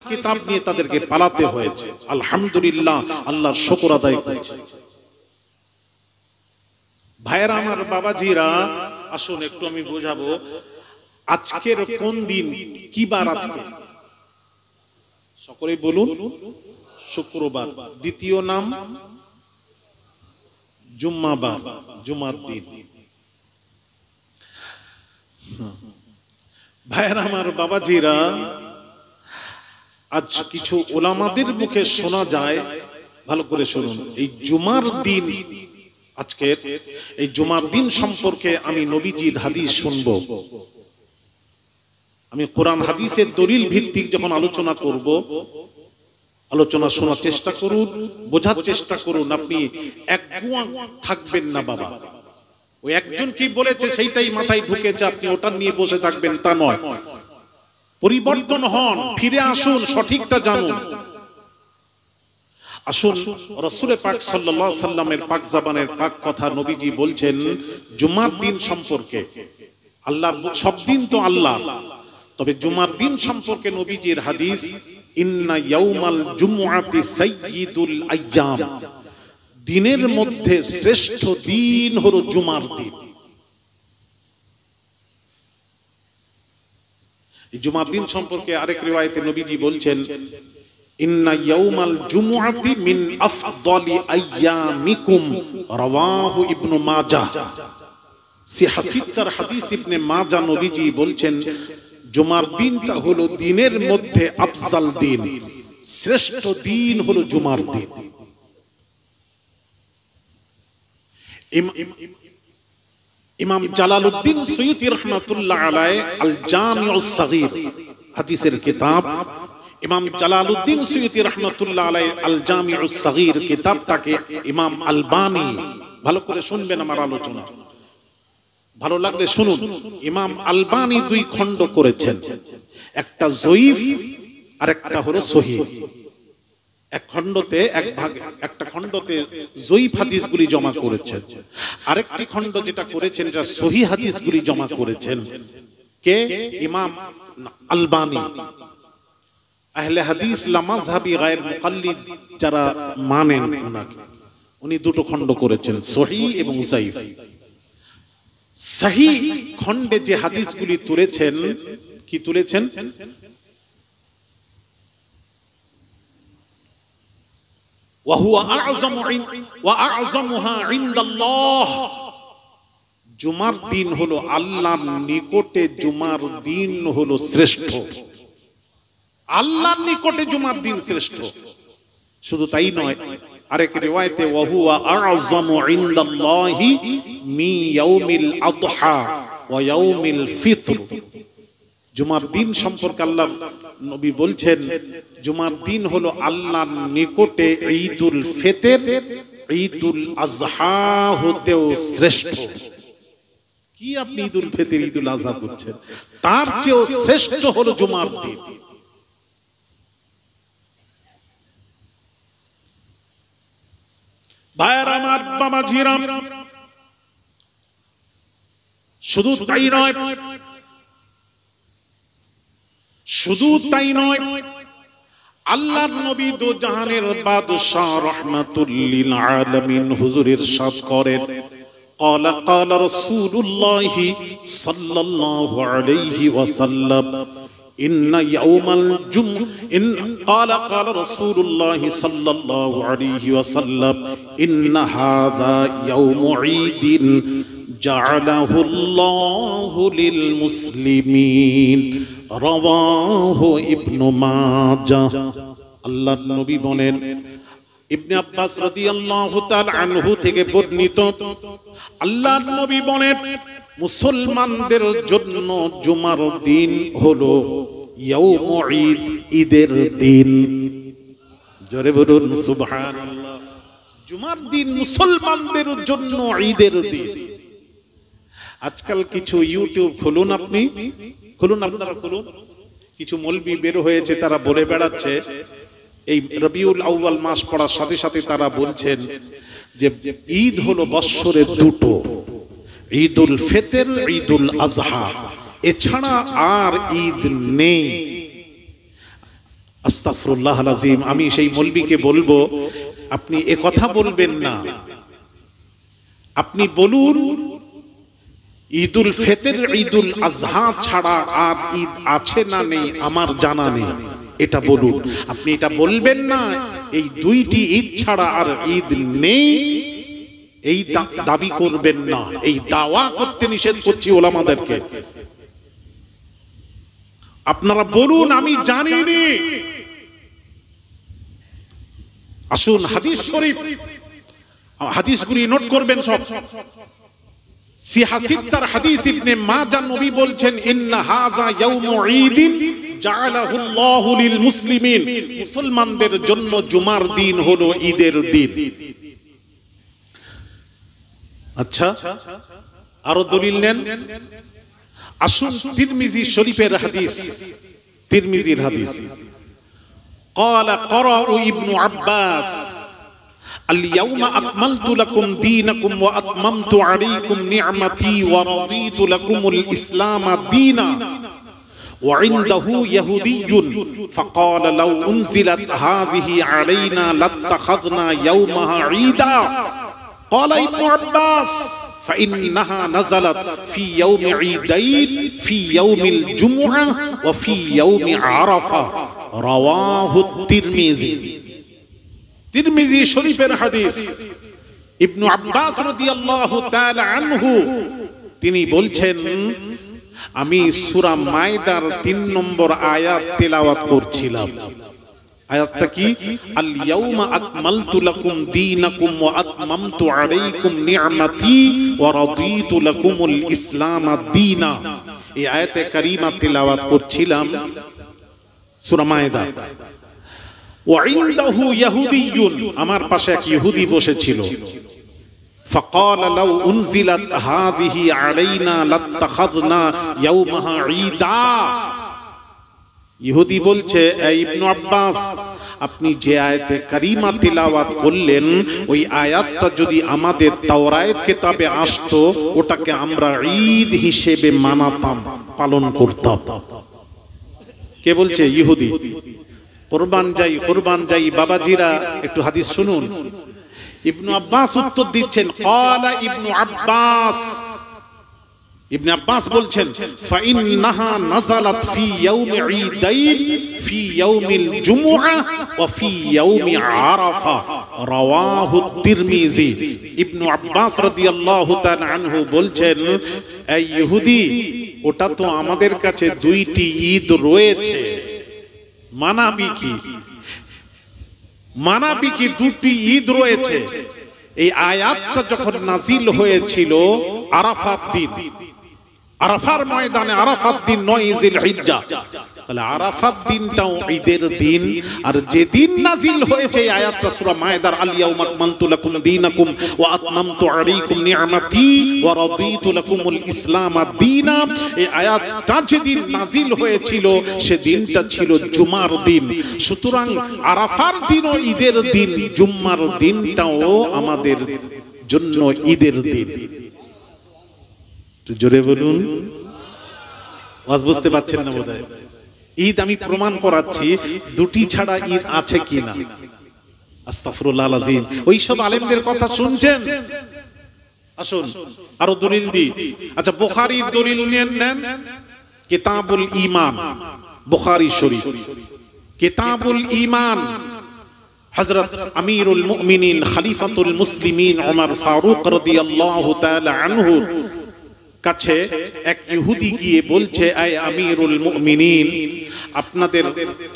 কিতাব নিয়ে তাদেরকে পালাতে হয়েছে। আলহামদুলিল্লাহ, আল্লাহর শুকর আদায় করছি। ভাইয়েরা আমার, বাবাজিরা, আসুন একটু আমি বোঝাবো আজকের কোন দিন, কি বার আজকে? সকলেই বলুন। শুক্রবার। দ্বিতীয় নাম জুম্মাবার, জুমার দিন। ভাইয়েরা আমার, বাবাজিরা, আজ কিছু ওলামাদের মুখে শোনা যায়, ভালো করে শুনুন, এই জুমার দিন, আজকের এই জুমার দিন সম্পর্কে আমি নবীজির হাদিস শুনবো। আমি কোরআন হাদিসের দলিল ভিত্তিক যখন আলোচনা করব, আলোচনা শোনার চেষ্টা করুন, বোঝার চেষ্টা করুন। আপনি একগুয়া থাকবেন না বাবা, ওই একজন কি বলেছে সেইটাই মাথায় ঢুকেছে, আপনি ওটা নিয়ে বসে থাকবেন তা নয়। পরিবর্তন হন, ফিরে আসুন, সঠিকটা জানুন। আসুন, রাসূল পাক সাল্লাল্লাহু আলাইহি সাল্লামের পাক জবানের পাক কথা নবীজি বলছেন জুমার দিন সম্পর্কে। আল্লাহর সব দিন তো আল্লাহ, তবে জুমার দিন সম্পর্কে নবীজির হাদিস, ইন্না ইয়াউমাল জুমআতি সাইয়্যিদুল আইয়াম, দিনের মধ্যে শ্রেষ্ঠ দিন হলো জুমার দিন। এই জুমার দিন সম্পর্কে আরেক রিওয়ায়াতে নবীজি বলছেন, ইন্না ইয়াউমাল জুমআতি মিন আফদালি আইয়ামিকুম, রাওয়াহু ইবনে মাজাহ। সিহাসিতার হাদিস ইবনে মাজাহ, নবীজি বলছেন জুমার দিনটা হলো দিনের মধ্যে আফজাল দিন, শ্রেষ্ঠ দিন হলো জুমার দিন। ইমাম জালালউদ্দিন সুয়ুতি রাহমাতুল্লাহ আলাইহি আল জামিউস সাগীর হাদিসের কিতাব, ইমাম জালালউদ্দিন সুয়ুতি রাহমাতুল্লাহ আলাইহি আল জামিউস সাগীর কিতাবটাকে ইমাম আলবানী, ভালো করে শুনবেন আমার আলোচনা, ভালো লাগলে শুনুন। ইমাম আলবানী দুই খণ্ড করেছেন, একটা জয়ীফ আর একটা হলো সহিহ। এক খণ্ডতে এক ভাগে, একটা খণ্ডতে জয়ীফ হাদিসগুলি জমা করেছেন, আরেকটি খণ্ড যেটা করেছেন এটা সহিহ হাদিসগুলি জমা করেছেন। কে? ইমাম আলবানী। আহলে হাদিস লা মাযহাবি গায়র মুকাল্লিদ যারা মানেন ওনাকে, উনি দুটো খণ্ড করেছেন, সহিহ এবং যায়ীফ। সহিহ খণ্ডে যে হাদিসগুলি তুলেছেন, কি তুলেছেন? জুমার দিন হলো আল্লাহর নিকটে, জুমার দিন হলো শ্রেষ্ঠ। আল্লাহর নিকটে জুমার দিন শ্রেষ্ঠ। শুধু তাই নয়, আরেক রিওয়ায়াতে ওয়াহুয়া আ'যামু ইনদাল্লাহি মিন ইয়াউমিল আদহা ওয়া ইয়াউমিল ফিতর। জুমার দিন সম্পর্কে আল্লাহ নবী বলছেন জুমার দিন হলো আল্লাহর নিকটে ঈদুল ফিতর, ঈদুল আযহা হতেও শ্রেষ্ঠ। কি আপনি ঈদুল ফিতর, ঈদুল আযহা করছেন? তার চেয়েও শ্রেষ্ঠ হলো জুমার দিন। ভাইরা আমার, বাবাজিরা, শুধু তাই নয়, শুধু তাই নয়, আল্লাহর নবী দো জাহানের বাদশাহ রাহমাতুল লিল আলামিন হুজুর ইরশাদ করেন, قال قال رسول الله صلى الله عليه وسلم إن يوم الجمعة قال رسول الله صلى الله عليه وسلم إن هذا يوم عيد جعله الله للمسلمين رواه ابن ماجه। আল্লাহ নবী বলেন, ইবনে আব্বাস রাদিয়াল্লাহু তাআলা আনহু থেকে বর্ণিত, আল্লাহর নবী বলেন মুসলমানদের জন্য জুমার দিন হলো ইয়াউমু ঈদ, ঈদের দিন। জোরে বলুন সুবহানাল্লাহ। জুমার দিন মুসলমানদের জন্য ঈদের দিন। আজকাল কিছু ইউটিউব খুলুন, আপনি খুলুন, আপনারা খুলুন, কিছু মৌলবি বের হয়েছে, তারা বলে বেড়াচ্ছে এই রবিউল আউয়াল মাস পড়ার সাথে সাথে তারা বলছেন যে ঈদ হলো বৎসরে দুটো, ঈদুল ফিতর, ঈদুল আযহা, এছাড়া আর ঈদ নেই। আস্তাগফিরুল্লাহল আযীম। আমি সেই মৌলবীকে বলবো, আপনি এ কথা বলবেন না, আপনি বলুন ঈদুল ফিতর ঈদুল আযহা ছাড়া আর ঈদ আছে না নেই আমার জানা নেই, এটা বলুন। আপনি এটা বলবেন না এই দুইটি ঈদ ছাড়া আর ঈদ নেই, এই দাবি করবেন না। এই দাওয়া করতে নিষেধ করছি ওলামাদেরকে। আপনারা বলুন আমি জানিনি। আসুন হাদিস শরীফ, হাদিসগুলি নোট করবেন সব। সিহাসিত্তার হাদিস ইবনে মাজাহ, নবী বলছেন ইন্না হাযা ইয়াউমু ঈদিন জাআলাহুল্লাহু লিল মুসলিমিন, মুসলমানদের জন্য জুমার দিন হলো ঈদের দিন। আচ্ছা, আরো দলিল নেন। আসুন তিরমিজি শরীফের হাদিস, তিরমিজির হাদিস। قال قرأ ابن عباس اليوم أكملت لكم دينكم وأتممت عليكم نعمتي ورضيت لكم الإسلام دينا وعنده يهودي فقال لو أنزلت هذه علينا لاتخذنا يومها عيدا قال ابن عباس فإنها نزلت في يوم عيدين في يوم الجمعة وفي يوم عرفة رواه الترمذي। তিরমিজি শরীফের হাদিস। ইবনু আব্বাস রাদিয়াল্লাহু তাআলা আনহু তিনি বলছেন, আমি সূরা মায়দার 3 নম্বর আয়াত তেলাওয়াত করছিলাম। আয়াতটা কি? আল ইয়াউমা আকমালতু লাকুম দীনাকুম ওয়া আতমামতু আলাইকুম নি'মাতি ওয়া রাদিতু লাকুমুল ইসলাম দীনা। এই আয়াতে কারিমা তেলাওয়াত করছিলাম সূরা মায়দা। وعنده يهودي, আমার পাশে এক ইহুদি বসেছিল। فقال لو انزلت هذه علينا لاتخذنا يومها عيدا। ইহুদি বলছে, এই ইবনে আব্বাস, আপনি যে আয়াতে কারিমা তিলাওয়াত করলেন ওই আয়াতটা যদি আমাদের তাওরাত কিতাবে আসতো ওটাকে আমরা ঈদ হিসেবে মানাতাম, পালন করতাম। কে বলছে? ইহুদি। কুরবান যাই বাবাজিরা, একটু হাদিস শুনুন। ইবনে আব্বাস উত্তর দিচ্ছেন, ক্বালা ইবনে আব্বাস বলছেন, ফাইন্নাহা নাযালাত ফি ইয়াউমি ঈদাইন ফি ইয়াউমিল জুমুআহ ওয়া ফি ইয়াউমি আরাফা রাওয়াহু তিরমিজি। ইবনে আব্বাস রাদিয়াল্লাহু তাআলা আনহু বলছেন, এই ইহুদি, ওটা তো আমাদের কাছে দুইটি ঈদ রয়েছে, মানাবি কি দুটি ঈদ রয়েছে। এই আয়াতটা যখন নাজিল হয়েছিল আরাফাত দিন, আরাফার ময়দানে, আরাফাত দিন 9 জিলহিজ্জা, তাহলে আরাফাত দিনটাও ঈদের দিন। আর যে দিন নাজিল হয়েছে এই আয়াতটা সূরা মায়দার, আল ইয়াউমা আকমালতু লাকুম দীনাকুম ওয়া আতমামতু আলাইকুম নি'মাতি ওয়া রাদিতু লাকুমুল ইসলাম দীনা, এই আয়াতটা যেদিন নাজিল হয়েছিল সেদিনটা ছিল জুমার দিন। সুতরাং আরাফার দিনও ঈদের দিন, জুম্মার দিনটাও আমাদের জন্য ঈদের দিন। জোরে বলুন, ওয়াজ বুঝতে পারছেন না বোধহয়। ঈদ আমি প্রমাণ করাচ্ছি, দুটি ছাড়া ঈদ আছে কিনা। আস্তাগফিরুল্লাহল আযীম। ওইসব আলেমদের কথা শুনছেন? আসুন আরো দলিল দিই। আচ্ছা, বুখারীর দলিল নেন, কিতাবুল ঈমান, বুখারী শরীফ, কিতাবুল ঈমান। হযরত আমিরুল মুমিনিন খলিফাতুল মুসলিমিন ওমর ফারুক রাদিয়াল্লাহু তাআলা আনহু কাছে এক ইহুদি গিয়ে বলছে, আয় আমিরুল মুমিনিন, আপনাদের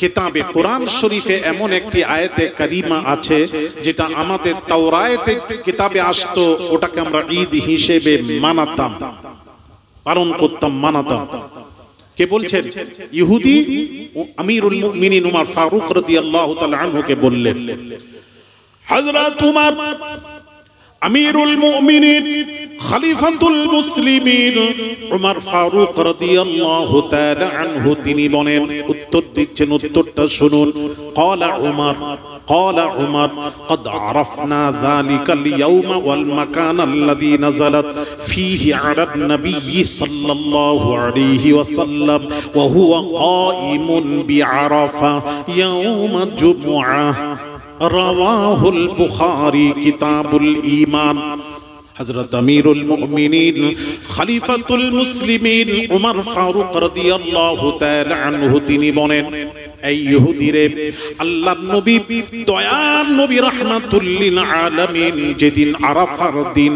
কিতাবে কোরআন শরীফে এমন একটি আয়াতে কারিমা আছে যেটা আমাদের তাওরাতে কিতাবে আসতো, ওটাকে আমরা ঈদ হিসেবে মানাতাম, পালন করতাম, মানাতাম। কে বলছেন? ইহুদি আমিরুল মুমিনিন ওমর ফারুক রাদিয়াল্লাহু তাআলা আনহুকে বললেন। হযরত উমর আমিরুল মুমিনিন খলিফাতুল মুসলিমিন ওমর ফারুক রাদিয়াল্লাহু তাআলা আনহু তিনি বলেন, উত্তর দিচ্ছেন, উত্তরটা শুনুন। ক্বালা উমর, قال عمر قد عرفنا ذلك اليوم والمكان الذي نزلت فيه على النبي صلى الله عليه وسلم وهو قائم بعرفة يوم الجمعة رواه البخاري كتاب الإيمان হযরত আমিরুল মুমিনিন খলিফাতুল মুসলিমিন উমর ফারুক রাদিয়াল্লাহু তাআলা আনহু তিনি বলেন, এই ইহুদিরে আল্লাহর নবী দয়ার নবী রাহমাতুল লিল আলামিন যেদিন আরাফার দিন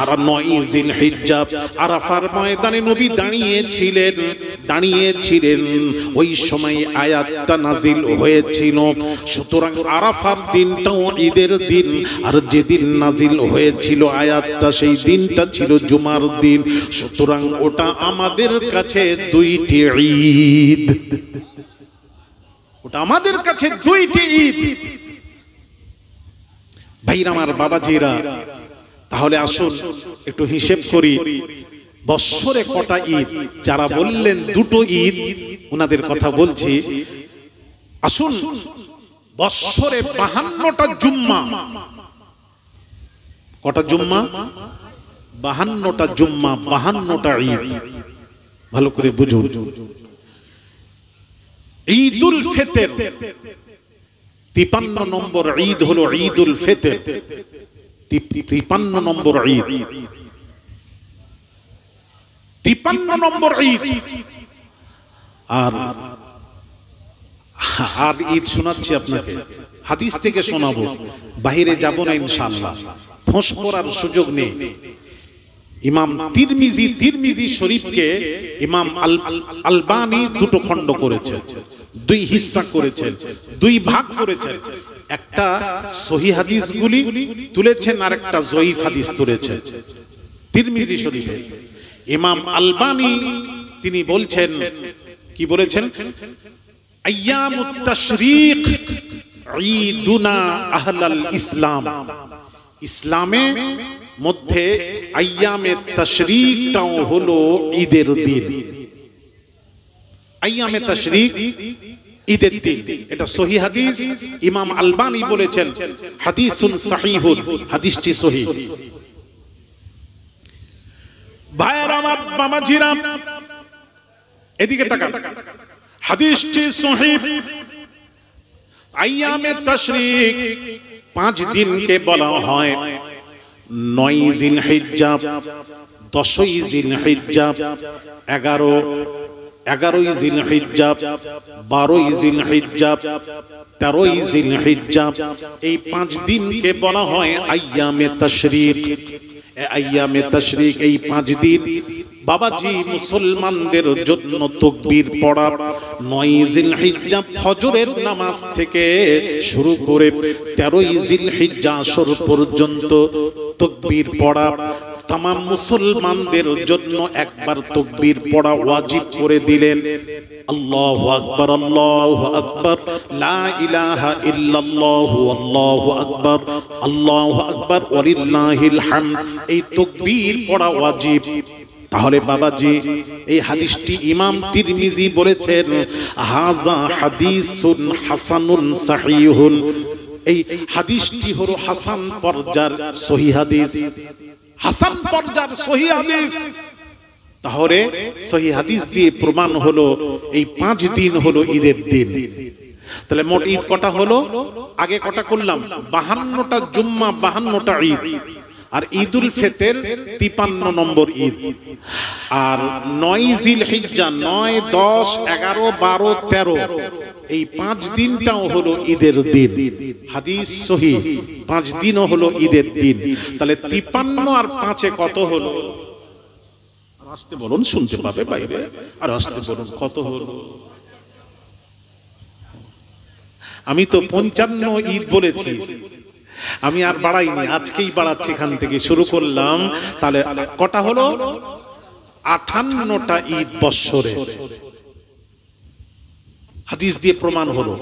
আর 9 জিলহিজ্জা আরাফার ময়দানে নবী দাঁড়িয়েছিলেন ওই সময় আয়াতটা নাজিল হয়েছিল। সুতরাং আরাফার দিনটাও ঈদের দিন, আর যেদিন নাজিল হয়েছিল আয়াতটা সেই দিনটা ছিল জুমার দিন। সুতরাং ওটা আমাদের কাছে দুইটি ঈদ, ওটা আমাদের কাছে দুইটি ঈদ। ভাইরা আমার, বাবাজিরা, তাহলে আসুন একটু হিসেব করি বৎসরে কটা ঈদ। যারা বললেন দুটো ঈদ, ওনাদের কথা বলছি। আসুন, বৎসরে 52টা জুম্মা। কটা জুম্মা? 52টা জুম্মা, 52টা ঈদ। ভালো করে বুঝুন। ঈদুল ফিতর 53 নম্বর ঈদ হলো ঈদুল ফিতর, 53 নম্বর ঈদ, 53 নম্বর ঈদ। আর ঈদ শোনাচ্ছি আপনাকে, হাদিস থেকে শোনাবো, বাহিরে যাব না ইনশাআল্লাহ, ফোঁস করার সুযোগ নেই। ইমাম তিরমিজি শরীফকে ইমাম আলবানী দুটো খণ্ড করেছেন, দুই হিস্সা করেছেন, দুই ভাগ করেছেন। একটা সহিহ হাদিসগুলি তুলেছেন আর একটা জয়ীফ হাদিস তুলেছেন তিরমিজি শরীফে। ইমাম আলবানী তিনি বলছেন, কি বলেছেন? আইয়ামুত তাশরীক ঈদুনা আহলাল ইসলাম। ইসলামে মধ্যে আইয়ামে তাশরীকটাও হলো ঈদের দিন। আইয়ামে তাশরীক ঈদের দিন, এটা সহিহ হাদিস। ইমাম আলবানী বলেছেন হাদিসুন সহিহুন, হাদিসটি সহিহ। ভাইরা আমার, বাবাজিরা, এদিকে তাকান, হাদিসটি সহিহ। আইয়ামে তাশরীক 5 দিনকে বলা হয় 9 জিলহিজ্জা, 10ই জিলহিজ্জা, 11ই জিলহিজ্জা, 12ই জিলহিজ্জা, 13ই জিলহিজ্জা। এই 5 দিনকে বলা হয় আইয়ামে তাশরীক। আইয়ামে তাশরীক এই 5 দিন বাবাজি মুসলমানদের জন্য তাকবীর পড়া। 9 জিলহিজ্জা ফজরের নামাজ থেকে শুরু করে 13ই জিলহিজ্জা আসর পর্যন্ত তাকবীর পড়া। तमाम मुसलमानদের জন্য একবার তাকবীর পড়া ওয়াজিব করে দিলেন। আল্লাহু আকবার, আল্লাহু আকবার, লা ইলাহা ইল্লাল্লাহু, আল্লাহু আকবার, আল্লাহু আকবার, ওয়ালিল্লাহিল হামদ। এই তাকবীর পড়া ওয়াজিব। তাহলে বাবাজি, এই হাদিসটি ইমাম তিরমিজি বলেছেন হাযা হাদিসুন হাসানুন সহিহুন। এই হাদিসটি হলো হাসান পর্যায়ের সহিহ হাদিস, হাসান পর্যায়ের সহিহ হাদিস। তাহলে সহিহ হাদিস দিয়ে প্রমাণ হলো এই 5 দিন হলো ঈদের দিন। তাহলে মোট ঈদ কটা হলো? আগে কটা করলাম? 52টা জুম্মা, 52টা ঈদ। আর ঈদুল ফিতর 53 নম্বর ঈদ। আর 9 জিলহিজ্জা, 9, 10, 11, 12, 13 এই 5 দিনটাও হলো ঈদের দিন। হাদিস সহিহ, 5 দিনও হলো ঈদের দিন। তাহলে 53 আর 5 কত হলো? আর আসতে বলুন, শুনতে পাবে বাইরে। আর আসতে বলুন কত হলো? আমি তো 55 ঈদ বলেছি, আমি আর বাড়াইনি, আজকেই বাড়াচ্ছি, এখান থেকে শুরু করলাম। তাহলে কটা হলো? 58টা ঈদ বৎসরে। হাদিস দিয়ে প্রমাণ হলো।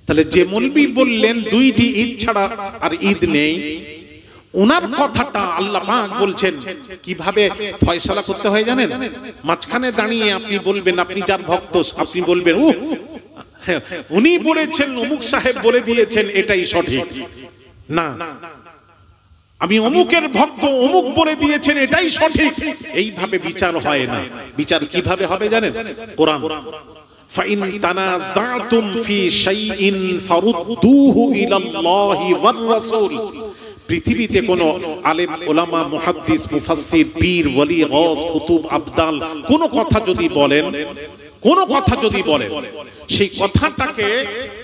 তাহলে যে মৌলবি বললেন 2টি ঈদ ছাড়া আর ঈদ নেই, ওনার কথাটা আল্লাহ পাক বলছেন কিভাবে ফয়সালা করতে হয় জানেন? মাঝখানে দাঁড়িয়ে আপনি বলবেন, আপনি যার ভক্ত, আপনি বলবেন উনি বলেছেন, অমুক সাহেব বলে দিয়েছেন এটাই সঠিক না, আমি অমুকের ভক্ত, অমুক বলে দিয়েছেন এটাই সঠিক, এইভাবে বিচার হয় না। বিচার কিভাবে হবে জানেন? কোরআন, ফাইন তানাযাতুম ফি শাইইন ফারুদ্দুহু ইলাল্লাহি ওয়ার রাসূল। পৃথিবীতে কোন আলেম, ওলামা, মুহাদ্দিস, মুফাসসির, পীর, ওয়ালি, গাউস, কুতুব, আবদাল কোন কথা যদি বলেন, কোন কথা যদি বলেন, সেই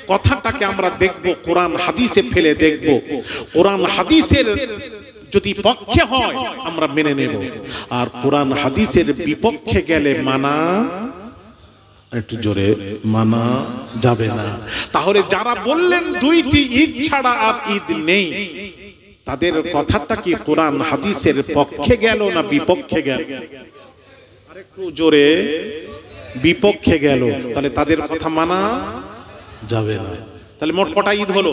কথাটাকে আমরা দেখব, কোরআন হাদিসে ফেলে দেখব। কোরআন হাদিসের যদি পক্ষে হয় আমরা মেনে নেব, আর কোরআন হাদিসের বিপক্ষে গেলে মানা, একটু জোরে, মানা যাবে না। তাহলে যারা বললেন দুইটি ঈদ ছাড়া আর ঈদ নেই, তাদের কথাটা কি কোরআন হাদিসের পক্ষে গেল না বিপক্ষে গেল? আরেকটু জোরে, বিপক্ষে গেল। তাহলে তাদের কথা মানা যাবে না। তাহলে মোট কটা ঈদ হলো?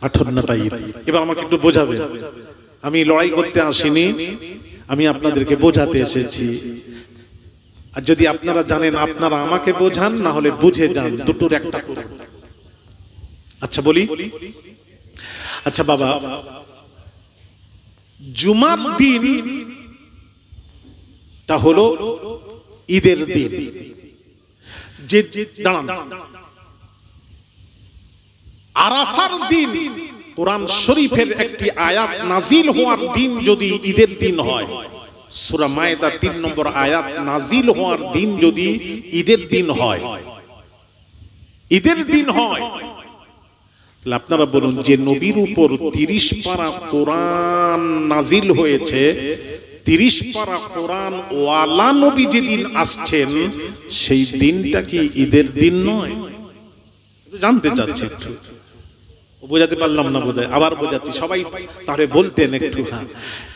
58টা ঈদ। এবার আমাকে একটু বোঝাবে, আমি লড়াই করতে আসিনি, আমি আপনাদেরকে বোঝাতে এসেছি। আর যদি আপনারা জানেন আপনারা আমাকে বোঝান, না হলে বুঝে যান, দুটোর একটা করুন। আচ্ছা বলি, আচ্ছা বাবা, জুমার দিনটা হলো ঈদের দিন। যে দাঁড়ান, আরাফার দিন কোরআন শরীফের একটি আয়াত নাজিল হওয়ার দিন যদি ঈদের দিন হয়, সূরা মায়েদা 3 নম্বর আয়াত নাজিল হওয়ার দিন যদি ঈদের দিন হয়, ঈদের দিন হয়, তাহলে আপনারা বলুন, যে নবীর উপর 30 পারা কোরআন নাজিল হয়েছে, 30 পারা কোরআন ওয়ালা নবী যেদিন আসছেন, সেই দিনটা কি ঈদের দিন নয়? জানতে চাচ্ছি, একটু বোঝাতে পারলাম না বোধহয়, আবার বোঝাচ্ছি, সবাই তাহলে বলতেন একটু। হ্যাঁ,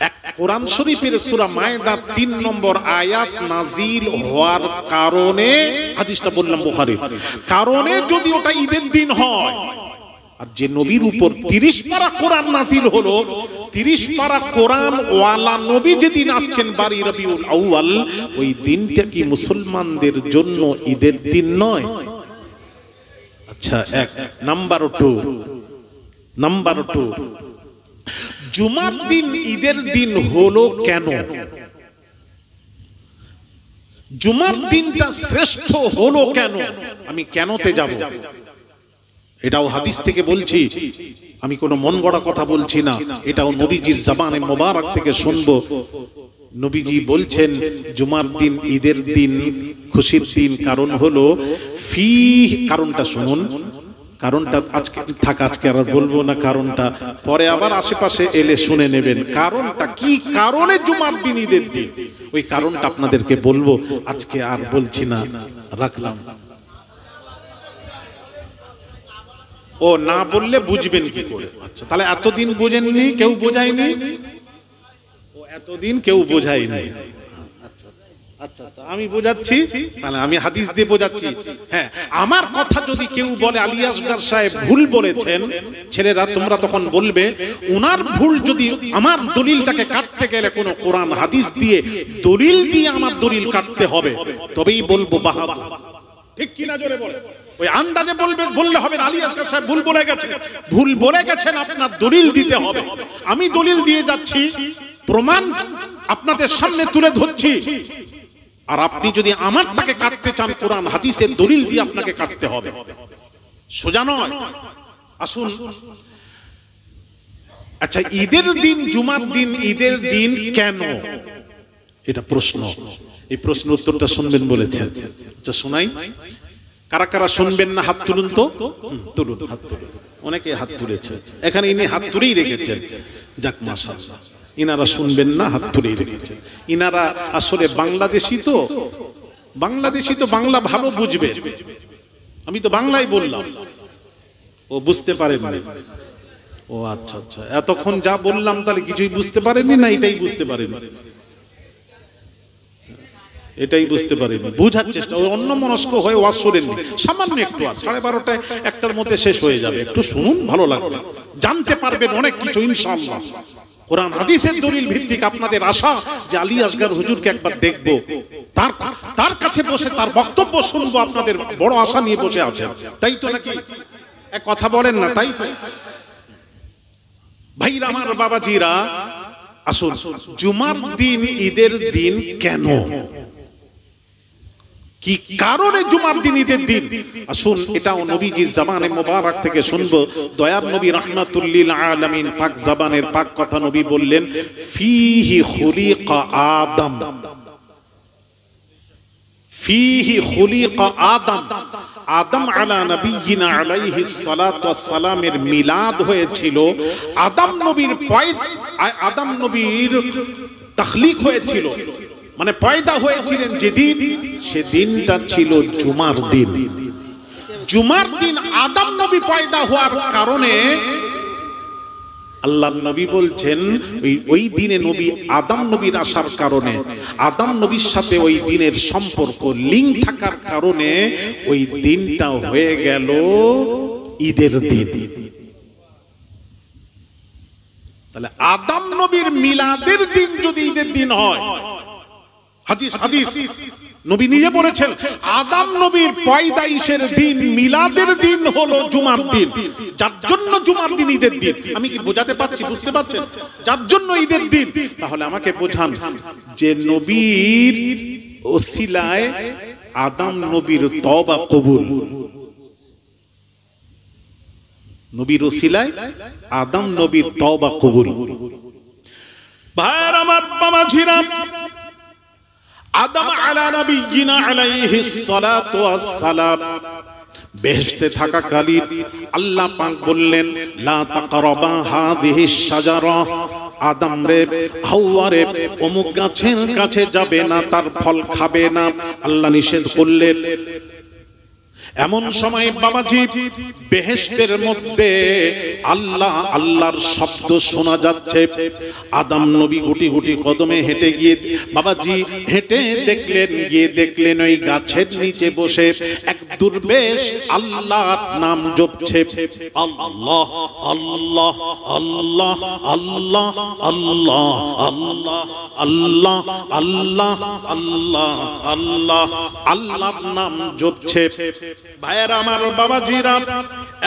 এক কোরআন শরীফের সূরা মায়েদা 3 নম্বর আয়াত নাজিল হওয়ার কারণে, হাদিসটা বললাম বুখারীর, কারণে যদি ওটা ঈদের দিন হয়, আর যে নবীর উপর 30 পারা কোরআন নাজিল হলো, 30 পারা কোরআন ওয়ালা নবী যেদিন আসছেন বারি রবিউল আউয়াল, ওই দিনটা কি মুসলমানদের জন্য ঈদের দিন নয়? আচ্ছা, এক নাম্বার 2, জুমার দিন ঈদের দিন হলো কেন? জুমার দিনটা শ্রেষ্ঠ হলো কেন? আমি কেনতে যাব, এটাও হাদিস থেকে বলছি, আমি কোনো মন গড়া কথা বলছি না, এটাও নবীজির জবানে মোবারক থেকে শুনবো। নবীজি বলছেন জুমার দিন ঈদের দিন, খুশির দিন, কারণ হলো ফি, কারণটা শুনুন, কারণটা আজকে আর বলবো না, কারণটা পরে আবার আশেপাশে এলে শুনে নেবেন। কারণটা কি কারণে জুমার দিন ঈদের দিন, ওই কারণটা আপনাদেরকে বলবো, আজকে আর বলছি না, রাখলাম। ও না বললে বুঝবেন কি করে? আচ্ছা, তাহলে এতদিন বুঝেননি, কেউ বোঝায়নি, ও এতদিন কেউ বোঝায়নি। আচ্ছা, আমি বোঝাচ্ছি, তাহলে আমি হাদিস দিয়ে বোঝাচ্ছি। হ্যাঁ, আমার কথা যদি কেউ বলে আলী আসগর সাহেব ভুল বলেছেন, ছেলেরা তোমরা তখন বলবে, উনার ভুল যদি আমার দলিলটাকে কাটতে গেলে কোনো কোরআন হাদিস দিয়ে, দলিল দিয়ে আমার দলিল কাটতে হবে, তবেই বলবো বাহাবা। ঠিক কিনা জোরে বলে, ওই আন্দাজে বললে হবে আলী আসগর সাহেব ভুল বলে গেছেন, আপনার দলিল দিতে হবে। আমি দলিল দিয়ে যাচ্ছি, প্রমাণ আপনাদের সামনে তুলে ধরছি, আর আপনি যদি আমারটাকে কাটতে চান, কোরআন হাদিসের দলিল দিয়ে আপনাকে কাটতে হবে, সোজা নয়। আসুন, আচ্ছা, ঈদের দিন, জুমার দিন ঈদের দিন কেন, এটা প্রশ্ন। এই প্রশ্নের উত্তরটা শুনবেন বলেছেন। আচ্ছা শোনাই, কারা কারা শুনবেন না হাত তুলুন তো, তুলুন, হাত তুলুন। অনেকে হাত তুলেছে, এখানে ইনি হাত তুলেই রেখেছেন, যাক মাশাআল্লাহ। ইনারা শুনবেন না, হাত তুলেই রেখেছেন। ইনারা আসলে বাংলাদেশি তো বাংলা ভালো বুঝবে, আমি তো বাংলাই বললাম, ও বুঝতে পারেননি। ও আচ্ছা, এতক্ষণ যা বললাম তাহলে কিছুই বুঝতে পারেননি না? এটাই বুঝতে পারেননি, এটাই বুঝতে পারেনি, বুঝার চেষ্টা, ওই অন্য মনস্ক হয়ে ওয়াজ শুনেননি। সামান্য একটু, আর 12:30টায় 1টার মধ্যে শেষ হয়ে যাবে, একটু শুনুন, ভালো লাগবে, জানতে পারবেন অনেক কিছু ইনশাআল্লাহ। কোরআন হাদিসের দলিল ভিত্তিক আপনাদের আশা যে আলী আসগর হুজুরকে একবার দেখব, তার কাছে বসে তার বক্তব্য শুনবো, আপনাদের বড় আশা নিয়ে বসে আছেন, তাই তো নাকি? এক কথা বলেন না, তাই? ভাইরা আমার, বাবাজিরা, আসুন, জুমার দিন ঈদের দিন কেন, কি কারণে জুমার দিন ঈদের দিন? আসুন, এটাও নবীজির জবানে মোবারক থেকে শুনবো। দয়ার নবী রাহমাতুল লিল আলামিন পাক জবানের পাক কথা নবী বললেন, ফীহি খুলিকা আদম, ফীহি খুলিকা আদম। আদম আলা নবিয়িনা আলাইহিস সালাতু ওয়াস সালামের মিলাদ হয়েছিল, আদম নবীর তাখলিক হয়েছিল, মানে পয়দা হয়েছিলেন যেদিন, সেদিনটা ছিল জুমার দিন। জুমার দিন আদম নবী পয়দা হওয়ার কারণে আল্লাহ নবী বলছেন ওই দিনে নবী আদম নবীর আসার কারণে, আদম নবীর সাথে ওই দিনের সম্পর্ক লিঙ্ক থাকার কারণে ওই দিনটা হয়ে গেল ঈদের দিন। তাহলে আদম নবীর মিলাদের দিন যদি ঈদের দিন হয়, হাদিস নবী নিজে বলেছেন, আদম নবীর পয়দাইশের দিন মিলাদের দিন হলো জুমার দিন, যার জন্য জুমার দিন ঈদের দিন। আমি কি বোঝাতে পারছি? বুঝতে পারছেন? যার জন্য ঈদের দিন। তাহলে আমাকে বোঝান যে নবীর ওসিলায় আদম নবীর তওবা কবুল, নবীর ওসিলায় আদম নবীর তওবা কবুল। ভাইরা আমার, বাবাজিরা, আদম আলা নবিয়িনা আলাইহিস সালাতু ওয়াস সালাম বেহেশতে থাকাকালীন আল্লাহ পাক বললেন, লা তাকরাবা হাযিহিস শাজারা, আদম রে, হাওয়া রে, অমুক গাছের কাছে যাবে না, তার ফল খাবে না, আল্লাহ নিষেধ করলেন। এমন সময় বাবাজি বেহেশতের মধ্যে আল্লাহর শব্দ শোনা যাচ্ছে। আদম নবী গুটি গুটি কদমে হেঁটে গিয়ে বাবাজি গিয়ে দেখলেন ওই গাছের নিচে বসে এক দুর্বেশ আল্লাহর নাম জপছে। আল্লাহ আল্লাহ আল্লাহ আল্লাহ আল্লাহ আল্লাহ আল্লাহ আল্লাহ আল্লাহ আল্লাহ আল্লাহর নাম জপছে। ভাইয়েরা আমার, বাবাজিরা,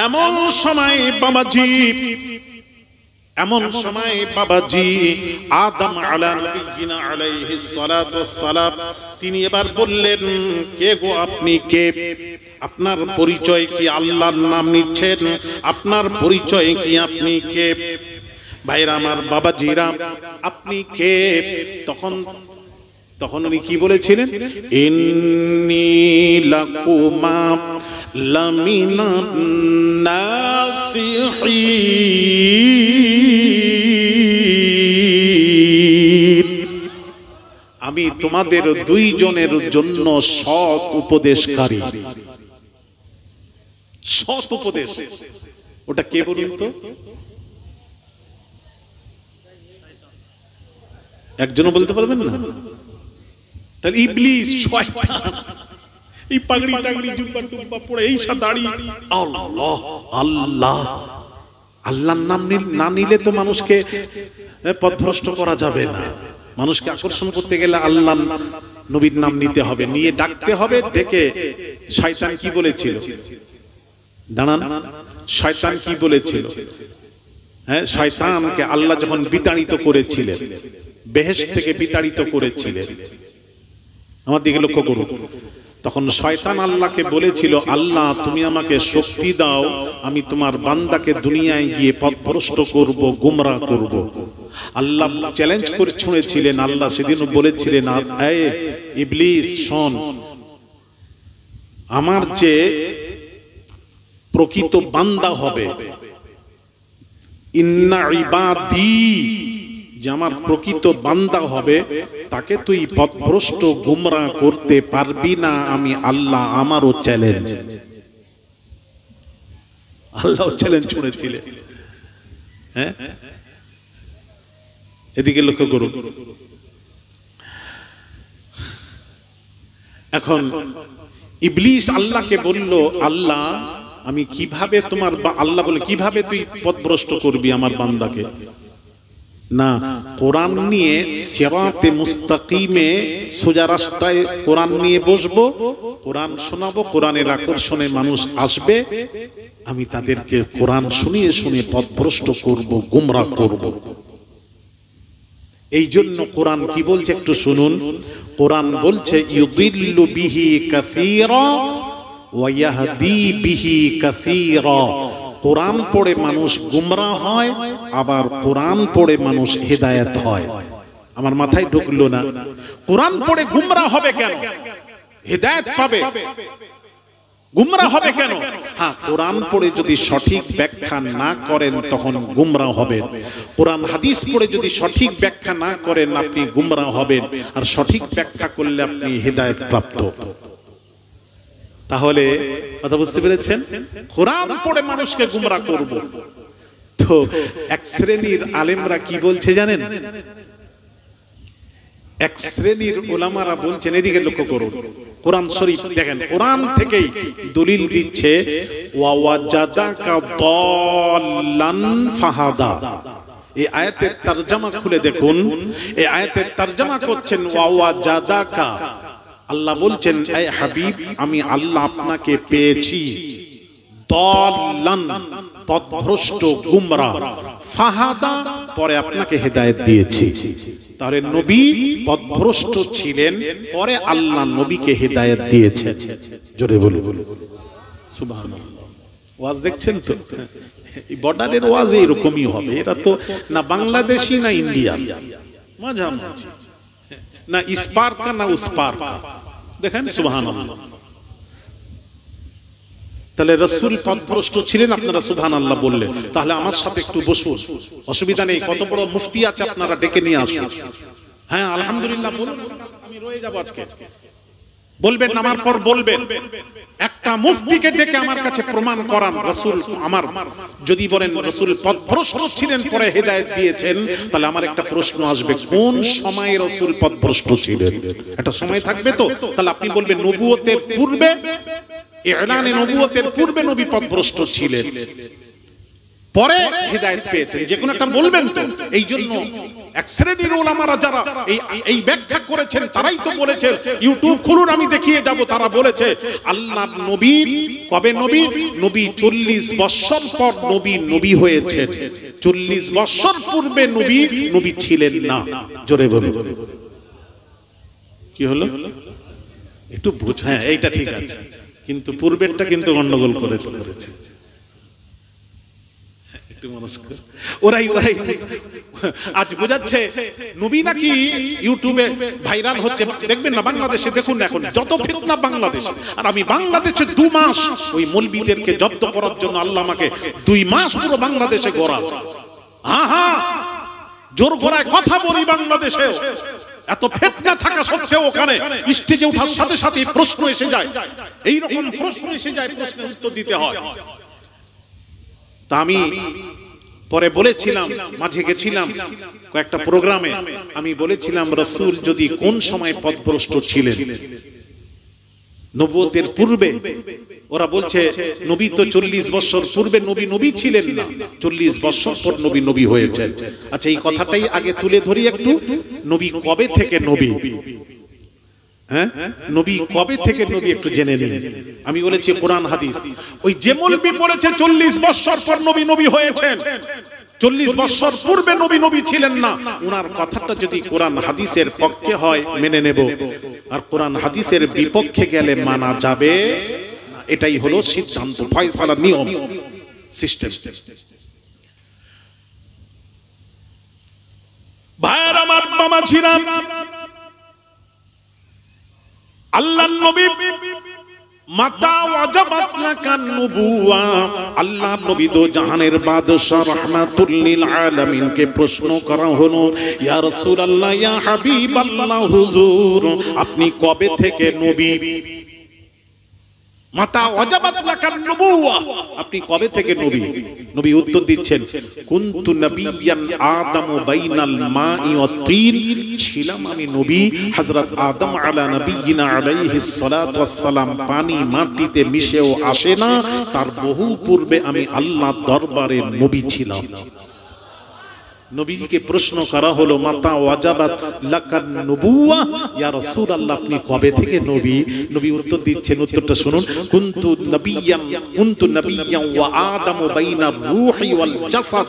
এমন সময় বাবাজি আদম আলা নবিয়িনা আলাইহিস সালাতু ওয়াস সালাম তিনি এবার বললেন, কে গো আপনি? কে? আপনার পরিচয় কি? আল্লাহর নাম নিচ্ছেন, আপনার পরিচয় কি? আপনি কে? ভাইয়েরা আমার, বাবাজিরা, আপনি কে? তখন উনি কি বলেছিলেন? ইন্নী লাকুমা লামিনান নাসিহিন, আমি তোমাদের দুইজনের জন্য সৎ উপদেশকারী। সৎ উপদেশ, ওটা কে বলুন তো? একজনও বলতে পারবেন না? ইবলিস, শয়তান, এই পাগড়ি টাগড়ি জুব্বা টুব্বা পরে এই দাড়ি। আল্লাহ আল্লাহ আল্লাহর নাম না নিলে তো মানুষকে পথভ্রষ্ট করা যাবে না। মানুষকে আকর্ষণ করতে গেলে আল্লাহ নবীর নাম নিতে হবে, নিয়ে ডাকতে হবে। ডেকে শয়তান কি বলেছিল? দাঁড়ান, শয়তান কি বলেছিল? হ্যাঁ, শয়তানকে আল্লাহ যখন বিতাড়িত করেছিলেন, বেহেশত থেকে বিতাড়িত করেছিলেন, আমার দিকে লক্ষ্য করুন, তখন শয়তান আল্লাহকে বলেছিল, আল্লাহ তুমি আমাকে শক্তি দাও, আমি তোমার বান্দাকে দুনিয়ায় গিয়ে পথভ্রষ্ট করব, গুমরাহ করব। আল্লাহ চ্যালেঞ্জ করে শুনেছিলেন। আল্লাহ সেদিনও বলেছিলেন, এই ইবলিস শোন, আমার যে প্রকৃত বান্দা হবে, ইন্না ইবাদি, যে আমার প্রকৃত বান্দা হবে, তাকে তুই পথভ্রষ্ট গুমরাহ করতে পারবি না। আমি আল্লাহ, আমারও চ্যালেঞ্জ। আল্লাহ চ্যালেঞ্জ শুনেছিলেন। হ্যাঁ, এদিকে লক্ষ্য করুন। এখন ইবলিস আল্লাহকে বলল, আল্লাহ আমি কিভাবে তোমার, আল্লাহ বলে কিভাবে তুই পথভ্রষ্ট করবি আমার বান্দাকে? না, কোরআন নিয়ে সিরাতে মুস্তাকিমে সোজা রাস্তায় কোরআন নিয়ে বসবো, কোরআন শোনাবো, কোরআনের আকর্ষণে মানুষ আসবে, আমি তাদেরকে কোরআন শুনিয়ে শুনিয়ে পথভ্রষ্ট করব, গুমরাহ করব। এই জন্য কোরআন কি বলছে একটু শুনুন। কোরআন বলছে ইউদিল্লু বিহি কাসীরা ওয়া ইয়াহদি বিহি কাসীরা। কোরআন পড়ে মানুষ গুমরাহ হয়, আবার কোরআন পড়ে মানুষ হেদায়েত হয়। আমার মাথায় ঢুকলো না, কোরআন পড়ে গুমরাহ হবে কেন, হেদায়েত পাবে, গুমরাহ হবে কেন? হ্যাঁ, কোরআন পড়ে যদি সঠিক ব্যাখ্যা না করেন তখন গুমরাহ হবেন। কোরআন হাদিস পড়ে যদি সঠিক ব্যাখ্যা না করেন আপনি গুমরাহ হবেন, আর সঠিক ব্যাখ্যা করলে আপনি হেদায়েত প্রাপ্ত। তাহলে কথা বুঝতে পেরেছেন? কোরআন পড়ে মানুষকে গুমরাহ করব। তো এক শ্রেণীর আলেমরা কি বলছে জানেন? এক শ্রেণীর উলামারা বলছেন, এদিকে লক্ষ্য করুন, কোরআন শরীফ দেখেন, কোরআন থেকেই দলিল দিচ্ছে ওয়া ওয়াজাদাকা দাল্লান ফাহাদা। এই আয়াতের তরজমা খুলে দেখুন, এই আয়াতের তরজমা করছেন ওয়া ওয়াজাদাকা। আল্লাহ বলছেন, এই হাবিব আমি আল্লাহ আপনাকে পেয়েছি দাল্লান পথভ্রষ্ট গুমরাহ, ফাহাদা পরে আপনাকে হেদায়েত দিয়েছি। তাহলে নবী পথভ্রষ্ট ছিলেন, পরে আল্লাহ নবীকে হেদায়েত দিয়েছেন। জোরে বলুন সুবহানাল্লাহ। ওয়াজ দেখছেন তো, এই বর্ডারের ওয়াজ এরকমই হবে। এরা তো না বাংলাদেশি না ইন্ডিয়ান, মাঝামাঝি, না ইস্পার কা না উস্পার কা। দেখেন সুবহানাল্লাহ। তাহলে রাসূল পথভ্রষ্ট ছিলেন, আপনারা সুবহানাল্লাহ বললেন, তাহলে আমার সাথে একটু বসুন, অসুবিধা নেই। কত বড় মুফতি আছে, আপনারা ডেকে নিয়ে আসুন। হ্যাঁ আলহামদুলিল্লাহ বলুন, আমি রয়ে যাব আজকে। বলবেন নামার পর বলবেন, একটা মুফতিকে ডেকে আমার কাছে প্রমাণ করান রাসূল আমার, যদি বলেন রাসূল পথভ্রষ্ট ছিলেন পরে হেদায়েত দিয়েছেন, তাহলে আমার একটা প্রশ্ন আসবে, কোন সময়ে রাসূল পথভ্রষ্ট ছিলেন? একটা সময় থাকবে তো। তাহলে আপনি বলবেন নবুয়তের পূর্বে, ইলানে নবুয়তের পূর্বে নবী পথভ্রষ্ট ছিলেন, পরে হেদায়েত পেয়েছেন, যে কোনো একটা বলবেন তো। এই জন্য এক শ্রেণীর উলামারা যারা এই ব্যাখ্যা করেছেন তারাই তো বলেছেন, ইউটিউব খুলুন আমি দেখিয়ে যাব, তারা বলেছে আল্লাহর নবী কবে নবী? নবী 40 বছর পর নবী হয়েছেন, 40 বছর পূর্বে নবী ছিলেন না। জোরে বলুন কি হলো, একটু বুঝ। হ্যাঁ এইটা ঠিক আছে, কিন্তু পূর্বেরটা কিন্তু গন্ডগোল করে ফেলেছে। ওরাই আজ বোঝাচ্ছে নবী নাকি ইউটিউবে ভাইরাল হচ্ছে, দেখবেন না বাংলাদেশে, দেখুন এখন যত ফিতনা বাংলাদেশ। আর আমি বাংলাদেশে 2 মাস ওই মৌলবীদেরকে জব্দ করার জন্য আল্লাহ আমাকে 2 মাস পুরো বাংলাদেশে গড়াল। হ্যাঁ জোর গলায় কথা বলি বাংলাদেশে, এত ফিতনা থাকা সত্ত্বেও ওখানে স্টেজে ওঠার সাথে সাথে প্রশ্ন এসে যায়, এইরকম প্রশ্ন এসে যায়, প্রশ্নের উত্তর দিতে হয়। তা আমি পরে বলেছিলাম, মাঝে গেছিলাম কয়েকটা প্রোগ্রামে, আমি বলেছিলাম রাসূল যদি কোন সময় পথভ্রষ্ট ছিলেন, নবুয়তের পূর্বে। ওরা বলছে নবী তো 40 বছর পূর্বে নবী ছিলেন না, 40 বছর পর নবী হয়েছে। আচ্ছা এই কথাটাই আগে তুলে ধরি একটু, নবী কবে থেকে নবী? হ্যাঁ নবী কবে থেকে নবী একটু জেনে নিন। আমি বলেছি কোরআন হাদিস। ওই যে মৌলবী বলেছে 40 বছর পর নবী হয়েছেন, 40 বছর পূর্বে নবী ছিলেন না, ওনার কথাটা যদি কোরআন হাদিসের পক্ষে হয় মেনে নেব, আর কোরআন হাদিসের বিপক্ষে গেলে মানা যাবে। এটাই হলো সিদ্ধান্ত, ফয়সালা, নিয়ম, সিস্টেম। ভাইয়ের আমার, মামা ছিলাম, আল্লাহর নবী মাতা ওয়াজাবাত লাকান নবুওয়া, আল্লাহর নবী তো জাহানের বাদশা রাহমাতুল লিল আলামিন কে প্রশ্ন করা হলো, ইয়া রাসূলুল্লাহ, ইয়া হাবিবাল্লাহ, হুজুর আপনি কবে থেকে নবী? মাতা ওয়াজাবাত লাকান নবুওয়া, আপনি কবে থেকে নবী? নবী উত্তর দিচ্ছেন, কুনতু নাবিয়ান আদামু বাইনাল মাই ওয়াত তিন, ছিলাম আমি নবী, হযরত আদম আলা নবিয়িনা আলাইহিস সালাতু ওয়াস সালাম পানি মাটিতে মিশেও আসে না, তার বহু পূর্বে আমি আল্লাহর দরবারে নবী ছিলাম। নবীকে প্রশ্ন করা হলো মাতা ওয়াজাবাত লাকান নবুওয়া ইয়া রাসূলুল্লাহ, আপনি কবে থেকে নবী? নবী উত্তর দিচ্ছেন, উত্তরটা শুনুন, কুনতু নাবিয়্যান ওয়া আদামু বাইনা রূহি ওয়াল জাসাদ।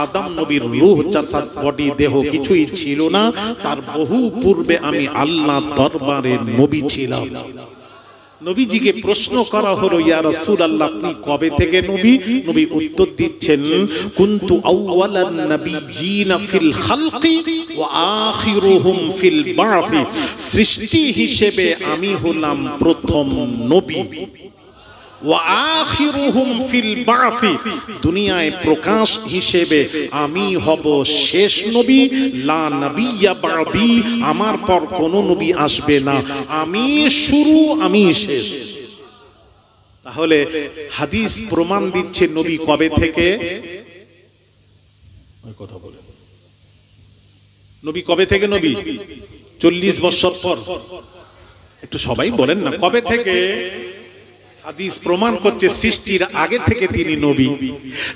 আদম নবীর রূহ, জাসাদ, বডি, দেহ কিছুই ছিল না, তার বহু পূর্বে আমি আল্লাহর দরবারে নবী ছিলাম। নবীজিকে প্রশ্ন করা হলো ইয়া রাসূলুল্লাহ, আপনি কবে থেকে নবী? নবী উত্তর দিচ্ছেন, কুনতু আউওয়ালান নাবিয়্যিনা ফিল খালকি ওয়া আখিরুহুম ফিল বা'থি। সৃষ্টি হিসেবে আমি হলাম প্রথম নবী, ওয়া আখিরুহুম ফিল বা'থি, দুনিয়ায় প্রকাশ হিসেবে আমি হব শেষ নবী। লা নাবিয়্যা বা'দি, আমার পর কোন নবী আসবে না, আমি শুরু, আমি শেষ। তাহলে হাদিস প্রমাণ দিচ্ছে নবী কবে থেকে? কথা বলে নবী কবে থেকে নবী? 40 বছর পর। একটু সবাই বলেন না কবে থেকে? হাদিস প্রমাণ করছে সৃষ্টির আগে থেকে তিনি নবী।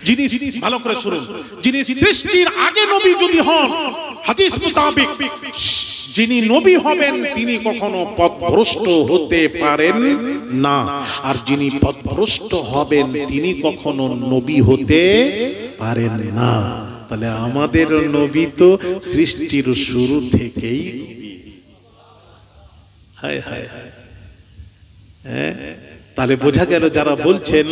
যিনি, ভালো করে শুনুন, যিনি সৃষ্টির আগে নবী যদি হন, হাদিস মোতাবেক যিনি নবী হবেন তিনি কখনো পথভ্রষ্ট হতে পারেন না, আর যিনি পথভ্রষ্ট হবেন তিনি কখনো নবী হতে পারেন না। তাহলে আমাদের নবী তো সৃষ্টির শুরু থেকেই। হায় হায় হায়, হ্যাঁ। তাহলে বোঝা গেল যারা বলছেন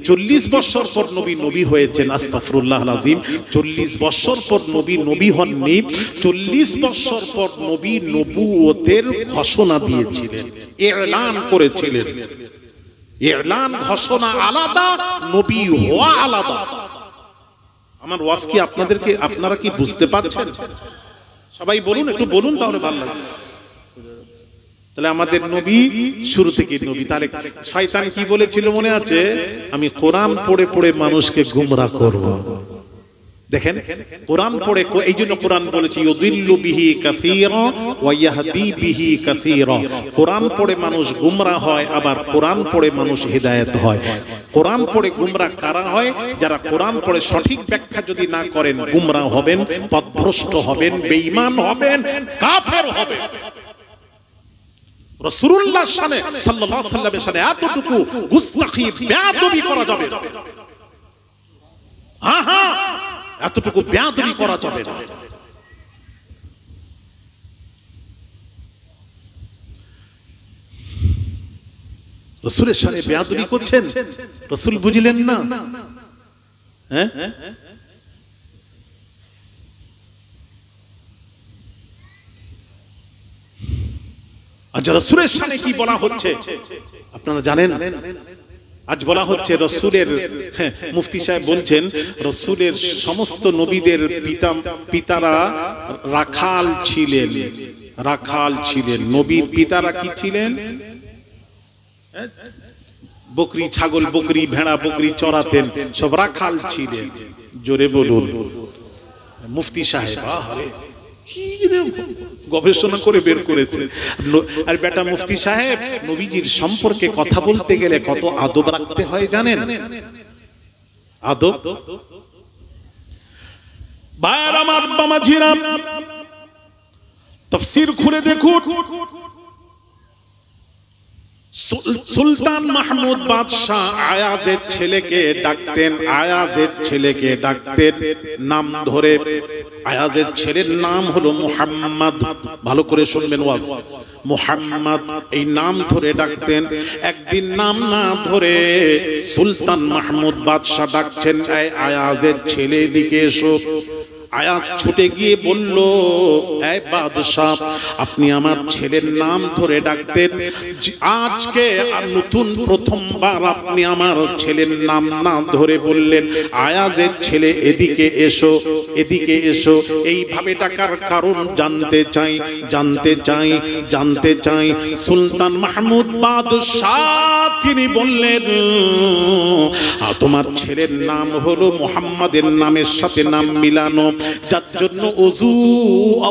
40 বছর পর নবী নবী হয়েছেন, আস্তাগফিরুল্লাহ আযীম, 40 বছর পর নবী নবী হননি, 40 বছর পর নবী নবুয়তের ঘোষণা দিয়েছিলেন, এলান করেছিলেন। এলান, ঘোষণা আলাদা, নবী হওয়া আলাদা। আমার ওয়াজ কি আপনাদেরকে, আপনারা কি বুঝতে পারছেন? সবাই বলুন, একটু বলুন, তাহলে ভালো লাগবে। তাহলে আমাদের নবী শুরু থেকে নবী। তাহলে শয়তান কি বলেছিল মনে আছে? আমি কোরআন পড়ে পড়ে মানুষকে গুমরাহ করব। দেখেন কোরআন পড়ে, এই জন্য কোরআন বলেছে ইউদিল্লু বিহি কাসীরা ওয়া ইয়াহদি বিহি কাসীরা। কোরআন পড়ে মানুষ গুমরাহ হয়, আবার কোরআন পড়ে মানুষ হিদায়াত হয়। কোরআন পড়ে গুমরাহ কারা হয়? যারা কোরআন পড়ে সঠিক ব্যাখ্যা যদি না করেন গুমরাহ হবেন, পথভ্রষ্ট হবেন, বেঈমান হবেন, কাফের হবেন। রাসূলুল্লাহ শানে, সাল্লাল্লাহু আলাইহি ওয়াসাল্লামের শানে এতটুকু গুস্তাখি, বেয়াদবি করা যাবে না। হ্যাঁ হ্যাঁ, এতটুকু বেয়াদবি করা যাবে না। রাসূলের শানে বেয়াদবি করছেন, রাসূল বুঝলেন না? হ্যাঁ, আজ রাসূলের শানে কি বলা হচ্ছে আপনারা জানেন? আজ বলা হচ্ছে রসুলের, মুফতি সাহেব বলছেন রসুলের সমস্ত নবীদের পিতারা রাখাল ছিলেন। রাখাল ছিলেন। নবীর পিতারা কি ছিলেন? বকরি, ছাগল, বকরি, ভেড়া, বকরি চড়াতেন, সব রাখাল ছিলেন। জোরে বলুন মুফতি সাহেব। আরে গবেষণা করে বের করেছে। আর বেটা মুফতি সাহেব, নবীজির সম্পর্কে কথা বলতে গেলে কত আদব রাখতে হয় জানেন? আদব। ভাইয়ার আমার, বামাজিরা, তাফসীর খুলে দেখুন। সুলতান মাহমুদ বাদশাহ আয়াজের ছেলেকে ডাকতেন, আয়াজের ছেলেকে ডাকতেন নাম ধরে। আয়াজের ছেলের নাম হলো মুহাম্মদ। ভালো করে শুনবেন ওয়াজ, মুহাম্মদ এই নাম ধরে ডাকতেন। একদিন নাম না ধরে সুলতান মাহমুদ বাদশাহ ডাকছেন, এই আয়াজের ছেলে এদিকে এসো। আয়াজ ছুটে গিয়ে বলল, এই বাদশাহ, আপনি আমার ছেলের নাম ধরে ডাকতেন, আজকে আর নতুন প্রথমবার আপনি আমার ছেলের নাম না ধরে বললেন, আয়াজের ছেলে এদিকে এসো, এদিকে এসো। এইভাবে ডাকার কারণ জানতে চাই, জানতে চাই, জানতে চাই। সুলতান মাহমুদ বাদশাহ তিনি বললেন, তোমার ছেলের নাম হলো মুহাম্মাদের নামের সাথে নাম মিলানো, যার জন্য ওযু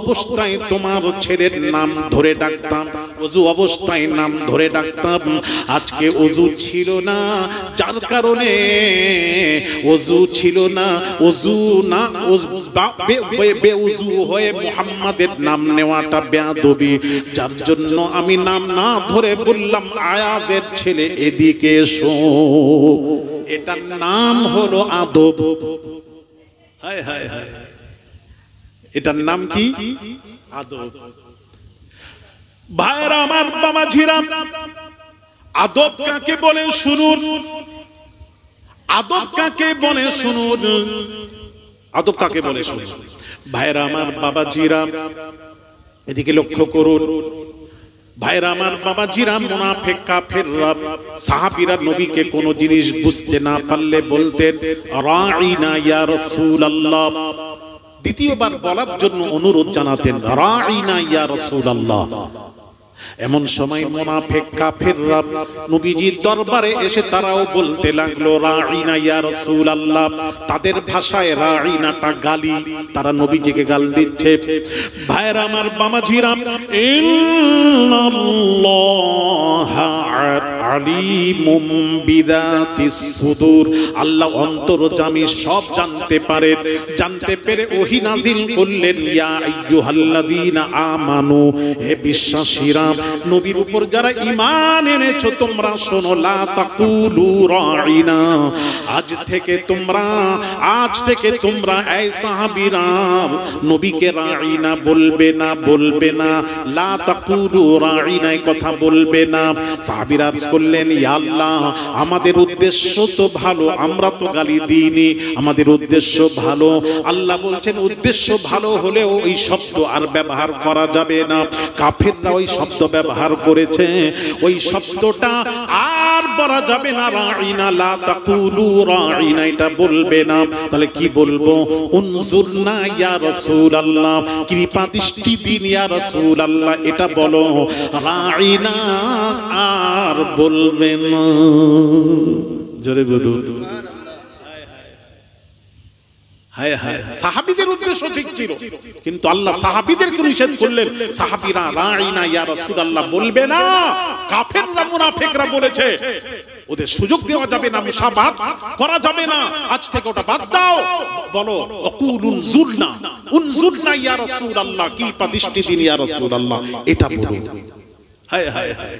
অবস্থায় তোমার ছেলের নাম ধরে ডাকতাম, ওযু অবস্থায় নাম ধরে ডাকতাম। আজকে ওযু ছিল না, যার কারণে ওযু ছিল না, ওযু না বেউযু হয়ে মুহাম্মাদের নাম নেওয়াটা বেয়াদবি। যার জন্য আমি নাম না ধরে বললাম আয়াজের ছেলে এদিকে এসো, এটার নাম হলো আদব। হায় হায় হায়, এটার নাম কি? আদব। ভাইরা আমার, বাবাজিরা, আদব কাকে বলে শুনুন, আদব কাকে বলে শুনুন, আদব কাকে বলে শুনুন। ভাইরা আমার, বাবাজিরা, এদিকে লক্ষ্য করুন। ভাইরা আমার, বাবাজিরা, মুনাফিক কাফেররা সাহাবীরা নবীকে কোন জিনিস বুঝতে না পারলে বলতেন রাঈনা ইয়া রাসূলুল্লাহ। দ্বিতীয়বার বলার জন্য অনুরোধ জানাতেন রাঈনা ইয়া রাসূলুল্লাহ। এমন সময় মুনাফিক কাফেররা নবীজির দরবারে এসে তারাও বলতে লাগলো রাঈনা ইয়া রাসূলুল্লাহ। তাদের ভাষায় রাঈনাটা গালি, তারা নবীজিকে গাল দিচ্ছে। ভাইরা আমার, বাবাজিরা, ইন্নাল্লাহা আলিমুম বিযাতিস সুদূর। আল্লাহ অন্তরজামী, সব জানতে পারেন। জানতে পেরে ওহী নাযিল করলেন ইয়া আইয়ুহাল্লাযীনা আমানু, হে বিশ্বাসীরা, নবীর উপর যারা ঈমান এনেছো তোমরা শোনো, লা তাকুলু রাঈনা। আজ থেকে তোমরা এই সাহাবীরা নবীকে রাঈনা বলবে না, বলবে না। লা তাকুলু রাঈনা, এই কথা বলবে না। সাহাবীরা করলেন ইয়া আল্লাহ, আমাদের উদ্দেশ্য তো ভালো, আমরা তো গালি দিইনি, আমাদের উদ্দেশ্য ভালো। আল্লাহ বলছেন উদ্দেশ্য ভালো হলেও ওই শব্দ আর ব্যবহার করা যাবে না। কাফেররা ওই শব্দ ব্যবহার করেছে, ওই শব্দটা আর বলা যাবে না। রাঈনা, লা তাকুলু রাঈনা, এটা বলবে না। তাহলে কি বলবো? উনজুরনা ইয়া রাসূলুল্লাহ, কৃপা দৃষ্টি দিন ইয়া রাসূলুল্লাহ, এটা বলো। রাঈনা আর বলবে না। জোরে বলুন। হায় হায়, সাহাবীদের উদ্দেশ্য ঠিক ছিল, কিন্তু আল্লাহ সাহাবীদেরকে নিষেধ করলেন সাহাবীরা রাঈনা ইয়া রাসূলুল্লাহ বলবে না। কাফেররা, মুনাফিকরা বলেছে ওদের সুযোগ দেওয়া যাবে না, মুসাবাহাত করা যাবে না, আজ থেকে ওটা বাদ দাও। বলো ওয়াকুলু উনজুরনা ইয়া রাসূলুল্লাহ, কি দৃষ্টি দিন ইয়া রাসূলুল্লাহ, এটা বলো। হায় হায় হায়,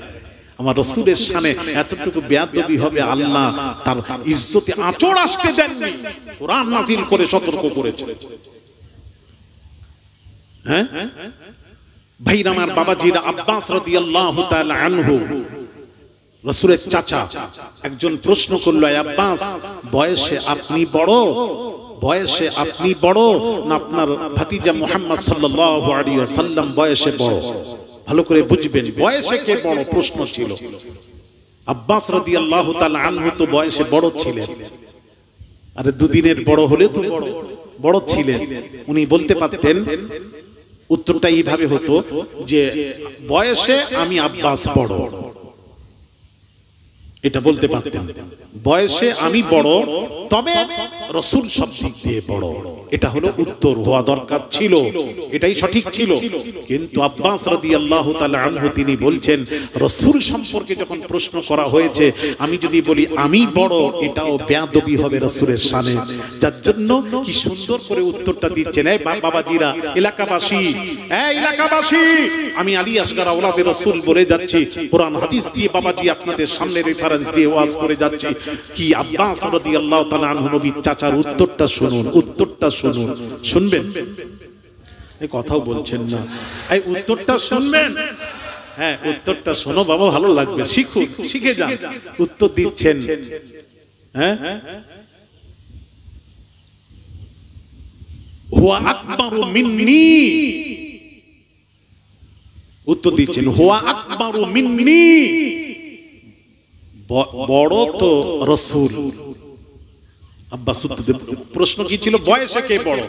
আমার রাসূলের শানে এতটুকু বেয়াদবি হবে, আল্লাহ তার ইজ্জতে আঁচড় আসতে দেননি, কোরআন নাযিল করে সতর্ক করেছে। হ্যাঁ ভাইরা আমার, বাবাজিরা, আব্বাস রাদিয়াল্লাহু তাআলা আনহু, রাসূলের চাচা, একজন প্রশ্ন করলো, আব্বাস, বয়সে আপনি বড়, বয়সে আপনি বড় না আপনার ভাতিজা মুহাম্মদ সাল্লাল্লাহু আলাইহি ওয়াসাল্লাম বয়সে বড়? ভালো করে বুঝবেন, বয়সে কে বড় প্রশ্ন ছিল। আব্বাস রাদিয়াল্লাহু তাআলা আনহু তো বয়সে বড় ছিলেন, আরে দুদিনের বড় হলে তো বড় ছিলেন। উনি বলতে পারতেন, উত্তরটা এইভাবে হতো যে বয়সে আমি আব্বাস বড়, এটা বলতে পারতেন। বয়সে আমি বড়, তবে রাসূল সব দিক দিয়ে বড়, এটা হলো উত্তর হওয়া দরকার ছিল, এটাই সঠিক ছিল। কিন্তু আব্বাস রাদিয়াল্লাহু তাআলা আনহু তিনি বলছেন, রাসূল সম্পর্কে যখন প্রশ্ন করা হয়েছে, আমি যদি বলি আমি বড়, এটাও বেয়াদবি হবে রাসূলের শানে। যার জন্য কি সুন্দর করে উত্তরটা দিচ্ছেন। এই বাবাজিরা, এলাকাবাসী, এই এলাকাবাসী, আমি আলী আসগার আওলাদে রাসূল বলে যাচ্ছি, কোরআন হাদিস দিয়ে বাবাজি আপনাদের সামনে রেফারেন্স দিয়ে ওয়াজ করে যাচ্ছি। কি আব্বাস রাদিয়াল্লাহু তাআলা আনহু নবীর চাচার উত্তরটা শুনুন, উত্তরটা শুনুন, শুনবেন? এই কথাও বলছেন না, এই উত্তরটা শুনবেন। হ্যাঁ, উত্তরটা শোনো বাবা, ভালো লাগবে, শিখুন, শিখে যান। উত্তর দিচ্ছেন, হ্যাঁ, হুয়া আকবারু মিন্নি, উত্তর দিচ্ছেন হুয়া আকবারু মিন্নি, বড় তো রাসূল। আব্বাস প্রশ্ন কি ছিল? বয়সে কে বড়?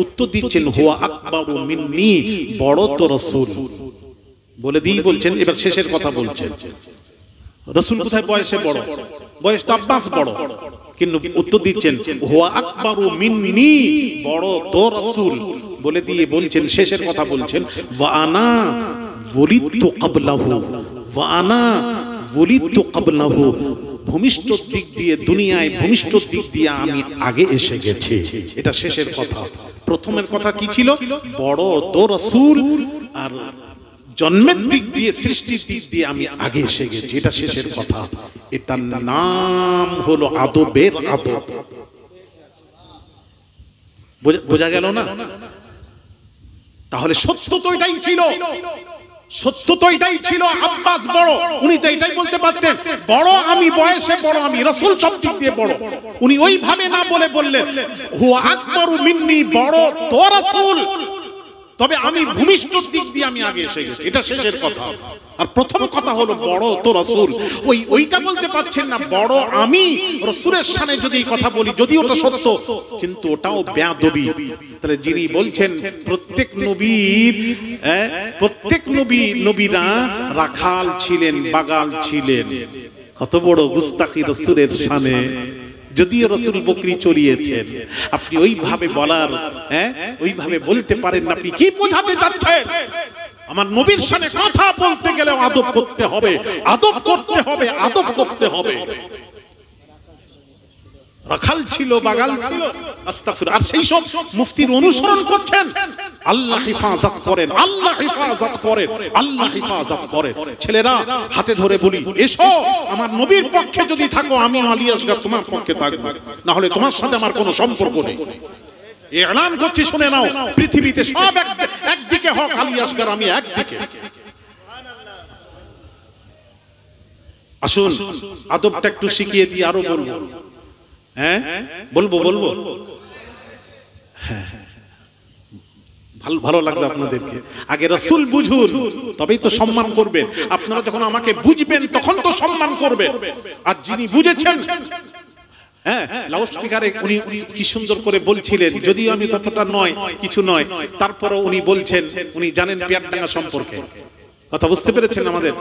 উত্তর দিচ্ছেন হুয়া আকবারু মিন্নি, বড় তো রাসূল। বলে দিয়ে বলছেন, এবার শেষের কথা বলছেন, রাসূল কোথায় বয়সে বড়? বয়স তো আব্বাস বড়, কিন্তু উত্তর দিচ্ছেন হুয়া আকবারু মিন্নি, বড় তো রাসূল বলে দিয়ে বলছেন, শেষের কথা বলছেন ওয়া আনা ওয়ালিদতু ক্বাবলাহু, ওয়া আনা ওয়ালিদতু ক্বাবলাহু, ভূমিষ্ঠ দিক দিয়ে, দুনিয়ায় ভূমিষ্ঠ দিক দিয়ে আমি আগে এসে গেছি। এটা শেষের কথা। প্রথমের কথা কি ছিল? বড় তো রাসূল, আর জন্মের দিক দিয়ে, সৃষ্টির দিক দিয়ে আমি আগে এসে গেছি। এটা শেষের কথা। এটার নাম হলো আদবের আদব। বোঝা গেল না? তাহলে সত্য তো এটাই ছিল, সত্য তো এটাই ছিল। আব্বাস বড়, উনি তো এটাই বলতে পারতেন বড় আমি, বয়সে বড় আমি, রাসূল সব দিক দিয়ে বড়। উনি ওইভাবে না বলে বললেন হুয়া আকবারু মিন্নি, বড় তো রাসূল, তবে আমি ভূমিষ্ঠ দিক দিয়ে আমি আগে এসে গেছি। এটা শেষের কথা। আর প্রথম কথা হলো বড় তো রাসূল। ওইটা বলতে পারছেন না বড় আমি, রাসূলের শানে যদি এই কথা বলি, যদি ওটা সত্য, কিন্তু ওটাও বেয়াদবি। তাহলে যিনি বলছেন প্রত্যেক নবীরা রাখাল ছিলেন, বাগাল ছিলেন, কত বড় গুস্তাখি রাসূলের শানে। যদিও রাসূল বকরি চড়িয়েছেন, আপনি ওইভাবে বলার, ওইভাবে বলতে পারেন না। আপনি কি বোঝাতে চাচ্ছেন? আমার নবীর শানে কথা বলতে গেলে আদব করতে হবে, আদব করতে হবে, আদব করতে হবে। রাখাল ছিল, বাগাল ছিল, আস্তাগফিরুল্লাহ। আর সেই সব মুফতির অনুসরণ করছেন। আল্লাহ হেফাজত করেন, আল্লাহ হেফাজত করেন, আল্লাহ হেফাজত করেন। ছেলেরা হাতে ধরে বলি, এসো আমার নবীর পক্ষে যদি থাকো, আমি আলী আসগর তোমার পক্ষে থাকবো, না হলে তোমার সাথে আমার কোনো সম্পর্ক নেই। এলান করছি, শুনে নাও, পৃথিবীতে সব একদিকে হক, আলী আসগর আমি একদিকে। আসুন আদবটা একটু শিখিয়ে দিই, আরো বলবো। বলবো ভালো লাগবে আপনাদেরকে। আগে রাসূল বুঝুন, তবেই তো সম্মান করবেন। আপনারা যখন আমাকে বুঝবেন তখন তো সম্মান করবেন। আর যিনি বুঝেছেন, লাউড স্পিকারে উনি কি সুন্দর করে বলছিলেন, যদিও আমি ততটা নয়, কিছু নয়, তারপরও উনি বলছেন, উনি জানেন পেয়ারডাঙ্গা সম্পর্কে। কথা বুঝতে পেরেছেন? আমাদের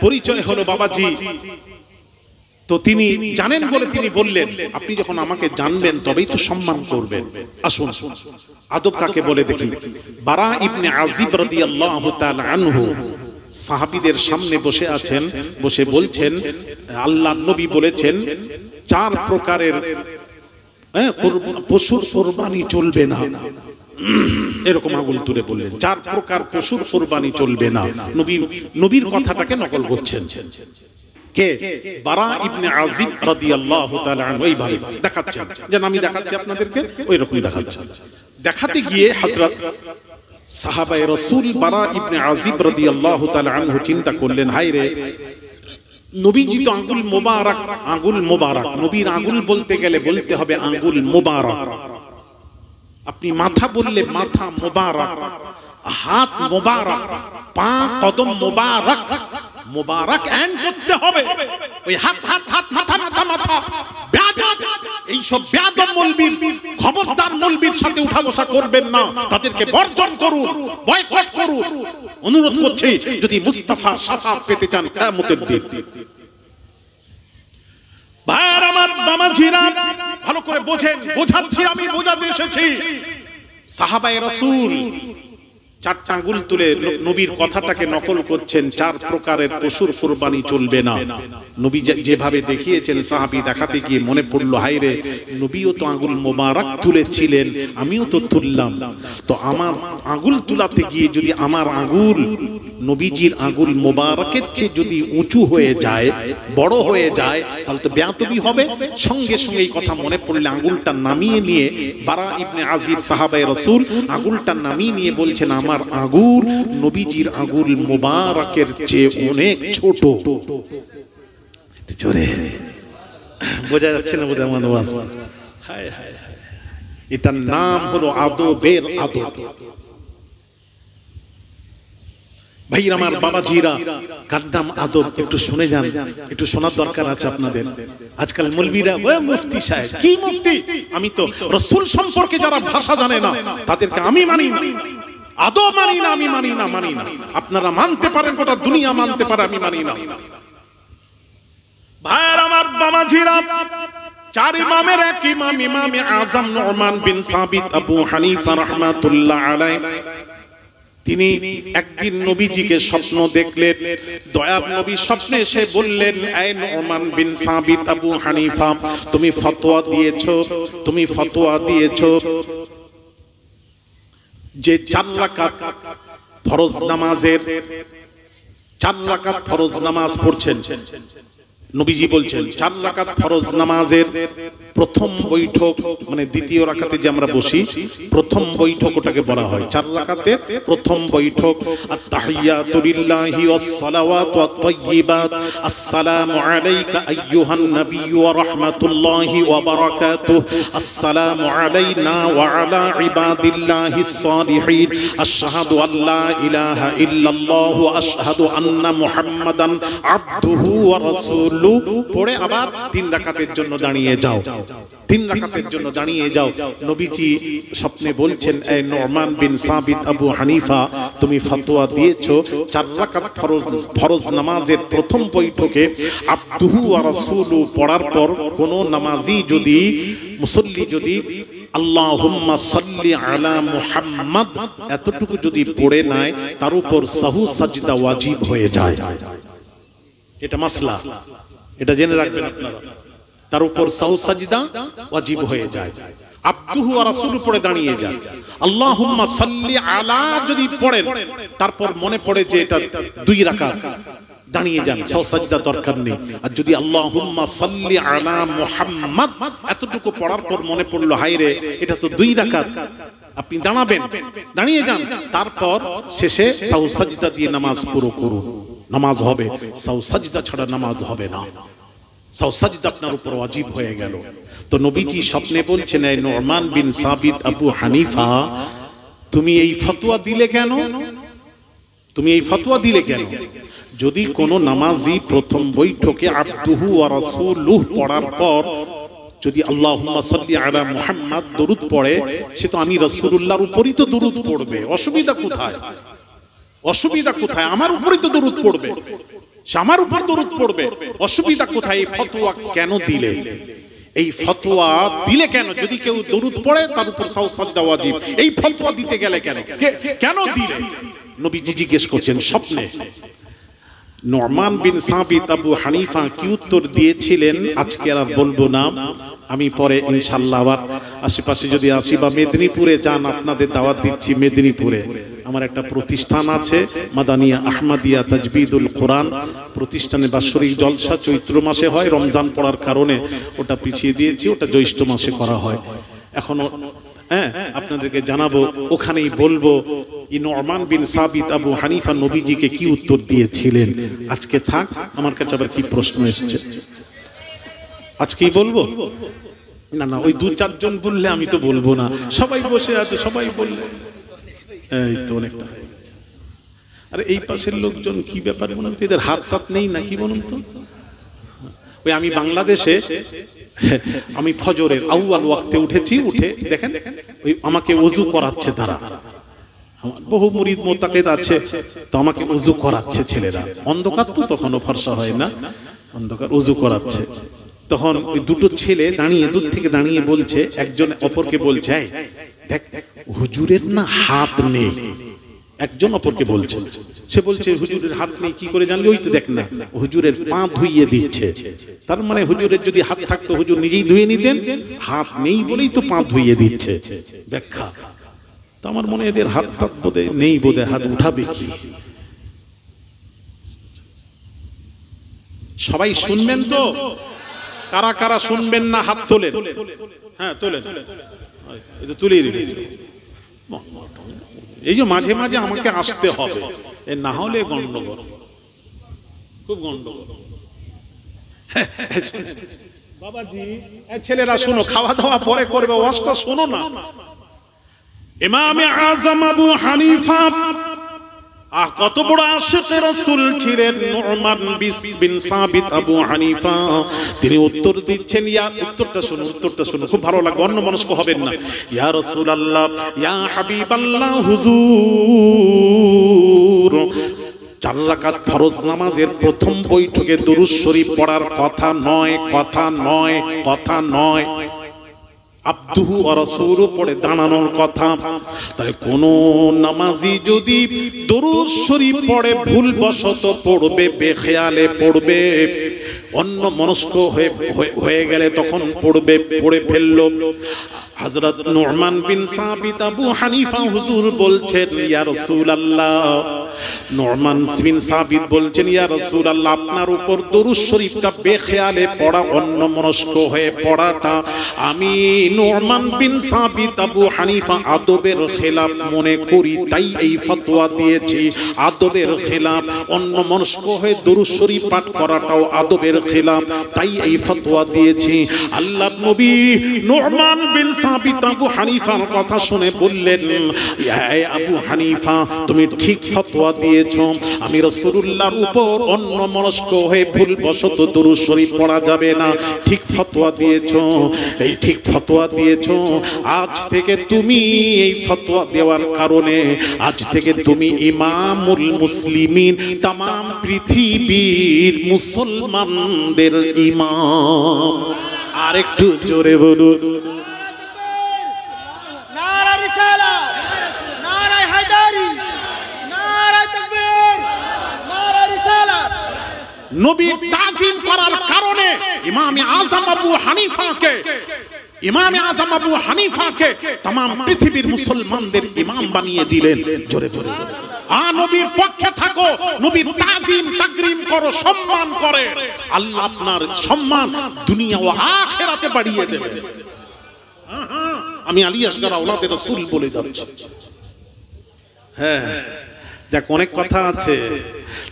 পরিচয় হলো বাবাজি। তো তিনি জানেন বলে তিনি বললেন, আপনি যখন আমাকে জানবেন তবেই তো সম্মান করবেন। আসুন আদব কাকে বলে দেখি। বারা ইবনে আজিব রাদিয়াল্লাহু তাআলা আনহু সাহাবীদের সামনে বসে আছেন, বসে বলছেন আল্লাহর নবী বলেছেন 4 প্রকারের পশুর কুরবানি চলবে না। এরকম আঙুল তুলে বললেন 4 প্রকার পশুর কুরবানি চলবে না। নবীর কথাটাকে নকল করছেন কে? বারা ইবনে আজিব রাদিয়াল্লাহু তাআলা আনহু। এইভাবে দেখাচ্ছেন, যেন আমি দেখাচ্ছি আপনাদেরকে, ওই রকমই দেখাচ্ছেন। দেখাতে গিয়ে হযরত সাহাবায়ে রাসূল বারা ইবনে আজিব রাদিয়াল্লাহু তাআলা আনহু চিন্তা করলেন, হায় রে, নবীজি তো আঙ্গুল মোবারক, নবীর আঙ্গুল বলতে গেলে বলতে হবে আঙ্গুল মোবারক। আপনি মাথা বললে মাথা মোবারক, হাত মোবারক, পা কদম মোবারক, মোবারক এন্ড করতে হবে। ওই হাত মাথা বেয়াদব, এই সব বেয়াদব মৌলবীর, খবরদার মৌলবীর সাথে উঠা বসা করবেন না। তাদেরকে বর্জন করুন, বয়কট করুন। অনুরোধ করছি, যদি মুস্তাফার শাফাআত পেতে চান কিয়ামতের দিন। ভাইয়ার আমার, বাবাজিরা ভালো করে বোঝেন, বোঝাচ্ছি, আমি বোঝাতে এসেছি। সাহাবায়ে রাসূল 4টা আঙ্গুল তুলে নবীর কথাটাকে নকল করছেন। 4 প্রকারের পশুর কুরবানি চলবে না। নবী যেভাবে দেখিয়েছেন, সাহাবী দেখাতে গিয়ে মনে পড়লো, হায় রে, নবীও তো আঙ্গুল মোবারক তুলেছিলেন, আমিও তো তুললাম। তো আমার আঙ্গুল তুলাতে গিয়ে যদি আমার আঙ্গুল নবীজির আঙ্গুল মোবারকের চেয়ে যদি উঁচু হয়ে যায়, বড় হয়ে যায়, তাহলে তো বেয়াদবি হবে। সঙ্গে সঙ্গে এই কথা মনে পড়লে আঙ্গুলটা নামিয়ে নিয়ে বারা ইবনে আজিব সাহাবায়ে রাসূল আঙ্গুলটা নামিয়ে নিয়ে বলছেন, আমার আঙ্গুল নবীজির আঙ্গুল মোবারকের চেয়ে অনেক ছোট। জোরে বোঝা যাচ্ছে না? বোঝা মানবাস। হায় হায়, এটার নাম হলো আদবের আদব। ভাই আমার, বাবাজিরা, কাদ্দাম আদব একটু শুনে যান, একটু শোনার দরকার আছে আপনাদের। আজকাল মৌলবীরা, ওই মুফতি সাহেব, কি মুফতি? আমি তো রাসূল সম্পর্কে যারা ভাষা জানে না তাদেরকে আমি মানি না, আদব মানি না, আমি মানি না। আপনারা মানতে পারেন, গোটা দুনিয়া মানতে পারে, আমি মানি না। মাঝিরা, চার ইমামের এক ইমাম ইমামে আযম নু'মান বিন সাবিত আবু হানিফা রাহমাতুল্লাহ আলাইহি, তিনি একদিন নবীজিকে স্বপ্ন দেখলেন। দয়ার নবী স্বপ্নে এসে বললেন, এই নু'মান বিন সাবিত আবু হানিফা, তুমি ফতোয়া দিয়েছো যে 4 রাকাত ফরজ নামাজের 4 রাকাত ফরজ নামাজ পড়ছেন। নবীজি বলছেন 4 রাকাত ফরজ নামাজের প্রথম বৈঠক, মানে দ্বিতীয় রাকাতে যে আমরা বসি, প্রথম বৈঠক ওটাকে বলা হয় 4 রাকাতের প্রথম বৈঠক। আত-তাহিয়াতু লিল্লাহি ওয়াস-সালাওয়াতু ওয়াত-তাইয়্যিবাত, আসসালামু আলাইকা আইয়ুহান নাবিয়্যু ওয়া রাহমাতুল্লাহি ওয়া বারাকাতুহু, আসসালামু আলাইনা ওয়া আলা ইবাদিল্লাহিস সালিহিন, আশহাদু আল্লা ইলাহা ইল্লাল্লাহু ওয়া আশহাদু আন্না মুহাম্মাদান আবদুহু ওয়া রাসূলুহু পড়ে আবার 3 রাকাতের জন্য দাঁড়িয়ে যাও, 3 রাকাতের জন্য দাঁড়িয়ে যাও। নবীজি স্বপ্নে বলছেন, এই নু'মান বিন সাবিত আবু হানিফা, তুমি ফতোয়া দিয়েছো 4 রাকাত ফরজ নামাজের প্রথম বৈঠকে আবদুহু ওয়া রাসূলুহু পড়ার পর কোন নামাজি যদি, মুসল্লি যদি আল্লাহুম্মা সাল্লি আলা মুহাম্মাদ এতটুকু যদি পড়ে নেয়, তার উপর সাহু সাজদা ওয়াজিব হয়ে যায়। এটা মাসলা, এটা জেনে রাখবেন আপনারা, তার উপর সাহু সাজদা ওয়াজিব হয়ে যায়। আবদুহু ওয়া রাসূলুহু পড়ে দাঁড়িয়ে যায়। আল্লাহুম্মা সাল্লি আলা যদি পড়েন, তারপর মনে পড়ে যে এটা 2 রাকাত, দাঁড়িয়ে যান, সাহু সাজদা দরকার নেই। আর যদি আল্লাহুম্মা সাল্লি আলা মুহাম্মাদ এতটুকু পড়ার পর মনে পড়লো, হায় রে এটা তো 2 রাকাত, আপনি দাঁড়াবেন, দাঁড়িয়ে যান, তারপর শেষে সাহু সাজদা দিয়ে নামাজ পুরো করুন, নামাজ হবে। সাহু সাজদা ছাড়া নামাজ হবে না, সাহু সাজদা আপনার উপর ওয়াজিব হয়ে গেল। তো নবীজি স্বপ্নে বলছেন, এই নু'মান বিন সাবিত আবু হানিফা, তুমি এই ফতোয়া দিলে কেন? তুমি এই ফতোয়া দিলে কেন? যদি কোন নামাজি প্রথম বৈঠকে আবদুহু ওয়া রাসূলুহু পড়ার পর যদি আল্লাহুম্মা সাল্লি আলা মুহাম্মাদ দরুদ পড়ে, সে তো আমি রাসূলুল্লাহর উপরই তো দরুদ পড়বে, অসুবিধা কোথায়? অসুবিধা কোথায়? আমার উপরই তো দরুদ পড়বে, সে আমার উপর দরুদ পড়বে, অসুবিধা কোথায়? এই ফতোয়া কেন দিলে? এই ফতোয়া দিলে কেন? যদি কেউ দরুদ পড়ে তার উপর সাহু সাজদা ওয়াজিব, এই ফতোয়া দিতে গেলে কেন? কেন দিলে? নবীজি জিজ্ঞেস করছেন স্বপ্নে। নু'মান বিন সাবিত আবু হানিফা কি উত্তর দিয়েছিলেন আজকে আর বলবো না, আমি পরে ইনশাআল্লাহ আবার আশেপাশে যদি আসি বা মেদিনীপুরে যান, আপনাদের দাওয়াত দিচ্ছি। মেদিনীপুরে আমার একটা প্রতিষ্ঠান আছে, মাদানিয়া আহমদিয়া তাজবিদুল কোরআন প্রতিষ্ঠানে বাৎসরিক জলসা চৈত্র মাসে হয়, রমজান পড়ার কারণে ওটা পিছিয়ে দিয়েছি, ওটা জ্যৈষ্ঠ মাসে করা হয়। এখনো আপনাদেরকে জানাবো, ওখানেই বলবো নু'মান বিন সাবিত আবু হানিফা নবীজিকে কি উত্তর দিয়েছিলেন। আজকে থাক, আমার কাছে আবার কি প্রশ্ন এসেছে, আজকেই বলবো না? না, ওই 2-4 জন বললে আমি তো বলবো না, সবাই বসে আছে, সবাই বললে এই তো অনেকটা হয়ে গেছে। আরে এই পাশের লোকজন কি ব্যাপারে মনে হচ্ছে, এদের হাত টাত নেই নাকি বলুন তো? ওই আমি বাংলাদেশে, আমি ফজরের আউয়াল ওয়াক্তে উঠেছি, উঠে দেখেন ওই আমাকে ওযু করাচ্ছে তারা, বহু মুরিদ মোতাকিদ আছে, তো আমাকে ওযু করাচ্ছে ছেলেরা, অন্ধকার তো তখনও ফর্সা হয় না, অন্ধকার, ওযু করাচ্ছে। তখন ওই 2টো ছেলে দাঁড়িয়ে, দূর থেকে দাঁড়িয়ে বলছে, একজন অপরকে বলছে, দেখ হুজুরের না হাত নেই। একজন অপরকে বলছে, সে বলছে হুজুরের হাত নেই কি করে জানলি? ওই তো দেখ না, হুজুরের পা ধুইয়ে দিচ্ছে। তার মানে হুজুরের যদি হাত থাকতো হুজুর নিজেই ধুয়ে নিতেন, হাত নেই বলেই তো পা ধুইয়ে দিচ্ছে। ব্যাখ্যা। তো আমার মনে এদের হাত টাত বোধে নেই, বোধে হাত উঠাবে কি? সবাই শুনবেন তো? কারা কারা শুনবেন না হাত তোলেন। হ্যাঁ তোলেন, এই তো তুলেই রেখেছে। এই যে মাঝে মাঝে আমাকে আসতে হবে, না হলে গন্ডগোল, খুব গন্ডগোল। বাবাজি, ছেলেরা শোনো, খাওয়া দাওয়া পরে করবে, ওয়াজটা শোনো না। ইমামে আযম আবু হানিফা কত বড় আশিকে রাসূল ছিলেন নু'মান বিন সাবিত আবু হানিফা। তিনি উত্তর দিচ্ছেন, ইয়া উত্তরটা শুনুন, উত্তরটা শুনুন, খুব ভালো লাগবে, অন্যমনস্ক হবেন না। ইয়া রাসূলুল্লাহ, ইয়া হাবিবাল্লাহ, হুজুর 4 রাকাত ফরজ নামাজের প্রথম বৈঠকে দুরূদ শরীফ পড়ার কথা নয়, কথা নয়, কথা নয়। আব্দুহু ওয়া রাসূলু পড়ে দাঁড়ানোর কথা। তাই কোন নামাজি যদি দুরূদ শরীফ পড়ে ভুলবশত পড়বে, বেখেয়ালে পড়বে, অন্য মনস্ক হয়ে গেলে তখন পড়ে ফেললো। হযরত নু'মান বিন সাবিত আবু হানিফা হুজুর বলছেন, ইয়া রাসূলুল্লাহ, নু'মান বিন সাবিত বলছেন, ইয়া রাসূলুল্লাহ, আপনার উপর দুরূদ শরীফটা বেখেয়ালে পড়া, অন্য মনস্ক হয়ে পড়াটা আমি নু'মান বিন সাবিত আবু হানিফা আদবের খেলাফ মনে করি, তাই এই ফতোয়া দিয়েছি। আদবের খেলাফ, অন্য মনস্ক হয়ে দুরূদ শরীফ পাঠ করাটাও আদবের খেলাফ, তাই এই ফতোয়া দিয়েছি। আল্লাহর নবী নু'মান বিন সাবিত আবু হানিফার কথা শুনে বললেন, হে আবু হানিফা, তুমি ঠিক ফতোয়া দিয়েছো। আমি রাসূলুল্লাহর উপর অন্য মনস্ক হয়ে ভুলবশত দুরূদ শরীফ পড়া যাবে না, ঠিক ফতোয়া দিয়েছো, এই ঠিক ফতোয়া দিয়েছো। আজ থেকে তুমি এই ফতোয়া দেওয়ার কারণে আজ থেকে তুমি ইমামুল মুসলিমিন, तमाम পৃথিবীর মুসলমানদের ইমাম। আর একটু জোরে বলুন, নারা রিসালাত, নারা হায়দারি, নারা তাকবীর, নারা রিসালাত। নবীর তাজিম করার কারণে ইমাম আযম আবু হানিফাকে तमाम পৃথিবীর মুসলমানদের ইমাম বানিয়ে দিলেন। জোরে জোরে নবীর পক্ষে থাকো, নবীর তাজিম তাকরীম করো, সম্মান করে, আল্লাহ আপনার সম্মান দুনিয়া ও আখিরাতে বাড়িয়ে দেবে। আমি আলী আসগর আওলাদে রাসূল বলে যাচ্ছি। হ্যাঁ, যাক, অনেক কথা আছে।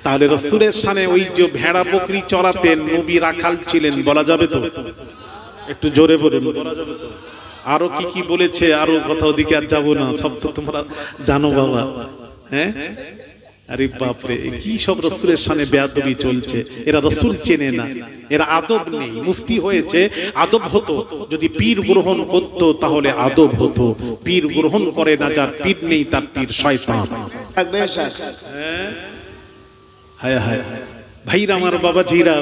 তাহলে রাসূলের শানে ওই যে ভেড়া বকরি চড়াতেন, নবী রাখাল ছিলেন, বলা যাবে তো? একটু জোরে বলুন, বলা যাবে তো? আরো কি কি বলেছে, আরো কথা, ওদিকে আর যাবো না, সব তো তোমরা জানো বাবা। হ্যাঁ, আরে বাপরে, কি সব রাসূলের শানে বেয়াদবি চলছে। এরা রাসূল চেনে না, এরা আদব নেই। মুফতি হয়েছে, আদব হতো। যদি পীর গ্রহণ করতো তাহলে আদব হতো। পীর গ্রহণ করে না, যার পীর নেই তার পীর শয়তান। হায় হায় ভাইরা আমার, বাবাজিরা,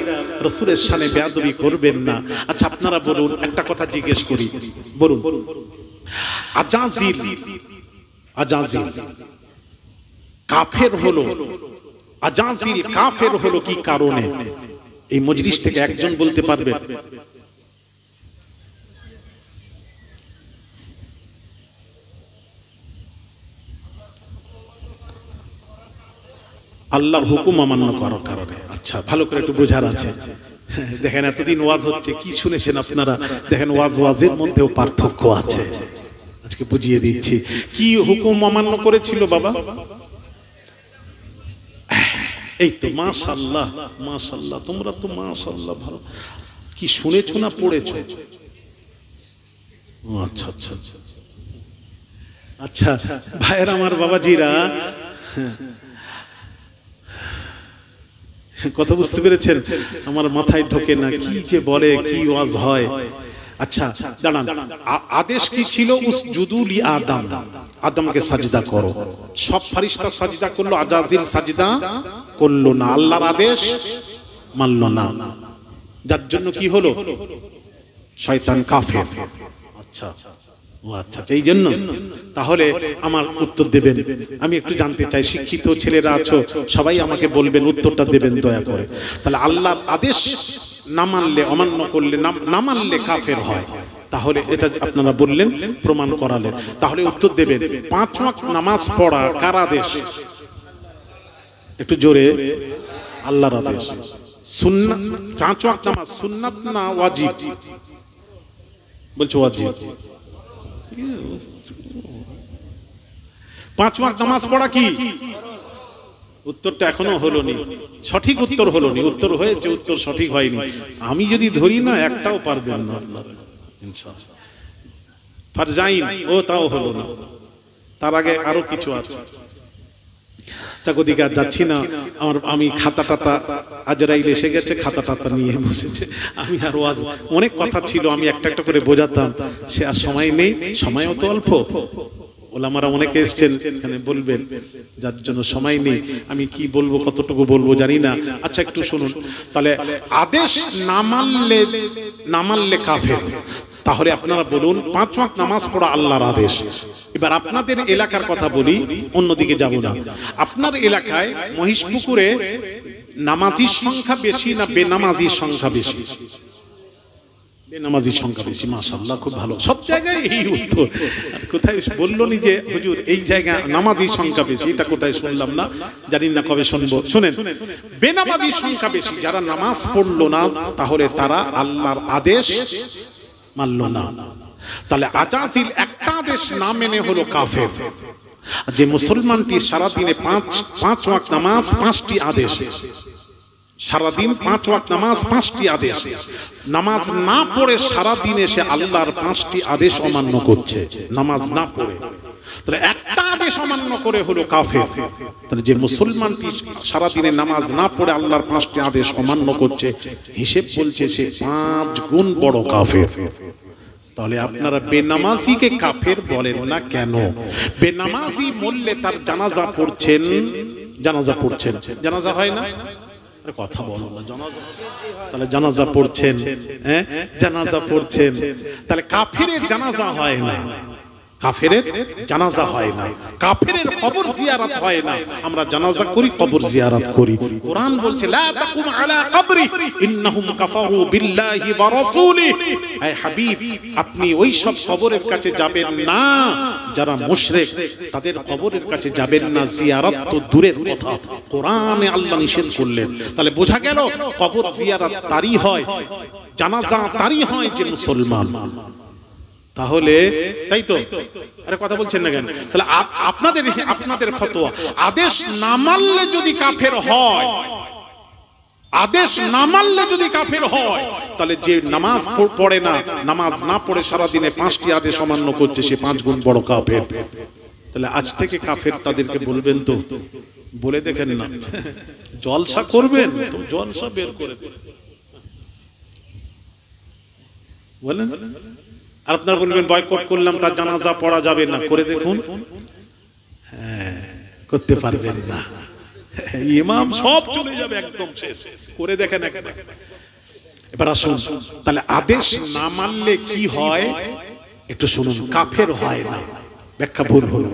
রাসূলের শানে বেয়াদবি করবেন না। আচ্ছা, আপনারা বলুন, একটা কথা জিজ্ঞেস করি, বলুন, আজাজিল কাফের হলো, আজাজিল কাফের হলো কি কারণে? এই মজলিস থেকে একজন বলতে পারবেন? আল্লাহর হুকুম অমান্য করার কারণে। আচ্ছা, ভালো করে একটু বোঝার আছে। দেখেন, এতদিন ওয়াজ হচ্ছে, কি শুনেছেন আপনারা? দেখেন, ওয়াজের মধ্যেও পার্থক্য আছে। আজকে বুঝিয়ে দিচ্ছি কি হুকুম অমান্য করেছিল বাবা। এই তো মাশাআল্লাহ, মাশাআল্লাহ, তোমরা তো মাশাআল্লাহ ভালো। কি শুনেছো না পড়েছো? আচ্ছা আচ্ছা আচ্ছা, ভাইয়ের আমার, বাবাজিরা, কথা বুঝতে পেরেছেন? আমার মাথায় ঢোকে না, কি যে বলে, কি ওয়াজ হয়। আচ্ছা দাঁড়ান, আদেশ কি ছিল? উসজুদু লি আদম, আদমকে সাজদা করো। সব ফেরেশতা সাজদা করলো, আজাজিল সাজদা করলো না, আল্লাহর আদেশ মানলো না। যার জন্য কি হলো? শয়তান কাফের। আচ্ছা ও আচ্ছা, এই জন্য। তাহলে আমার উত্তর দেবেন, আমি একটু জানতে চাই। শিক্ষিত ছেলেরা আছো, সবাই আমাকে বলবেন, উত্তরটা দেবেন দয়া করে। তাহলে আল্লাহর আদেশ না মানলে, অমান্য করলে, না মানলে কাফের হয়। তাহলে এটা আপনারা বললেন, প্রমাণ করালেন। তাহলে উত্তর দেবেন, 5 ওয়াক্ত নামাজ পড়া কার আদেশ? একটু জোরে। আল্লাহর আদেশ। সুন্নাত, 5 ওয়াক্ত নামাজ সুন্নাত না ওয়াজিব? বলছো ওয়াজিব। 5 ওয়াক্ত নামাজ পড়া কি? উত্তরটা এখনো হলো নি, সঠিক উত্তর হলো নি। উত্তর হয়েছে, উত্তর সঠিক হয়নি। আমি যদি ধরি না, একটাও পারবেন না আপনারা ইনশাআল্লাহ। ফারজাইন, ও তাও হলো না। তার আগে আরো কিছু আছে। চাকদিকে আর যাচ্ছি না। আমি খাতা টাতা, আজরাইল এসে গেছে, খাতা টাতা নিয়ে বসেছে। আমি আর ওয়াজ, অনেক কথা ছিল, আমি একটা একটা করে বোঝাতাম, সে আর সময় নেই, সময়ও তো অল্প। ওলামারা অনেকে এসেছেন এখানে বলবেন, যার জন্য সময় নেই, আমি কি বলবো কতটুকু বলবো জানি না। আচ্ছা একটু শুনুন, তাহলে আদেশ না মানলে কাফের। তাহলে আপনারা বলুন 5 ওয়াক্ত নামাজ পড়া আল্লাহর আদেশ। এবার আপনাদের এলাকার কথা বলি, অন্যদিকে যাব না। আপনার এলাকায় মহিষপুকুরে নামাজির সংখ্যা বেশি না বেনামাজির সংখ্যা বেশি? বেনামাজির সংখ্যা বেশি। মাশাআল্লাহ, খুব ভালো। সব জায়গায় এই উত্তর। আর কোথায় বললো নি যে হুজুর এই জায়গায় নামাজির সংখ্যা বেশি, এটা কোথায় শুনলাম না, জানি না কবে শুনবো। শুনেন, বেনামাজির সংখ্যা বেশি। যারা নামাজ পড়লো না তাহলে তারা আল্লাহর আদেশ মানলো না। তাহলে আজাজিল একটা আদেশ না মেনে হলো কাফের। যে মুসলমানটি সারাদিনে 5 ওয়াক্ত নামাজ 5টি আদেশ, সারাদিন 5 ওয়াক্ত নামাজ 5টি আদেশ, নামাজ না পড়ে সারাদিনে সে আল্লাহর 5টি আদেশ অমান্য করছে, নামাজ না পড়ে, তাহলে একটা আদেশ অমান্য করে হলো কাফের। তাহলে যে মুসলমানটি সারাদিনে নামাজ না পড়ে আল্লাহর 5টি আদেশ অমান্য করছে, হিসেব বলছে সে 5 গুণ বড় কাফের। তাহলে আপনারা বেনামাজিকে কাফের বলেন না কেন? বেনামাজি বললে তার জানাজা পড়ছেন, জানাজা হয় না? কথা বলো না, তাহলে জানাজা পড়ছেন, হ্যাঁ জানাজা পড়ছেন, তাহলে কাফেরের জানাজা হয় না, কাফেরের জানাজা হয় না, কাফেরের কবর জিয়ারত হয় না। আমরা জানাজা করি, কবর জিয়ারত করি। কোরআন বলছে লা তাকুম আলা কবরি ইন্নাহুম কাফারু বিল্লাহি ওয়া রাসূলিহি। হে হাবিব, আপনি ওই সব কবরের কাছে যাবেন না যারা মুশরিক, তাদের কবরের কাছে যাবেন না। জিয়ারত তো দূরের কথা, কোরআনে আল্লাহ নিষেধ করলেন। তাহলে বোঝা গেল কবর জিয়ারত তারই হয়, জানাজা তারই হয় যে মুসলমান। তাহলে তাই তো, আরে কথা বলছেন না কেন? তাহলে আপনাদের ফতোয়া, আদেশ না মানলে যদি কাফের হয়, আদেশ না মানলে যদি কাফের হয়, তাহলে যে নামাজ পড়ে না, নামাজ না পড়ে সারাদিনে 5টি আদেশ অমান্য করছে, সে 5 গুণ বড় কাফের। তাহলে আজ থেকে কাফের তাদেরকে বলবেন তো, বলে দেখেন না, জলসা করবেন তো জলসা বের করে বলেন। আর আপনারা বলবেন বয়কট করলাম, তার জানাজা পড়া যাবে না, করে দেখুন। হ্যাঁ, করতে পারবেন না, ইমাম সব চলে যাবে, একদম শেষ। করে দেখেন একবার। এবার আসুন, তাহলে আদেশ না মানলে কি হয় একটু শুনুন। কাফের হয় না, ব্যাখ্যা ভুল হলো,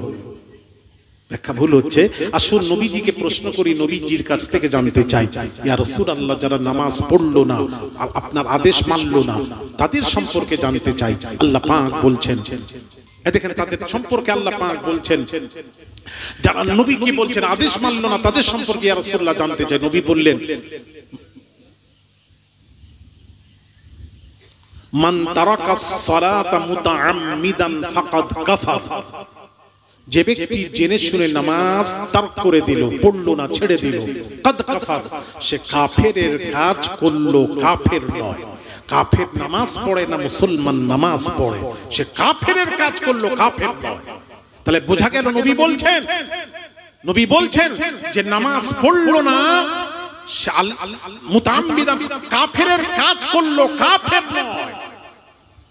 ব্যাখ্যা ভুল হচ্ছে। আসুন নবীজিকে প্রশ্ন করি, নবীজির কাছ থেকে জানতে চাই, ইয়া রাসূলুল্লাহ, যারা নামাজ পড়লো না আর আপনার আদেশ মানলো না, তাদের সম্পর্কে জানতে চাই। আল্লাহ পাক বলছেন, দেখেন তাদের সম্পর্কে আল্লাহ পাক বলছেন, যারা নবী কি বলছেন, আদেশ মানলো না, তাদের সম্পর্কে ইয়া রাসূলুল্লাহ জানতে চাই। নবী বললেন, মান তারাকাস সালাতা মুতাআম্মিদান ফাকাদ কাফার। যে ব্যক্তি জেনে শুনে নামাজ তারক করে দিল, পড়লো না, ছেড়ে দিল, কাদ কাফার, সে কাফেরের কাজ করলো, কাফের নয়। কাফের নামাজ পড়ে না, মুসলমান নামাজ পড়ে, সে কাফেরের কাজ করলো, কাফের নয়। তাহলে বোঝা গেল নবী বলছেন যে নামাজ পড়লো না, মুতাআম্মিদান কাফেরের কাজ করলো, কাফের নয়।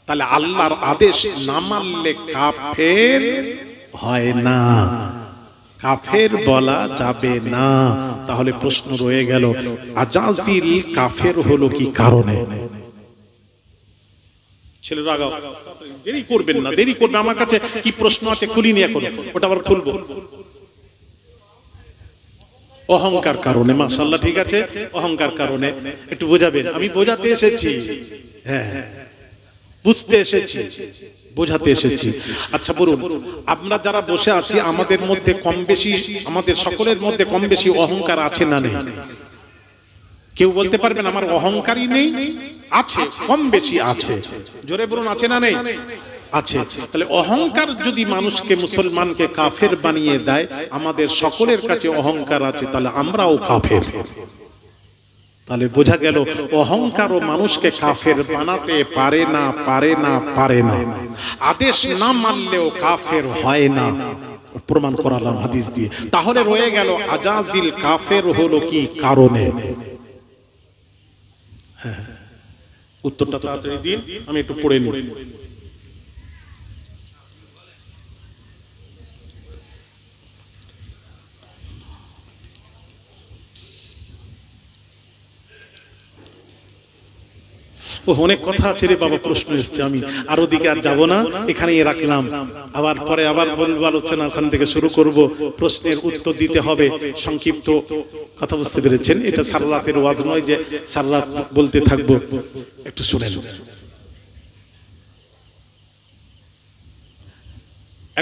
তাহলে আল্লাহর আদেশ না মানলে কাফের হয় না, কাফের বলা যাবে না। তাহলে প্রশ্ন রয়ে গেল, আজাজিল কাফের হলো কি কারণে? ছেলেরা দেরি করবেন না, দেরি করবেন, আমার কাছে কি প্রশ্ন আছে খুলিনি এখন, ওটা আবার খুলবো। অহংকার কারণে, মাশাআল্লাহ, ঠিক আছে, অহংকার কারণে। একটু বোঝাবেন, আমি বোঝাতে এসেছি, হ্যাঁ বুঝতে এসেছি, বোঝাতে এসেছি। আচ্ছা বলুন, আমরা যারা বসে আছি আমাদের মধ্যে কম বেশি, আমাদের সকলের মধ্যে কম বেশি অহংকার আছে না নেই? কেউ বলতে পারবেন আমার অহংকারই নেই? আছে, কম বেশি আছে। জোরে বলুন, আছে না নেই? আছে। তাহলে অহংকার যদি মানুষকে, মুসলমানকে কাফের বানিয়ে দেয়, আমাদের সকলের কাছে অহংকার আছে, তাহলে আমরাও কাফের। তাহলে বোঝা গেল অহংকারও মানুষকে কাফের বানাতে পারে না, পারে না, পারে না। আদেশ না মানলেও কাফের হয় না, প্রমাণ করালাম হাদিস দিয়ে। তাহলে রয়ে গেল আজাজিল কাফের হলো কি কারণে? উত্তরটা তাড়াতাড়ি দিন, আমি একটু পড়ে নিই। ও অনেক কথা আছে রে বাবা, প্রশ্ন এসছে, আমি আর ওদিকে আর যাবো না, এখানেই রাখলাম। আবার পরে আবার বলবো, আলোচনা ওখান থেকে শুরু করব, প্রশ্নের উত্তর দিতে হবে, সংক্ষিপ্ত কথা, বুঝতে পেরেছেন? এটা সারা রাতের ওয়াজ নয় যে সারা রাত বলতে থাকবো, একটু শুনেন।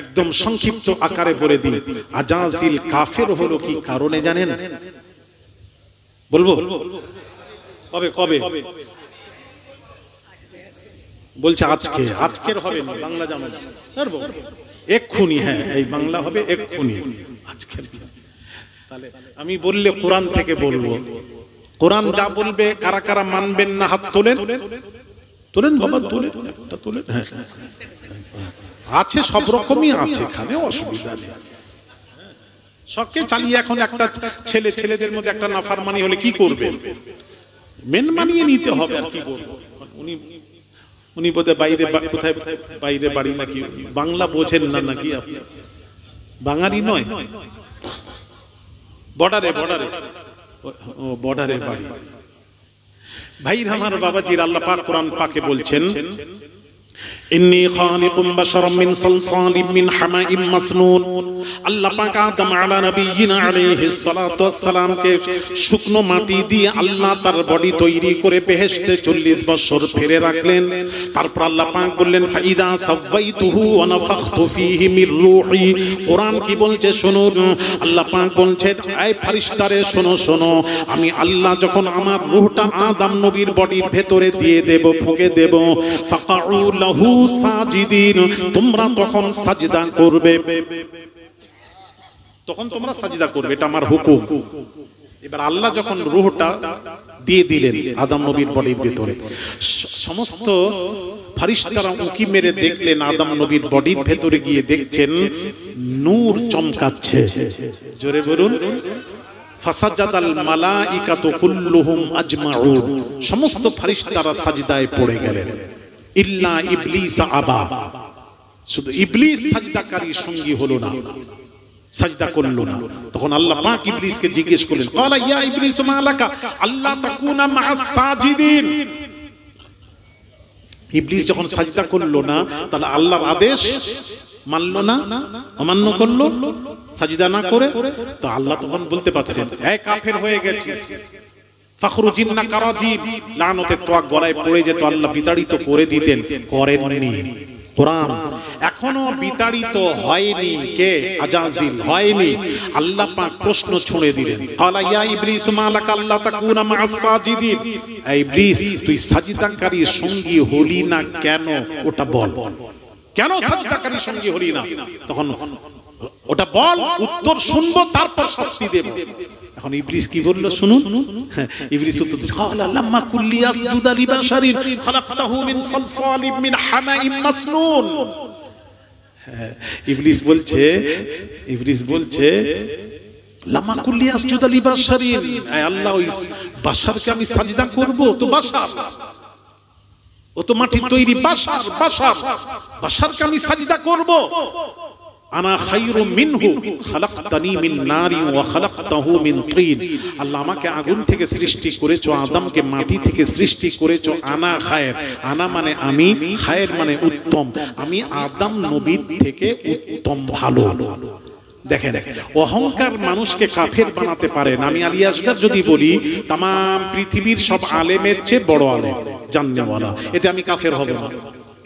একদম সংক্ষিপ্ত আকারে বলে দিই, আজাজিল কাফের হলো কি কারণে জানেন? বলবো? কবে কবে বলছে? আজকে। আজকের হবে না, বাংলা জানো না, এক্ষুনি। হ্যাঁ, এই বাংলা হবে এক্ষুনি, আজকের। তাহলে আমি বললে কোরআন থেকে বলবো, কোরআন যা বলবে কারা কারা মানবেন না হাত তোলেন। তোলেন বাবা, তোলেন, একটা তোলেন। হ্যাঁ, আছে, সব রকমই আছে এখানে, অসুবিধা নেই। শখকে চালিয়ে এখন একটা ছেলেদের মধ্যে একটা নাফরমানি হলে কি করবে? মেন মানিয়ে নিতে হবে, আর কি করবো। উনি বোধহয় বাইরে, কোথায় বাইরে বাড়ি নাকি, বাংলা বোঝেন না নাকি আপনি? বাঙালি নয়, বর্ডারে বাড়ি। ভাইর আমার বাবাজির, আল্লাহ পাক কোরআন পাকে বলছেন, ইন্নী খালিকুম বাশারাম মিন সালসালিম মিন হামাইম মাসনুন। আল্লাহ পাক আদম আলা নবিয়িনা আলাইহিস সালাতু ওয়াস সালামকে শুকনো মাটি দিয়ে আল্লাহ তার বডি তৈরি করে বেহেশতে 40 বছর ফেলে রাখলেন। তারপর আল্লাহ পাক বললেন, ফাইদা সাওয়াইতুহু ওয়া নাফাখতু ফীহি মির রূহি। কোরআন কি বলছে শুনুন, আল্লাহ পাক বলছেন, এই ফেরেশতারে শোনো শোনো, আমি আল্লাহ যখন আমার রূহটা আদম নবীর বডির ভেতরে দিয়ে দেব, ফুঁকে দেব, ফাকাউ লাহু সাজিদিন, তোমরা তখন সাজদা করবে, তখন তোমরা সাজদা করবে, এটা আমার হুকুম। এবার আল্লাহ যখন রূহটা দিয়ে দিলেন আদম নবীর বডির ভেতরে, সমস্ত ফেরেশতারা উঁকি মেরে দেখলেন আদম নবীর বডির ভেতরে গিয়ে দেখছেন নূর চমকাচ্ছে। জোরে বলুন, ফাসাজাদাল মালাইকাতু কুল্লুহুম আজমাউন, সমস্ত ফেরেশতারা সাজদায় পড়ে গেলেন, ইল্লা ইবলিস আবা, শুধু ইবলিস সাজদাকারী সঙ্গী হলো না, সাজদা করলো না। তখন আল্লাহ পাক ইবলিসকে জিজ্ঞেস করলেন, ক্বালা ইয়া ইবলিস মা লাকা আল্লা তাকুনা মা'আস সাজিদিন। ইবলিস যখন সাজদা করলো না, তাহলে আল্লাহর আদেশ মানলো না, অমান্য করলো, সাজদা না করে, তো আল্লাহ তখন বলতে পারতেন, এই কাফের হয়ে গেছিস, ফখরুজিন্না কারাজিব, লানতের তোয়াক গলায় পড়ে যেত, আল্লাহ বিতাড়িত করে দিতেন, করেননি। কোরআন এখনো বিতাড়িত হয়নি, কে? আজাজিল হয়নি। আল্লাহ পাক প্রশ্ন ছুঁড়ে দিলেন, ক্বালা ইয়া ইবলিস মা লাকা আল্লা তাকুনা মা'আস সাজিদিন। এই ইবলিস, তুই সাজদাকারী সঙ্গী হলি না কেন? ওটা বল, কেন সাজদাকারী সঙ্গী হলি না? তখন ওটা বল, উত্তর শুনবো, তারপর শাস্তি দেব। এখন ইবলিস কি বলল শুনুন। ইবলিস উত্তর দিচ্ছে, ক্বালা লাম্মা কুল্লি আসজুদা লিবাশারিন খালাকতাহু মিন সালসালিম মিন হামাইম মাসনুন। ইবলিস বলছে লাম্মা কুল্লি আসজুদা লিবাশারিন, আয় আল্লাহ, ওই বাশারকে আমি সাজদা করব? তো বাশার, ও তো মাটির তৈরি, বাশারকে আমি সাজদা করব? আনা খায়রুম মিনহু খালাকতানি মিন নারিন ওয়া খালাকতাহু মিন তিন। আল্লাহ আমাকে আগুন থেকে সৃষ্টি করেছো, আদমকে মাটি থেকে সৃষ্টি করেছো। আনা খায়ের, আনা মানে আমি, খায়ের মানে উত্তম, আমি আদম নবীর থেকে উত্তম, ভালো। দেখেন, অহংকার মানুষকে কাফের বানাতে পারে না। আমি আলী আসগর যদি বলি তাম পৃথিবীর সব আলেমের চেয়ে বড় আলেম জাননেওয়ালা, এতে আমি কাফের হব না,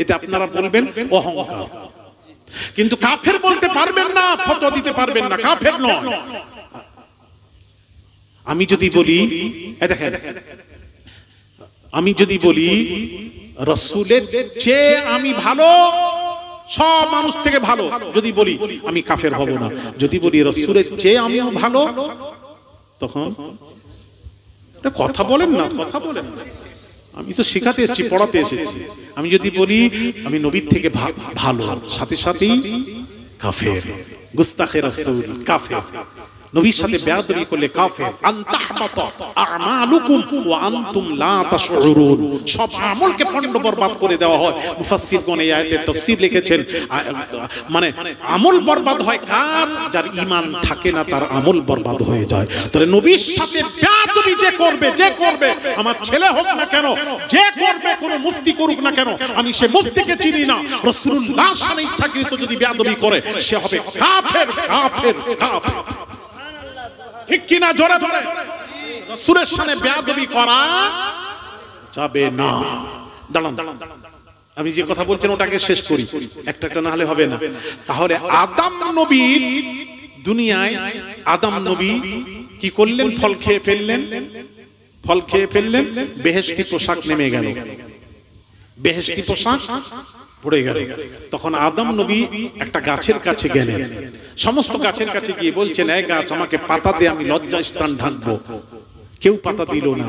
এতে আপনারা বলবেন অহংকার। কিন্তু কাফের বলতে পারবেন না, ফতোয়া দিতে পারবেন না, কাফের নয়। আমি যদি বলি, দেখেন, আমি যদি বলি রাসূলের চেয়ে আমি ভালো, সব মানুষ থেকে ভালো, যদি বলি আমি কাফের হব না। যদি বলি রাসূলের চেয়ে আমিও ভালো, তখন কথা বলেন না, কথা বলেন না। আমি তো শেখাতে এসেছি, পড়াতে এসেছি। আমি যদি বলি আমি নবীর থেকে ভালো, সাথে সাথেই কাফের, গুস্তাখে রাসূল, কাফের। নবীর সাথে বেয়াদবি করলে কাফের। আনতাহবাতা আমালুকুম ওয়া আনতুম লা তাশউরুন, সব আমলকে পণ্ড বরবাদ করে দেওয়া হয়। মুফাসসিরগণ এই আয়াতের তাফসীর লিখেছেন, মানে আমল বরবাদ হয় কার? যার ঈমান থাকে না, তার আমল বরবাদ হয়ে যায়। তাহলে নবীর সাথে বেয়াদবি যে করবে, আমার ছেলে হোক না কেন, যে করবে, কোন মুফতি করুক না কেন, আমি সে মুফতিকে চিনি না, রাসূলুল্লাহ সামনে ইচ্ছাকৃত যদি বেয়াদবি করে সে হবে কাফের, কাফের, কাফের। ঠিক কিনা? জোরে জোরে। রাসূলের সামনে বেয়াদবি করা যাবে না। দাঁড়ান, আমি যে কথা বলছেন ওটাকে শেষ করি, একটা না হলে হবে না। তাহলে আদম নবী দুনিয়ায়, আদম নবী কি করলেন? ফল খেয়ে ফেললেন, বেহেশতি পোশাক নেমে গেল, বেহেশতি পোশাক পড়ে গেল। তখন আদম নবী একটা গাছের কাছে গেলেন, সমস্ত গাছের কাছে গিয়ে বলছেন, এই গাছ আমাকে পাতা দে, আমি লজ্জা স্থান ঢাকবো। কেউ পাতা দিল না।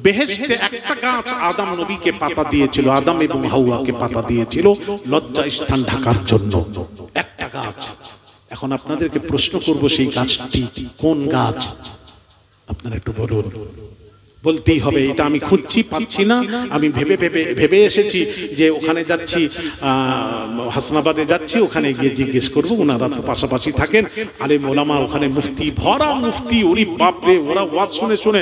বেহেশতে একটা গাছ আদম নবীকে পাতা দিয়েছিল, আদম এবং হাওয়াকে পাতা দিয়েছিল লজ্জা স্থান ঢাকার জন্য, একটা গাছ। এখন আপনাদেরকে প্রশ্ন করব, সেই গাছটি কোন গাছ? আপনারা একটু বলুন। বলতেই হবে, এটা আমি খুঁজছি, পাচ্ছি না। আমি ভেবে এসেছি যে ওখানে যাচ্ছি, হাসনাবাদে যাচ্ছি, ওখানে গিয়ে জিজ্ঞেস করবো, ওনারা তো পাশাপাশি থাকেন, আলেম ওলামা, ওখানে মুফতি, ভরা মুফতি, ওরে বাপরে, ওরা ওয়াজ শুনে শুনে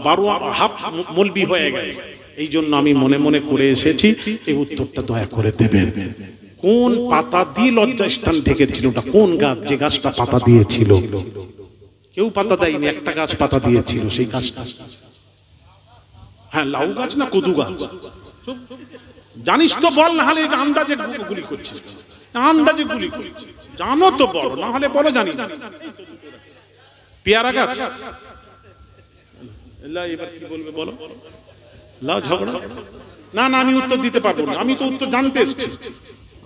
12 হাফ মলবি হয়ে গেছে। এই জন্য আমি মনে মনে করে এসেছি, এই উত্তরটা দয়া করে দেবেন। কোন পাতা দিয়ে লজ্জা স্থান ঢেকেছিল? ওটা কোন গাছ যে গাছটা পাতা দিয়েছিল? কেউ পাতা দেয়নি, একটা গাছ পাতা দিয়েছিল, সেই গাছটা। হ্যাঁ, লাউ গাছ না কদু গাছ? জানিস তো বল, না হলে আন্দাজে গুলি করছিস, আন্দাজে গুলি করছিস। জানো তো বলো, না হলে বলো জানি না। পেয়ারা গাছ? এবার কি বলবে বলো? লাউ ঝগড়া? না না, আমি উত্তর দিতে পারবো না, আমি তো উত্তর জানতে এসেছি।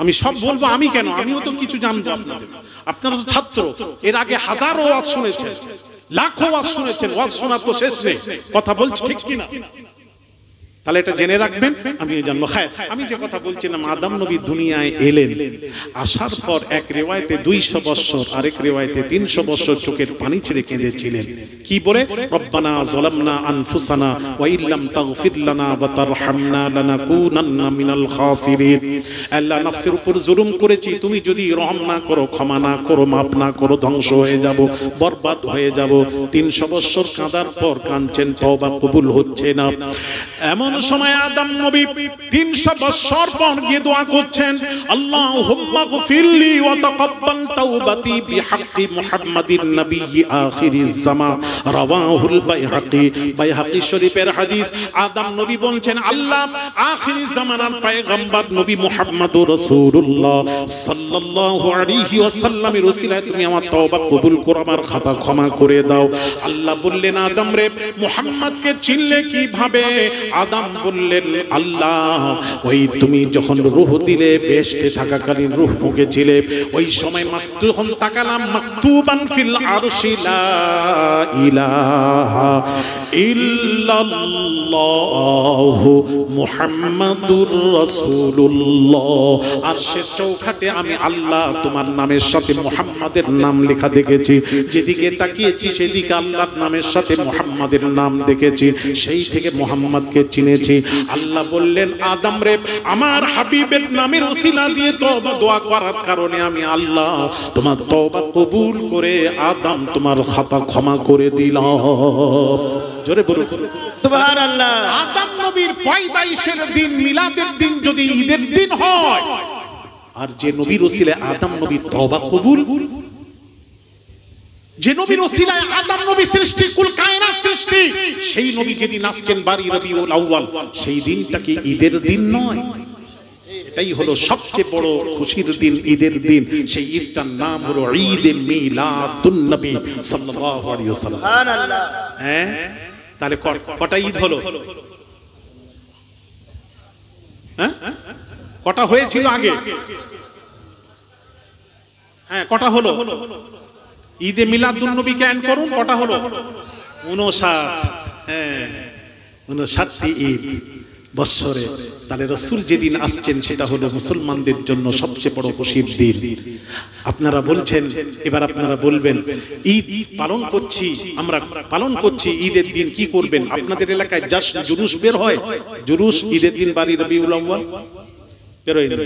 আমি সব বলবো, আমি কেন? আমিও তো কিছু জানবো। আপনারা তো ছাত্র, এর আগে হাজারো ওয়াজ শুনেছেন, লাখো ওয়াজ শুনেছেন, ওয়াজ শোনার তো শেষ নেই। কথা বলছি ঠিক কিনা? তাহলে এটা জেনে রাখবেন, আমি জানবো। হ্যাঁ, আমি যে কথা বলছিলাম, আদম নবী দুনিয়ায় এলেন, আসার পর এক রিওয়ায়াতে 200 বছর, আরেক রিওয়ায়াতে 300 বছর চোখের পানি ছেড়ে কেঁদেছিলেন। কি বলে? রব্বানা যালামনা আনফুসানা ওয়া ইল্লাম তাগফির লানা ওয়া তারহামনা লানাকুনান্না মিনাল খাসিরিন। আল্লাহ, নফসের উপর জুলুম করেছি, তুমি যদি রহম না করো, ক্ষমা না করো, মাফ না করো, ধ্বংস হয়ে যাব, বরবাদ হয়ে যাব। 300 বছর কাঁদার পর কাঁদছেন, তওবা কবুল হচ্ছে না। এমন সময় আদম নবী 300 বছর পর গিয়ে দোয়া করছেন, আল্লাহুম্মা গফিরলি ওয়া তাকাব্বাল তাওবাতি বিহাক্কি মুহাম্মাদিন নবিয়্যি আখিরিজ জামান। রাওয়াহুল বাইহাকি, বাইহাকি শরীফের হাদিস। আদম নবী বলছেন, আল্লাহ, আখিরি জামানার পয়গম্বর নবী মুহাম্মদুর রাসূলুল্লাহ সাল্লাল্লাহু আলাইহি ওয়াসাল্লামের ওসিলায় তুমি আমার তওবা কবুল করো, আমার খাতা ক্ষমা করে দাও। আল্লাহ বললেন, আদম রে, মুহাম্মদকে চিনলে কিভাবে? আদম বললেন, আল্লাহ, ওই তুমি যখন রূহ দিলে, বেহেশতে থাকাকালীন রূহ ফুঁকেছিলে, ওই সময় যখন তাকালাম, মাকতুবান ফিল আরশি লা ইলাহা ইল্লাল্লাহু মুহাম্মাদুর রাসূলুল্লাহ। আরশের চৌখাটে আমি আল্লাহ তোমার নামের সাথে মুহাম্মাদের নাম লেখা দেখেছি। যেদিকে তাকিয়েছি সেদিকে আল্লাহর নামের সাথে মুহাম্মাদের নাম দেখেছি, সেই থেকে মুহাম্মাদকে চিনেছি। আল্লাহ বললেন, আদম রে, আমার হাবিবের নামের ওসিলা দিয়ে তওবা দোয়া করার কারণে আমি আল্লাহ তোমার তওবা কবুল করে আদম তোমার খাতা ক্ষমা করে দিলাম। জোরে বলুন সুবহানাল্লাহ। আদম নবীর পয়দাইশের দিন, মিলাদের দিন যদি ঈদের দিন হয়, আর যে নবীর ওসিলায় আদম নবী তওবা কবুল, যে নবীর ওসিলায় আদম নবী সৃষ্টি, কুল কায়নাত সৃষ্টি, সেই নবী যেদিন আসছেন বারি রবিউল আউয়াল, সেই দিনটা কি ঈদের দিন নয়? এটাই হলো সবচেয়ে বড় খুশির দিন, ঈদের দিন। সেই ঈদটার নাম হলো ঈদে মিলাদুন নবী সাল্লাল্লাহু আলাইহি ওয়াসাল্লাম। সুবহানাল্লাহ। হ্যাঁ, তাহলে কটা ঈদ হলো? হ্যাঁ, কটা হয়েছিল আগে? হ্যাঁ, কটা হলো? ঈদে মিলাদুন নবীকে অ্যাড করুন, কটা হলো? 59। হ্যাঁ, 59টি ঈদ। বৎসরে। তাহলে রাসূল যেদিন আসছেন সেটা হলো মুসলমানদের জন্য সবচেয়ে বড় খুশির দিন। আপনারা বলছেন, এবার আপনারা বলবেন ঈদ পালন করছি, আমরা পালন করছি, ঈদের দিন কি করবেন? আপনাদের এলাকায় জাশ্ন জুলুস বের হয়, জুলুস ঈদের দিন বাড়ি রবিউল আউয়াল বেরোয় না?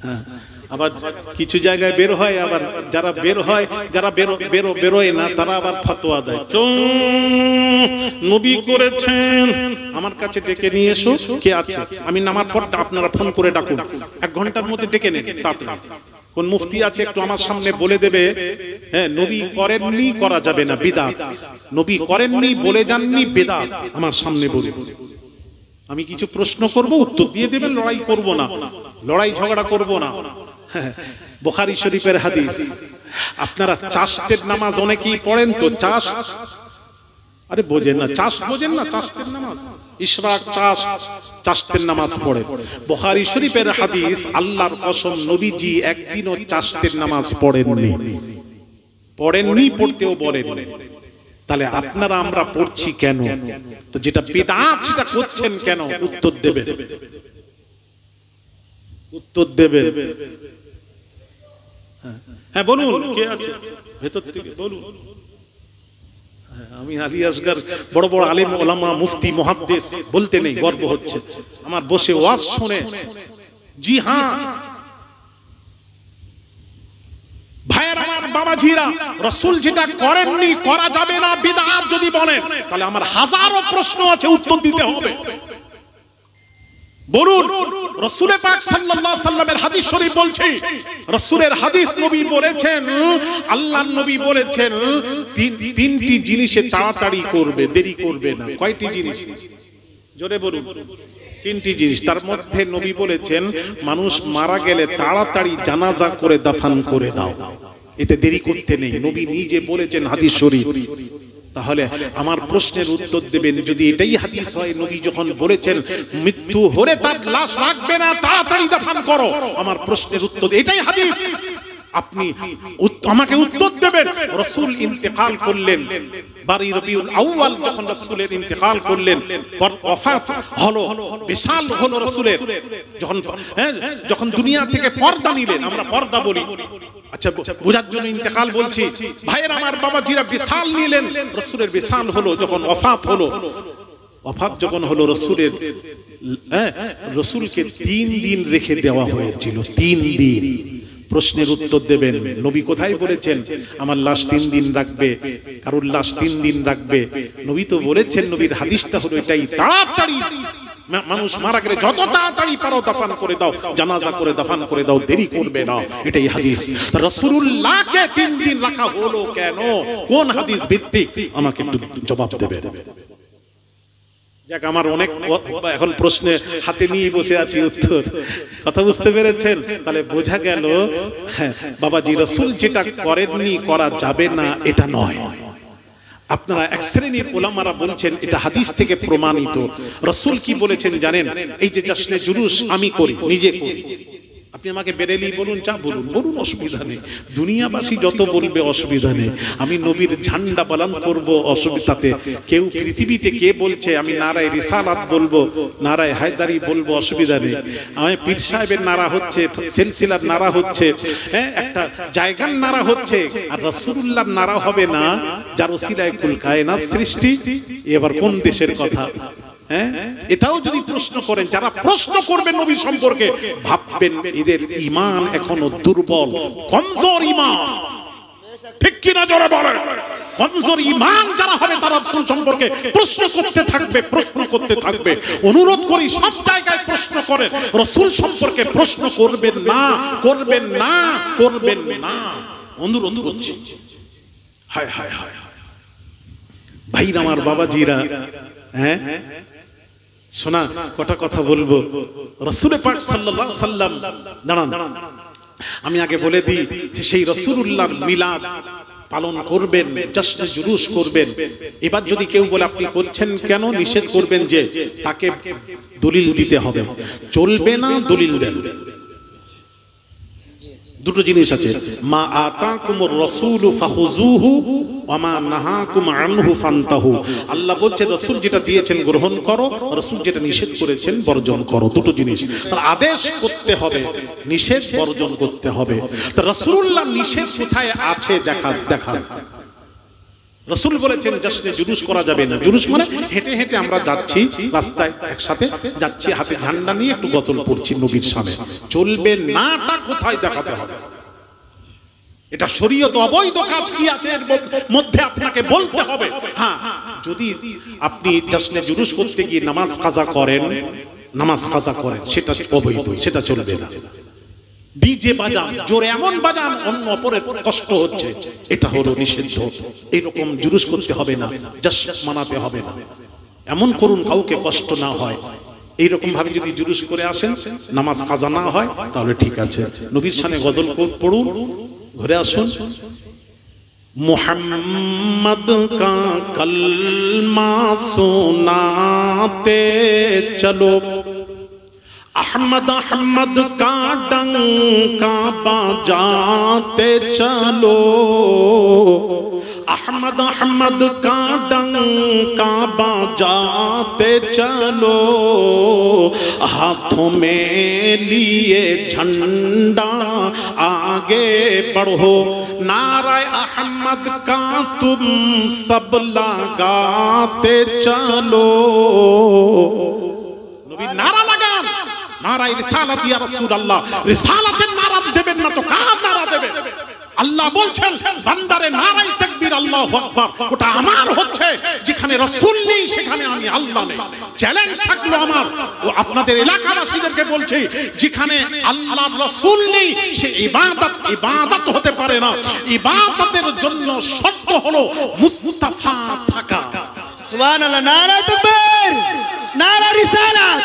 হ্যাঁ, আবার কিছু জায়গায় বের হয়, আবার যারা বের হয়, যারা বেরোয় না তারা আবার ফতোয়া দেয়, নবী করেছেন, আমার কাছে ডেকে নিয়ে এসো, কে আছে, আমি নামার পর আপনারা ফোন করে ডাকুন, 1 ঘন্টার মধ্যে ডেকে নেন তাড়াতাড়ি। কোন মুফতি আছে একটু আমার সামনে বলে দেবে, হ্যাঁ নবী করেননি, করা যাবে না, বিদআত। নবী করেননি, বলে যাননি, বিদআত। আমার সামনে বলুন, আমি কিছু প্রশ্ন করব, উত্তর দিয়ে দেবেন, লড়াই করব না, লড়াই ঝগড়া করব না। বুখারী শরীফের হাদিস, আপনারা চাষের নামাজ অনেকেই পড়েন তো, চাষ, আরে বোঝেন না, চাষ বোঝেন না, চাষের নামাজ, ইশরাক, চাষের নামাজ পড়ে। বুখারী শরীফের হাদিস, আল্লাহর কসম নবীজি একদিনও চাষের নামাজ পড়েননি, পড়তেও বলেননি। তাহলে আপনারা আমরা পড়ছি কেন? তো যেটা বিদআত সেটা করছেন কেন? উত্তর দেবেন, উত্তর দেবেন। হ্যাঁ বলুন, কে আছে ভেতর থেকে বলুন। আমি আলী আসগর বড় বড় আলেম ওলামা মুফতি মুহাদ্দিস বলতে নেই, গর্ব হচ্ছে আমার বসে ওয়াজ শুনে। জি হ্যাঁ ভাইয়ের আমার, বাবাজিরা, রাসূল যেটা করেননি, করা যাবে না, বিদআত যদি বলেন, তাহলে আমার হাজারো প্রশ্ন আছে, উত্তর দিতে হবে। বলুন, রাসূল পাক সাল্লাল্লাহু আলাইহি সাল্লামের হাদিস শরীফ বলছে, রাসূলের হাদিস, নবী বলেছেন, আল্লাহর নবী বলেছেন, তিনটি জিনিসে তাড়াতাড়ি করবে, দেরি করবে না। কয়টি জিনিস? জোরে বলুন। 3টি জিনিস। তার মধ্যে নবী বলেছেন, মানুষ মারা গেলে তাড়াতাড়ি জানাজা করে দাফন করে দাও, এতে দেরি করতে নেই। নবী নিজে বলেছেন হাদিস শরীফ। তাহলে আমার প্রশ্নের উত্তর দেবেন, যদি এটাই হাদিস হয়, নবী যখন বলেছেন মৃত্যু হলে তার লাশ রাখবে না, তাড়াতাড়ি দাফন করো, আমার প্রশ্নের উত্তর এটাই হাদিস, আপনি আমাকে উত্তর দেবেন। রাসূল ইন্তেকাল করলেন, বারী রবিউল আউয়াল যখন রাসূলের ইন্তেকাল করলেন, ওয়াফাত হলো, বিশাল হলো রাসূলের, যখন দুনিয়া থেকে পর্দা নিলেন, আমরা পর্দা বলি, আচ্ছা বোঝার জন্য ইন্তেকাল বলছি, ভাইয়ের আমার, বাবাজিরা, বিশাল নিলেন, রাসূলের বিশাল হলো, যখন ওয়াফাত হলো, ওয়াফাত যখন হলো রাসূলের, রাসূলকে 3 দিন রেখে দেওয়া হয়েছিল, 3 দিন। প্রশ্নের উত্তর দেবেন, নবী কোথায় বলেছেন আমার লাশ 3 দিন রাখবে, কারুর লাশ 3 দিন রাখবে? নবী তো বলেছেন, নবীর হাদিসটা হলো এটাই, তাড়াতাড়ি মানুষ মারা গেলে যত তাড়াতাড়ি পারো দাফন করে দাও, জানাজা করে দাফন করে দাও, দেরি করবে না, এটাই হাদিস। রাসূলুল্লাহকে 3 দিন রাখা হলো কেন? কোন হাদিস ভিত্তিক? আমাকে একটু জবাব দেবেন। যাক, আমার অনেক এখন প্রশ্নে হাতে নিয়ে বসে আছি উত্তর, কথা বুঝতে পেরেছেন? তাহলে বোঝা গেল, হ্যাঁ বাবাজি, রাসূল যেটা করেননি, করা যাবে না, এটা নয়। আপনারা এক শ্রেণীর উলামারা বলছেন এটা হাদিস থেকে প্রমাণিত। রাসূল কি বলেছেন জানেন? এই যে জাশ্নে জুলুস আমি করি, নিজে করি, আপনি আমাকে বেরেলি বলুন, চা বলুন, বলুন, অসুবিধা নেই, দুনিয়াবাসী যত বলবে অসুবিধা নেই, আমি নবীর ঝান্ডা বালান করব, অসুবিধাতে কেউ পৃথিবীতে কে বলছে আমি নারায়ে রিসালাত বলবো, নারায়ে হায়দারি বলবো, অসুবিধা নেই। আমি পীর সাহেবের নারা হচ্ছে, সিলসিলার নারা হচ্ছে, হ্যাঁ একটা জায়গার নারা হচ্ছে, আর রাসূলুল্লাহর নারা হবে না, যার ওসিলায় কুল কায়নাত সৃষ্টি। এবার কোন দেশের কথা? হ্যাঁ, এটাও যদি প্রশ্ন করেন, যারা প্রশ্ন করবেন নবী সম্পর্কে, ভাববেন এদের ঈমান এখনো দুর্বল, কমজোর ঈমান, ঠিক কি না? জোরে বলেন। কমজোর ঈমান যারা হবে, তারা রাসূল সম্পর্কে প্রশ্ন করতে থাকবে, প্রশ্ন করতে থাকবে। অনুরোধ করি, সব জায়গায় প্রশ্ন করেন, রাসূল সম্পর্কে প্রশ্ন করবেন না, করবেন না, করবেন না, অনুরোধ করছি। হায় হায় হায় ভাইরা আমার, বাবাজিরা, হ্যাঁ শোনা, কটা কথা বলবো। রাসূল পাক সাল্লাল্লাহু আলাইহি সাল্লাম, দাঁড়ান, আমি আগে বলে দিই যে সেই রাসূলুল্লাহর মিলাদ পালন করবেন, জাশ্নে জুলুস করবেন। এবার যদি কেউ বলে আপনি করছেন কেন, নিষেধ করবেন যে তাকে দলিল দিতে হবে, চলবে না, দলিল দেন। দুটো জিনিস আছে, মা আতাকুমুর রাসূলু ফাখুযুহু ওয়া মা নাহাকুম আনহু ফান্তাহু। আল্লাহ বলছে রাসূল যেটা দিয়েছেন গ্রহণ করো, রাসূল যেটা নিষেধ করেছেন বর্জন করো। দুটো জিনিস, তার আদেশ করতে হবে, নিষেধ বর্জন করতে হবে। তো রাসূলুল্লাহ নিষেধ কোথায় আছে দেখা। রাসূল বলেছেন জশ্নে জুলুস করা যাবে না। জুলুস মানে হেঁটে হেঁটে আমরা যাচ্ছি রাস্তায়, একসাথে যাচ্ছি, হাতে ঝান্ডা নিয়ে একটু গজল পড়ছি নবীর সামনে, চলবে নাটা কোথায় দেখাতে হবে। এটা শরীয়ত অবৈধ কাজ কি আছে এর মধ্যে আপনাকে বলতে হবে। হ্যাঁ, যদি আপনি জশ্নে জুলুস করতে গিয়ে নামাজ কাজা করেন সেটা অবৈধ, সেটা চলবে না। ডিজে বাজান, জোরে এমন বাজান অন্য অপরের কষ্ট হচ্ছে, এটা হলো নিষিদ্ধ। এইরকম জুলুস করতে হবে না, জশ্ন মানাতে হবে না, এমন করুন কাউকে কষ্ট না হয়। এইরকম ভাবে যদি জুলুস করে আসেন, নামাজ কাজা না হয়, তাহলে ঠিক আছে। নবীর শানে গজল পড়ুন, ঘুরে আসুন। মুহাম্মদ কা কলমা সুনাতে চলো, अहमद अहमद का डंका बजाते चलो, अहमद अहमद का डंका बजाते चलो, हाथों में लिए झंडा आगे बढ़ो, नारे अहमद का तुम सब लगाते चलो। नबी नारा लगान, নারায়ে রিসালাত ইয়া রাসূলুল্লাহ। রিসালাতের নারা দেবেন না তো কার নারা দেবে? আল্লাহ বলছেন বান্দারে নারায়ে তাকবীর আল্লাহু আকবার, ওটা আমার হচ্ছে। যেখানে রাসূল নেই সেখানে আমি আল্লাহ নেই। চ্যালেঞ্জ থাকলো আমার ও আপনাদের এলাকাবাসীদেরকে বলছি, যেখানে আল্লাহর রাসূল নেই সে ইবাদত হতে পারে না। ইবাদতের জন্য শর্ত হলো মুস্তাফা থাকা। সুবহানাল্লাহ। নারায়ে তাকবীর, নারায়ে রিসালাত,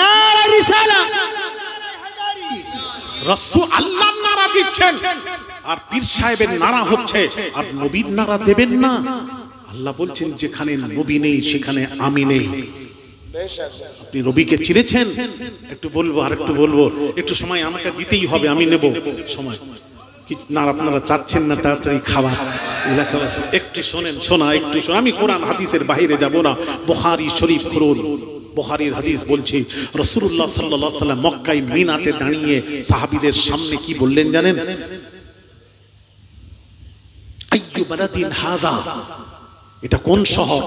নারায়ে রিসালাত। রাসূল আল্লাহর নারা দিচ্ছেন আর পীর সাহেবের নারা হচ্ছে, আর নবীর নারা দেবেন না। আল্লাহ বলছেন যেখানে নবী নেই সেখানে আমি নেই। আপনি নবীকে চিনেছেন? একটু বলবো, আর একটু বলবো, একটু সময় আমাকে দিতেই হবে, আমি নেব সময়। কি না আপনারা চাচ্ছেন না তাড়াতাড়ি খাবার? এলাকাবাসী একটু শোনেন, একটু শোনা। আমি কোরআন হাদিসের বাইরে যাব না। বুখারী শরীফ খুলুন, বুখারীর হাদিস বলছে রাসূলুল্লাহ সাল্লাল্লাহু আলাইহি ওয়াসাল্লাম মক্কায় মিনাতে দাঁড়িয়ে সাহাবীদের সামনে কি বললেন জানেন? আইয়ু বালাদিন হাযা, এটা কোন শহর?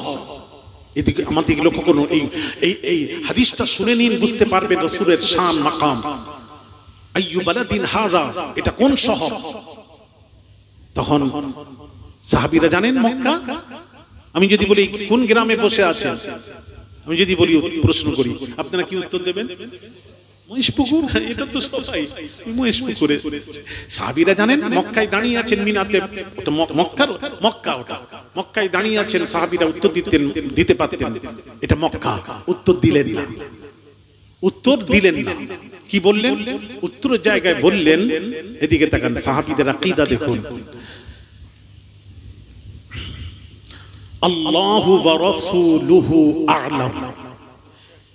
এদিকে আমাদের লক্ষ্য করুন, এই হাদিসটা শুনে নিন, বুঝতে পারবেন রাসূলের শান মাকাম। আইয়ু বালাদিন হাযা, এটা কোন শহর? তখন সাহাবীরা জানেন মক্কা। আমি যদি বলি কোন গ্রামে বসে আছেন, আমি যদি বলি প্রশ্ন করি, আপনারা কি উত্তর দেবেন? মহিষপুকুর। এটা তো সবাই মহিষপুকুরে। সাহাবীরা জানেন মক্কায় দাঁড়িয়ে আছেন মিনাতে, ওটা মক্কা, ওটা মক্কায় দাঁড়িয়ে আছেন। সাহাবীরা উত্তর দিতে পারতেন এটা মক্কা, উত্তর দিলেন না। কি বললেন? উত্তরের জায়গায় বললেন, এদিকে তাকান, সাহাবীদের আকীদা দেখুন, আল্লাহু ওয়া রাসূলুহু আ'লাম।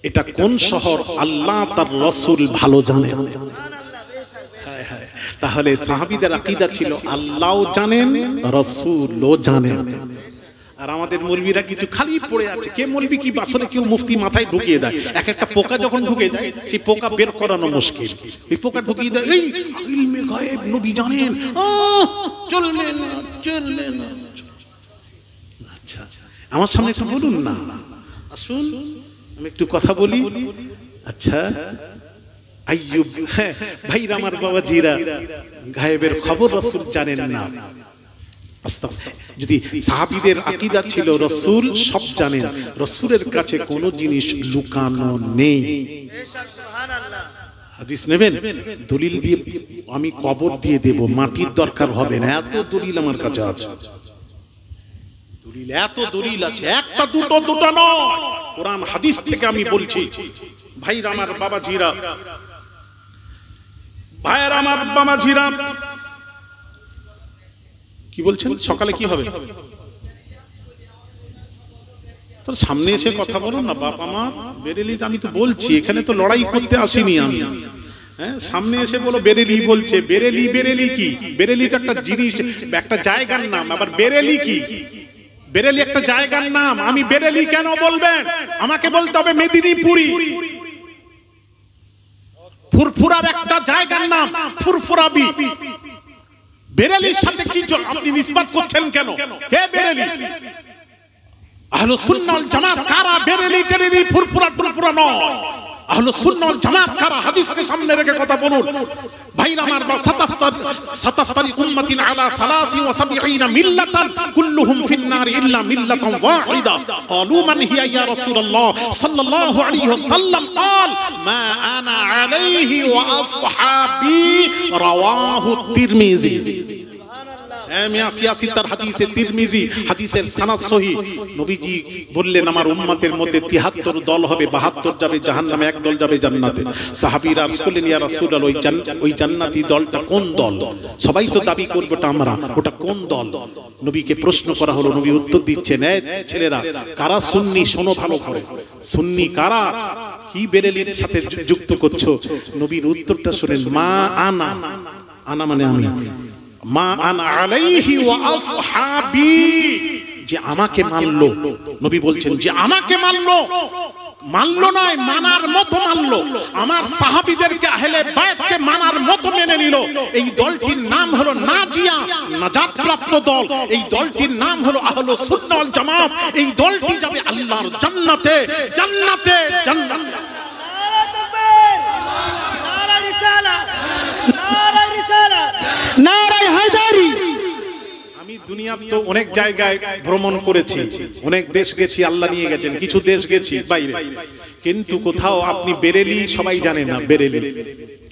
এটা কোন শহর আল্লাহ তার রাসূল ভালো জানেন। তাহলে সাহাবীদের আকীদা ছিল আল্লাহও জানেন রাসূলও জানেন। আর আমাদের মৌলবীরা কিছু খালি পড়ে আছে। কে মৌলবী কি আসলে কেউ মুফতি মাথায় ঢুকিয়ে দেয়। এক একটা পোকা যখন ঢুকে যায়, সেই পোকা বের করানো মুশকিল। এই পোকা ঢুকিয়ে দেয়, এই ইলমে গায়েব নবী জানেন, চলবে না। আচ্ছা, আমার সামনে একটু বলুন না, আসুন আমি একটু কথা বলি। আচ্ছা আইয়ুব, ভাইরা আমার বাবাজিরা, গায়েবের খবর রাসূল জানেন না। যদি সাহাবীদের আকীদা ছিল রাসূল সব জানেন, রাসূলের কাছে কোনো জিনিস লুকানো নেই। হাদিস নেবেন, দলিল দিয়ে আমি কবর দিয়ে দেব, মাটির দরকার হবে না, এত দলিল আমার কাছে আছে। এত দলিল আছে, একটা দুটো নয়, কোরআন হাদিস থেকে আমি বলছি। ভাইরা আমার বাবাজিরা, কি বলছেন? সকালে কি হবে? তোর সামনে এসে কথা বলো না, বাপ আমার বেরেলি। আমি তো বলছি এখানে তো লড়াই করতে আসিনি আমি। হ্যাঁ, সামনে এসে বলো বেরেলি বলছে। বেরেলি, বেরেলি কি? বেরেলি তো একটা জিনিস, একটা জায়গার নাম। আবার বেরেলি কি? বেরেলি একটা জায়গার নাম। আমি বেরেলি কেন বলবেন? আমাকে বলতে হবে মেদিনীপুরি। ফুরফুরার একটা জায়গার নাম ফুরফুরাবি। বেরেলির সাথে কি আপনি নিসবত করছেন কেন? কে বেরেলি? আহলুস সুন্নাহ ওয়াল জামাত কারা? বেরেলি টেরেলি ফুরফুরা টুরফুরা নয়। আহলুস সুন্নাহ ওয়াল জামাত কারা? হাদিসকে সামনে রেখে কথা বলুন ভাইরা আমার। সাতাফতারি উম্মাতিন আলা 73 মিল্লাতান কুল্লুহুম ফিন নার ইল্লা মিল্লাতান ওয়াহিদা। ক্বালু মান হিয়া ইয়া রাসূলুল্লাহ সাল্লাল্লাহু আলাইহি ওয়াসাল্লাম? ক্বাল মা আনা আলাইহি ওয়া আসহাবি রাওয়াহু তিরমিজি। হাদিসে তিরমিজি, হাদিসের সনদ সহিহ। নবীজি বললেন আমার উম্মতের মধ্যে 73 দল হবে, 72 যাবে জাহান্নামে, এক দল যাবে জান্নাতে। সাহাবীরা আরজ করলেন ইয়া রাসূলুল্লাহ, ওই জান্নাতি দলটা কোন দল? সবাই তো দাবি করবে ওটা আমরা, ওটা কোন দল? নবীকে প্রশ্ন করা হলো, নবী উত্তর দিচ্ছেন, এই ছেলেরা, কারা সুন্নি শোনো ভালো করে। সুন্নি কারা? কি বেরেলির সাথে যুক্ত করছো? নবীর উত্তরটা শুনেন, মা আনা, আনা মানে আমি, মা আনা আলাইহি ওয়া আসহাবি, যে আমাকে মানলো। নবী বলছেন যে আমাকে মানলো, মানলো নয় মানার মতো মানলো, আমার সাহাবীদেরকে আহলে বাইতকে মানার মতো মেনে নিল। এই দলটির নাম হলো নাজিয়া, নাজাত প্রাপ্ত দল। এই দলটির নাম হলো আহলুস সুন্নাহ ওয়াল জামাত। এই দলটি যাবে আল্লাহর জান্নাতে, জান্নাতে, জান্নাতে। নারা তাকবীর, নারা রিসালাত, নারা রিসালাত, নারা হায়দারি। আমি দুনিয়ার তো অনেক জায়গায় ভ্রমণ করেছি, অনেক দেশ গেছি, আল্লাহ নিয়ে গেছেন, কিছু দেশ গেছি বাইরে, কিন্তু কোথাও আপনি বেরেলি সবাই জানে না। বেরেলি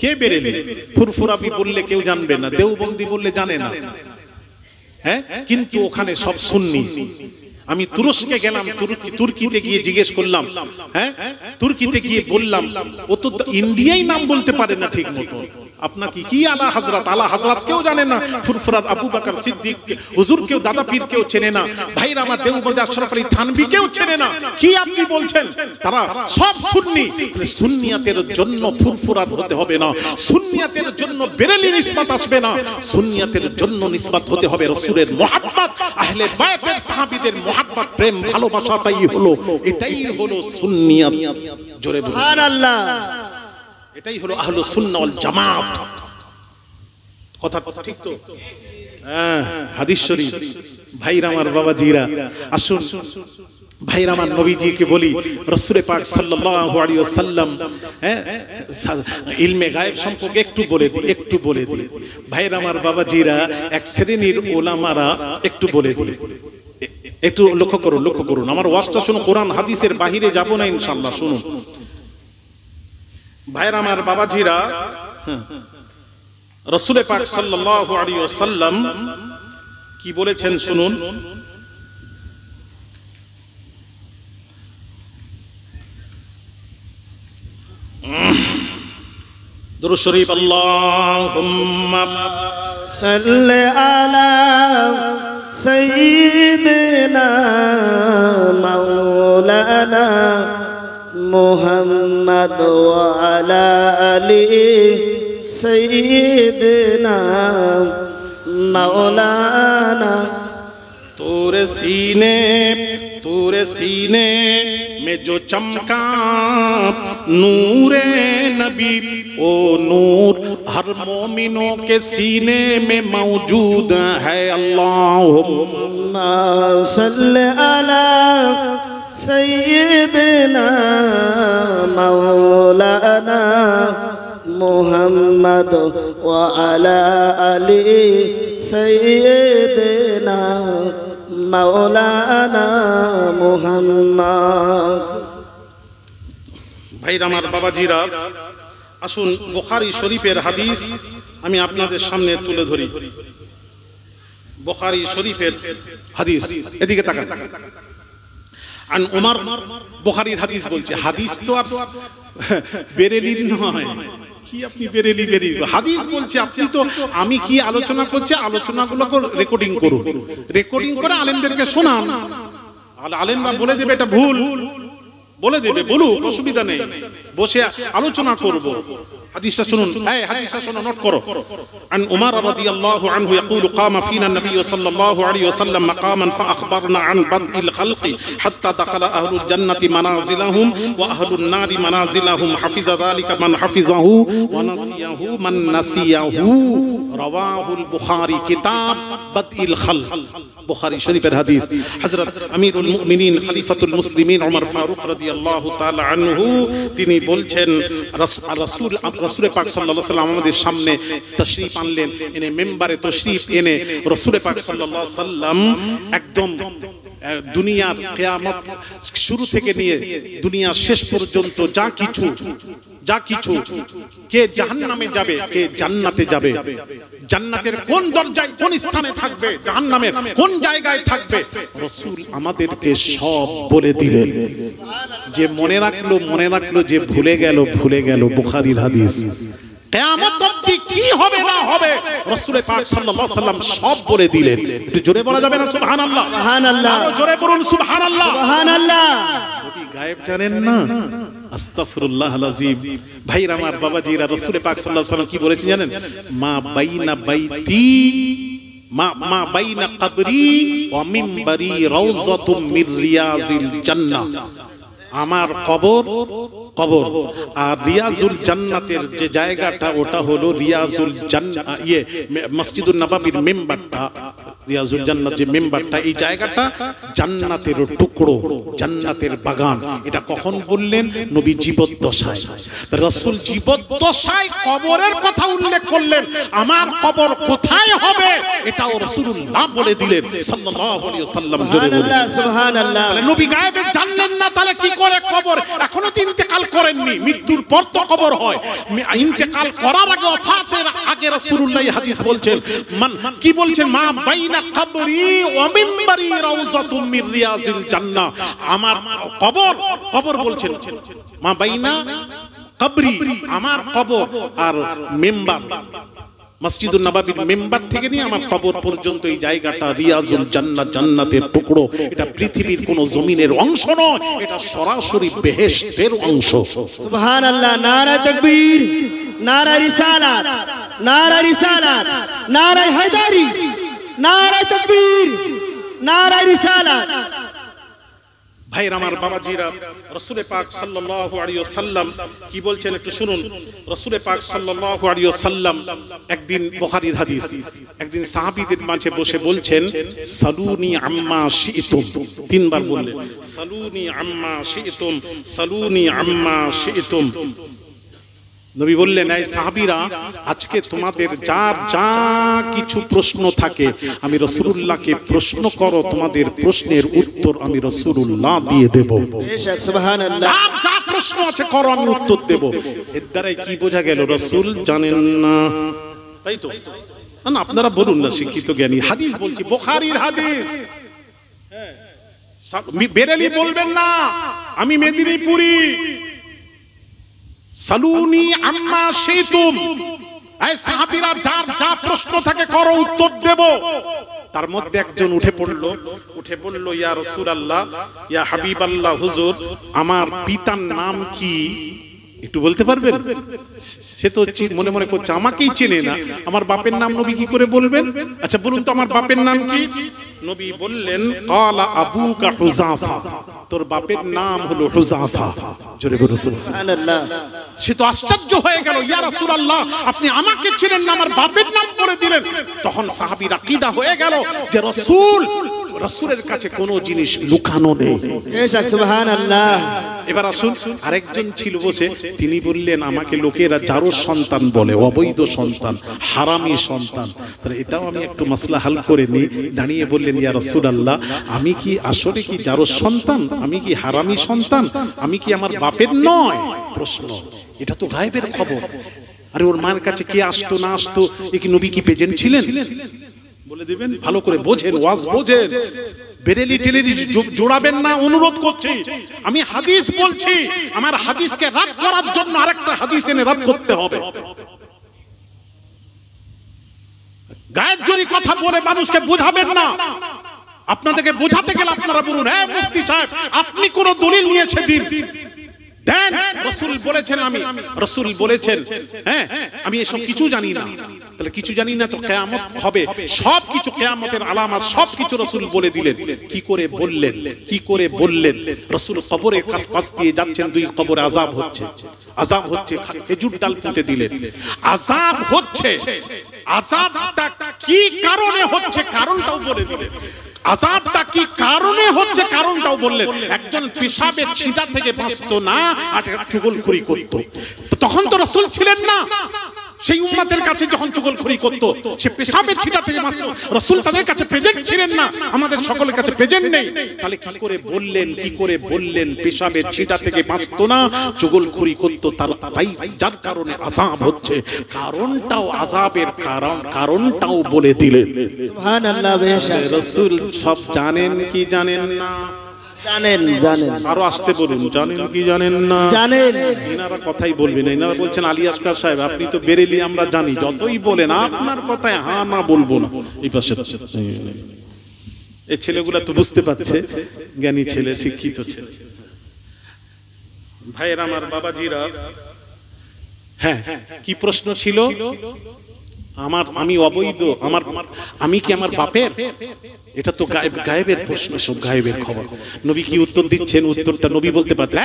কে? বেরেলি ফুরফুরাবি বললে কেউ জানবে না, দেওবন্দি বললে জানে না। হ্যাঁ, কিন্তু ওখানে সব সুন্নি। আমি তুরস্কে গেলাম, তুর্কিতে গিয়ে জিজ্ঞেস করলাম, হ্যাঁ তুর্কিতে গিয়ে বললাম, ও তো ইন্ডিয়াই নাম বলতে পারে না ঠিক মতো। আপনাকে কি আলা হযরত, আলা হযরত কেউ জানে না। ফুরফুরার আবু বকর সিদ্দিক হুজুর কেউ, দাদা পীর কেউ চেনে না। ভাইরা আমার দেওবন্দি আশরাফ আলী থানভী কেউ চেনে না। কি আপনি বলছেন? তারা সব সুন্নি। সুন্নিয়াতের জন্য ফুরফুরার হতে হবে না, সুন্নিয়াতের জন্য বেরেলি নিসবত আসবে না। সুন্নিয়াতের জন্য নিসবত হতে হবে রাসূলের মুহাব্বত, আহলে বাইতের সাহাবীদের মুহাব্বত, প্রেম, ভালোবাসাটাই হলো, এটাই হলো সুন্নিয়াত। জোরে বলুন সুবহানাল্লাহ। এটাই হলো আহলুস সুন্নাহ ওয়াল জামাত। কথা ঠিক তো? হ্যাঁ, হাদিস শরীফ। ভাইরা আমার, বাবাজিরা, আসুন ভাইরা আমার, নবীজিকে বলি, রাসূল পাক সাল্লাল্লাহু আলাইহি ওয়াসাল্লাম ইলমে গায়েব সম্পর্কে একটু বলে দিই। ভাইরা আমার, বাবাজিরা, এক শ্রেণীর উলামারা একটু বলে দিই, একটু লক্ষ্য করুন আমার ওয়াজটা শুনুন। কোরআন হাদিসের বাহিরে যাব না ইনশাআল্লাহ, শুনুন ভাইরা আমার, বাবাজিরা। রাসূল পাক সাল্লাল্লাহু আলাইহি ওয়াসাল্লাম কি বলেছেন শুনুন। দুরূদ শরীফ, আল্লাহুম্মা সাল্লি আলা সাইয়্যিদিনা মাওলানা মুহাম্মদ ওয়া আলা আলি সাইয়্যিদিনা মাওলানা। तोरे सीने में जो चमका नूरे नबी, ओ नूर हर मोमिनों के सीने में मौजूद है। अल्लाहुम्मा सल्ली अला सय्यिदिना मौलाना मुहम्मद व अला अली सय्यिदिना मौलाना मुहम्मद। ভাইরা আমার, বাবাজিরা, আসুন বুখারী শরীফের হাদিস আমি আপনাদের সামনে তুলে ধরি। বুখারী শরীফের হাদিস, এদিকে তাকান। আন উমর, বুখারীর হাদিস বলছে, হাদিস তো আর বেরেলির নয়। কি আপনি বেরেলি হাদিস বলছে? আপনি তো, আমি কি আলোচনা করছি, আলোচনাগুলো রেকর্ডিং করুন, রেকর্ডিং করে আলেমদেরকে শোনান। আলেমরা বলে দেবে এটা ভুল, বলে দেবে, বলুক, অসুবিধা নেই। বসে আলোচনা করব। হাদিসটা শুনুন, এই হাদিসটা শুনো, নোট করো। عن عمر رضي الله عنه يقول قام فينا النبي صلى الله عليه وسلم مقاما فأخبرنا عن بدء الخلق حتى دخل أهل الجنة منازلهم وأهل النار منازلهم حفظ ذلك من حفظه ونسيه من نسيه رواه البخاري كتاب بدء الخلق বুখারী শরীফের হাদিস। হযরত আমিরুল মুমিনিন খলিফাতুল মুসলিমিন ওমর ফারুক রাদিয়াল্লাহু তাআলা আনহু তিনি বলছেন রাসূল পাক সাল্লাল্লাহু আলাইহি ওয়াসাল্লাম আমাদের সামনে তাশরীফ আনলেন, এনে মিম্বারে তাশরীফ এনে রাসূল পাক সাল্লাল্লাহু আলাইহি ওয়াসাল্লাম একদম দুনিয়ার কিয়ামত শুরু থেকে নিয়ে দুনিয়া শেষ পর্যন্ত যা কিছু কে জাহান্নামে যাবে কে জান্নাতে যাবে, জান্নাতের কোন দরজায় কোন স্থানে থাকবে, জাহান্নামের কোন জায়গায় থাকবে, রাসূল আমাদেরকে সব বলে দিলেন। যে মনে রাখলো, যে ভুলে গেল। বুখারীর হাদিস। কিয়ামত অবধি কি হবে না হবে রাসূল পাক সাল্লাল্লাহু আলাইহি ওয়াসাল্লাম সব বলে দিলেন। একটু জোরে বলা যাবে না সুবহানাল্লাহ? সুবহানাল্লাহ। আরো জোরে বলুন সুবহানাল্লাহ। সুবহানাল্লাহ। নবী গায়েব জানেন না? আস্তাগফিরুল্লাহল আযীম। ভাইরা আমার, বাবাজিরা, রাসূল পাক সাল্লাল্লাহু আলাইহি ওয়াসাল্লাম কি বলেছেন জানেন? মা বাইনা কবরি ওয়া মিম্বারি রাউযাতুম মির রিয়াজিল জান্নাহ। আমার কবর আর রিয়াজুল জান্নাতের যে জায়গাটা ওটা হলো রিয়াজুল জান্নাত, মসজিদুন নববীর মেম্বারটা, রিয়াজুল জান্নাত যে মেম্বারটা, এই জায়গাটা জান্নাতের টুকরো, জান্নাতের বাগান। এটা কখন বললেন? নবী জীবদ্দশায়। রাসূল জীবদ্দশায় কবরের কথা উল্লেখ করলেন। আমার কবর কোথায় হবে এটাও রাসূলুল্লাহ বলে দিলেন সাল্লাল্লাহু আলাইহি ওয়াসাল্লাম। সুবহানাল্লাহ, সুবহানাল্লাহ। নবী গায়েবে জানলেন না, তাহলে কি করে কবর? এখনো তো ইন্তেকাল করেননি, মৃত্যুর পর তো কবর হয়। ইন্তেকাল করার আগে, ওফাতের আগে রাসূলুল্লাহ হাদিস বলছেন, কি বলছেন? মা বাইনা কবরি ওয়া মিম্বারি রাউযাতুম মির রিয়াজিল জান্নাহ। আমার কবর বলছেন মা বাইনা কবরি, আমার কবর আর মেম্বার, মসজিদুন নববীর মেম্বার থেকে নিয়ে আমার কবর পর্যন্ত এই জায়গাটা রিয়াজুল জান্নাত, জান্নাতের টুকরো। এটা পৃথিবীর কোন জমিনের অংশ নয়, এটা সরাসরি বেহেশতের অংশ। সুবহানাল্লাহ। নারা তাকবীর, নারা রিসালাত, নারা রিসালাত, নারা হায়দারি, নারা তাকবীর, নারা রিসালাত। ভাইরা আমার, বাবাজিরা, রাসূল পাক সাল্লাল্লাহু আলাইহি ওয়াসাল্লাম কি বলছেন একটু শুনুন। রাসূল পাক সাল্লাল্লাহু আলাইহি ওয়াসাল্লাম একদিন, বুখারীর হাদিস, একদিন সাহাবীদের মাঝে বসে বলছেন, সালুনি আম্মা শি'তুম। তিনবার বললেন, সালুনি আম্মা শি'তুম, সালুনি আম্মা শি'তুম। নবী বললেন, এই সাহাবীরা, আজকে তোমাদের যার যা কিছু প্রশ্ন থাকে আমি রাসূলুল্লাহকে প্রশ্ন করো, তোমাদের প্রশ্নের উত্তর আমি রাসূলুল্লাহ দিয়ে দেব। সুবহানাল্লাহ। যা প্রশ্ন আছে করো, আমি উত্তর দেব। এর দ্বারাই কি বোঝা গেল? রাসূল জানেন না, তাই তো না? আপনারা বলুন না, শিক্ষিত জ্ঞানী। হাদিস বলছি, বুখারীর হাদিস। বেরেলি বলবেন না, আমি মেদিনীপুরি। সালুনি আম্মা শি'তুম। এই সাহাবীরা যার যা প্রশ্ন থাকে করো, উত্তর দেব। তার মধ্যে একজন উঠে বলল, ইয়া রাসূলুল্লাহ, ইয়া হাবিবাল্লাহ, হুজুর, আমার পিতার নাম কি? একটু বলতে পারবেন? সে তো মনে মনে করছে আমাকেই চেনে না, আমার বাপের নাম নবী কি করে বলবেন? আচ্ছা বলুন তো, আমার বাপের নাম কি? নবী বললেন, ক্বালা আবুকা হুযাফা, তোর বাপের নাম হলো হুযাফা। জোরে বলুন সুবহানাল্লাহ। সে তো আশ্চর্য হয়ে গেল, ইয়া রাসূলুল্লাহ, আপনি আমাকে চেনেন না, আমার বাপের নাম বলে দিলেন। তখন সাহাবীর আকীদা হয়ে গেল যে রাসূলের কাছে কোনো জিনিস লুকানো নেই। সুবহানাল্লাহ। এবার আসুন, আরেকজন ছিল বসে, তিনি বললেন, আমাকে লোকেরা জারজ সন্তান বলে, অবৈধ সন্তান, হারামি সন্তান। তাহলে এটাও আমি একটু মাসলা হাল করে নিই। দাঁড়িয়ে বললেন, ইয়া রাসূলুল্লাহ, আমি কি আসলে কি জারজ সন্তান? আমি কি হারামি সন্তান? আমি কি আমার বাপের নয়? প্রশ্ন, এটা তো গায়েবের খবর। আরে ওর মায়ের কাছে কে আসতো না আসতো, এ কি নবী কি প্রেজেন্ট ছিলেন? বলে দিবেন, ভালো করে বোঝেন, ওয়াজ বোঝেন, বেরেলি টেলেরি জোড়াবেন না, অনুরোধ করছি। আমি হাদিস বলছি, আমার হাদিসকে রাদ করার জন্য আরেকটা হাদিস এনে রাদ করতে হবে। গায়ের জোরে কথা বলে মানুষকে বোঝাবেন না। আপনাদেরকে বোঝাতে গেলে আপনারা বলুন, হ্যাঁ মুফতি সাহেব, আপনি কোন দলিল নিয়েছে দিন। দেন রাসূল বলেছেন, আমি রাসূল বলেছেন, হ্যাঁ আমি এসব কিছু জানি না। তাহলে কিছু জানি না তো কিয়ামত হবে, সবকিছু কিয়ামতের আলামত সবকিছু রাসূল বলে দিলেন। কি করে বললেন, কি করে বললেন? রাসূল কবরের কাছ দিয়ে যাচ্ছেন, দুই কবরে আযাব হচ্ছে, আযাব হচ্ছে, খেজুর ডাল পুঁতে দিলেন, আযাব হচ্ছে। আযাবটা কি কারণে হচ্ছে কারণটাও বলে দিলেন। আযাবটা কি কারণে হচ্ছে কারণটাও বললেন। একজন পেশাবের ছিটা থেকে বাঁচতো না আর চুগলখড়ি করত, তখন তো রাসূল ছিলেন না। সেই উম্মতের কাছে যখন চুগলখড়ি করত, সে পেশাবের ছিটা থেকে বাঁচতো, রাসূল তাদের কাছে প্রেজেন্ট ছিলেন না, আমাদের সকলের কাছে প্রেজেন্ট নেই। তাহলে কি করে বললেন, কি করে বললেন পেশাবের ছিটা থেকে বাঁচতো না, চুগলখড়ি করত, তাই যার কারণে আযাব হচ্ছে, কারণটাও আযাবের কারণটাও বলে দিলেন। সুবহানাল্লাহ। বেশক রাসূল সব জানেন কি জানেন না? জানেন, জানেন। আরো আসতে বলুন, জানেন কি জানেন না? জানেন। এনারা কথাই বলবেন, এনারা বলছেন আলী আসকার সাহেব আপনি তো বেরেলি, আমরা জানি, যতই বলেন আপনার কথায় হ্যাঁ না বলবো না। এই পাশে এই ছেলেগুলা তো বুঝতে পারছে, জ্ঞানী ছেলে, শিক্ষিত ছেলে। ভাইয়ের আমার, বাবাজিরা, হ্যাঁ কি প্রশ্ন ছিল? আমি অবৈধ, আমি কি আমার বাপের? এটা তো গায়েবের প্রশ্ন, সব গায়েবের খবর। নবী কি উত্তর দিচ্ছেন? উত্তরটা নবী বলতে পারতেন।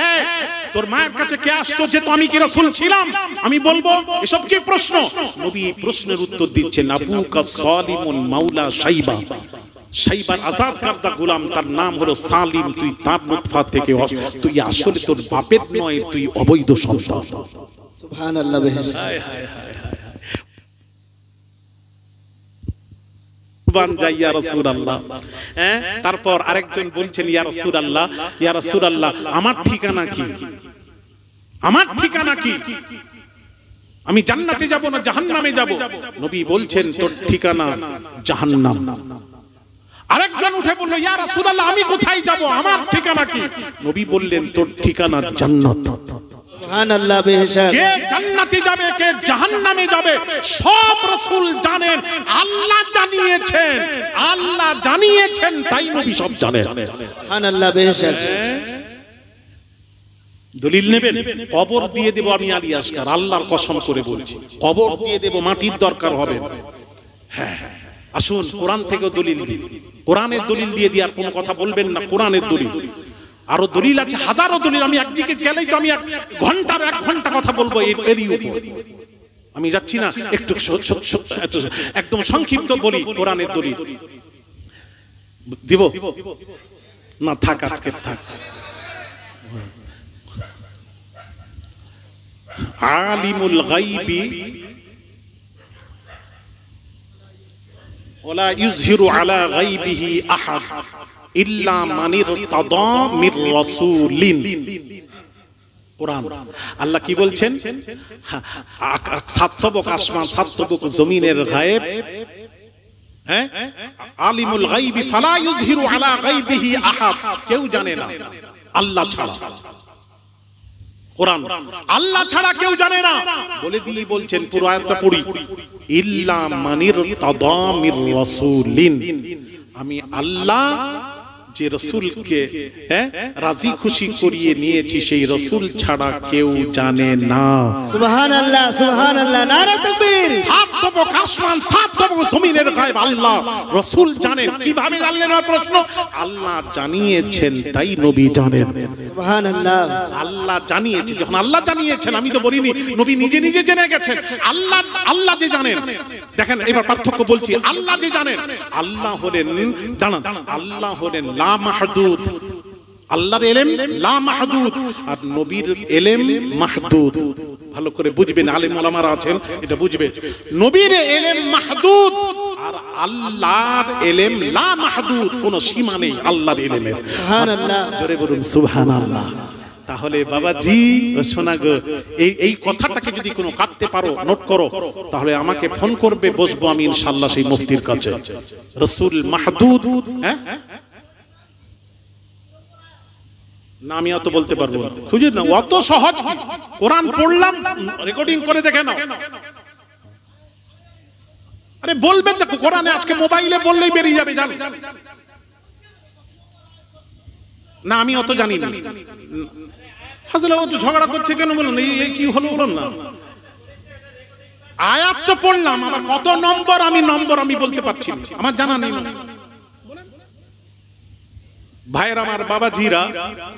তোর মায়ের কাছে কে আসতো যে তো আমি কি রাসূল ছিলাম? আমি বলবো এসব কি প্রশ্ন? নবী প্রশ্নের উত্তর দিচ্ছেন, আবুকা সালিমুন মাওলা শাইবা, শাইবার আজাদ কারদা গোলাম, তার নাম হলো সালিম, তুই তার নুতফা থেকে, তুই আসলে তোর বাপের নয়, তুই অবৈধ সন্তান। সুবহানাল্লাহ। তারপর আরেকজন বলছেন, ইয়া রাসূলুল্লাহ, ইয়া রাসূলুল্লাহ আমার ঠিকানা কি? আমার ঠিকানা কি? আমি জান্নাতে যাব না জাহান্নামে যাব? নবী বলছেন তোর ঠিকানা জাহান্নাম। আরেকজন উঠে বলল, ইয়া রাসূলুল্লাহ আমি কোথায় যাব? আমার ঠিকানা কি? নবী বললেন তোর ঠিকানা জান্নাত। সুবহানাল্লাহ। বেশক কে জান্নাতে যাবে, কে জাহান্নামে যাবে সব রাসূল জানেন, আল্লাহ জানিয়েছেন, আল্লাহ জানিয়েছেন, তাই নবী সব জানেন। সুবহানাল্লাহ। বেশক দলিল নেবেন? কবর দিয়ে দেব আমি আলী আসকার, আল্লাহর কসম করে বলছি, কবর দিয়ে দেব, মাটির দরকার হবে না। হ্যাঁ আসুন কোরআন থেকে দলিল দিই, কোরআনের দলিল দিয়ে দিয়ে আর কোনো কথা বলবেন না, কোরআনের দলিল। আরো দলিল আছে, হাজারো দলিল, আমি একদিকে গেলেই তো আমি 1 ঘন্টা কথা বলবো এরই উপর। আমি যাচ্ছি না, একটু একদম সংক্ষিপ্ত বলি কোরআনের দলিল। দিব না? থাক, আজকে থাক। আলিমুল গায়বি ওয়ালা ইউযহিরু আলা গায়বিহি আহাদ ইল্লা মান ইরতাদা মির রাসূলিন। কোরআন আল্লাহ কি বলছেন? সাতবক আসমান, সাতবক জমিনের গায়েব, হ্যাঁ আলিমুল গায়বি ফালা ইউযহিরু আলা গায়বিহি আহাদ, কেউ জানে না আল্লাহ ছাড়া। কোরআন আল্লাহ ছাড়া কেউ জানে না বলে দিয়ে বলছেন, পুরো আয়াতটা পড়ি, ইল্লা মানির তাদা মির রাসূলিন, আমি আল্লাহ যে রাসূলকে রাজি খুশি করিয়ে নিয়েছি সেই রাসূল ছাড়া কেউ জানে না। সুবহানাল্লাহ। সুবহানাল্লাহ। নারে তাকবীর। সাতবক আসমান, সাতবক জমিনের গায়েব আল্লাহ, রাসূল জানেন। কিভাবে জানলেন? প্রশ্ন। আল্লাহ জানিয়েছেন, তাই নবী জানেন। সুবহানাল্লাহ। আল্লাহ জানিয়েছেন, যখন আল্লাহ জানিয়েছেন, আমি তো বলিনি, নবী নিজে নিজে জেনে গেছেন। আল্লাহ, আল্লাহ যে জানেন, দেখেন এবার পার্থক্য বলছি, আল্লাহ যে জানেন, আল্লাহ হলেন, জানেন, আল্লাহ হলেন লা মাহদুদ, আল্লাহর ইলম লা মাহদুদ, আর নবীর ইলম মাহদুদ। ভালো করে বুঝবেন, আলেম ওলামারা আছেন, এটা বুঝবে। নবীর ইলম মাহদুদ আর আল্লাহর ইলম লা মাহদুদ, কোনো সীমা নেই আল্লাহর ইলমের। সুবহানাল্লাহ। জোরে বলুন সুবহানাল্লাহ। তাহলে বাবাজি শোনা গো, এই কথাটাকে যদি কোনো কাটতে পারো, নোট করো, তাহলে আমাকে ফোন করবে, বসবো আমি ইনশাআল্লাহ সেই মুফতির কাছে। রাসূল মাহদুদ, হ্যাঁ না আমি অত বলতে পারবো না, খুঁজে না, অত সহজ। কোরআন পড়লাম, রেকর্ডিং করে দেখে নাও। আরে বলবেন দেখো, কোরআনে আজকে মোবাইলে বললেই বেরিয়ে যাবে, জান না, আমি অত জানি না। হাজরা ও তো ঝগড়া করছে কেন বলুন, এই কি হলো বলুন না। আয়াত তো পড়লাম, আবার কত নম্বর আমি বলতে পারছি না, আমার জানা নেই। ভাইয়ের আমার বাবাজিরা,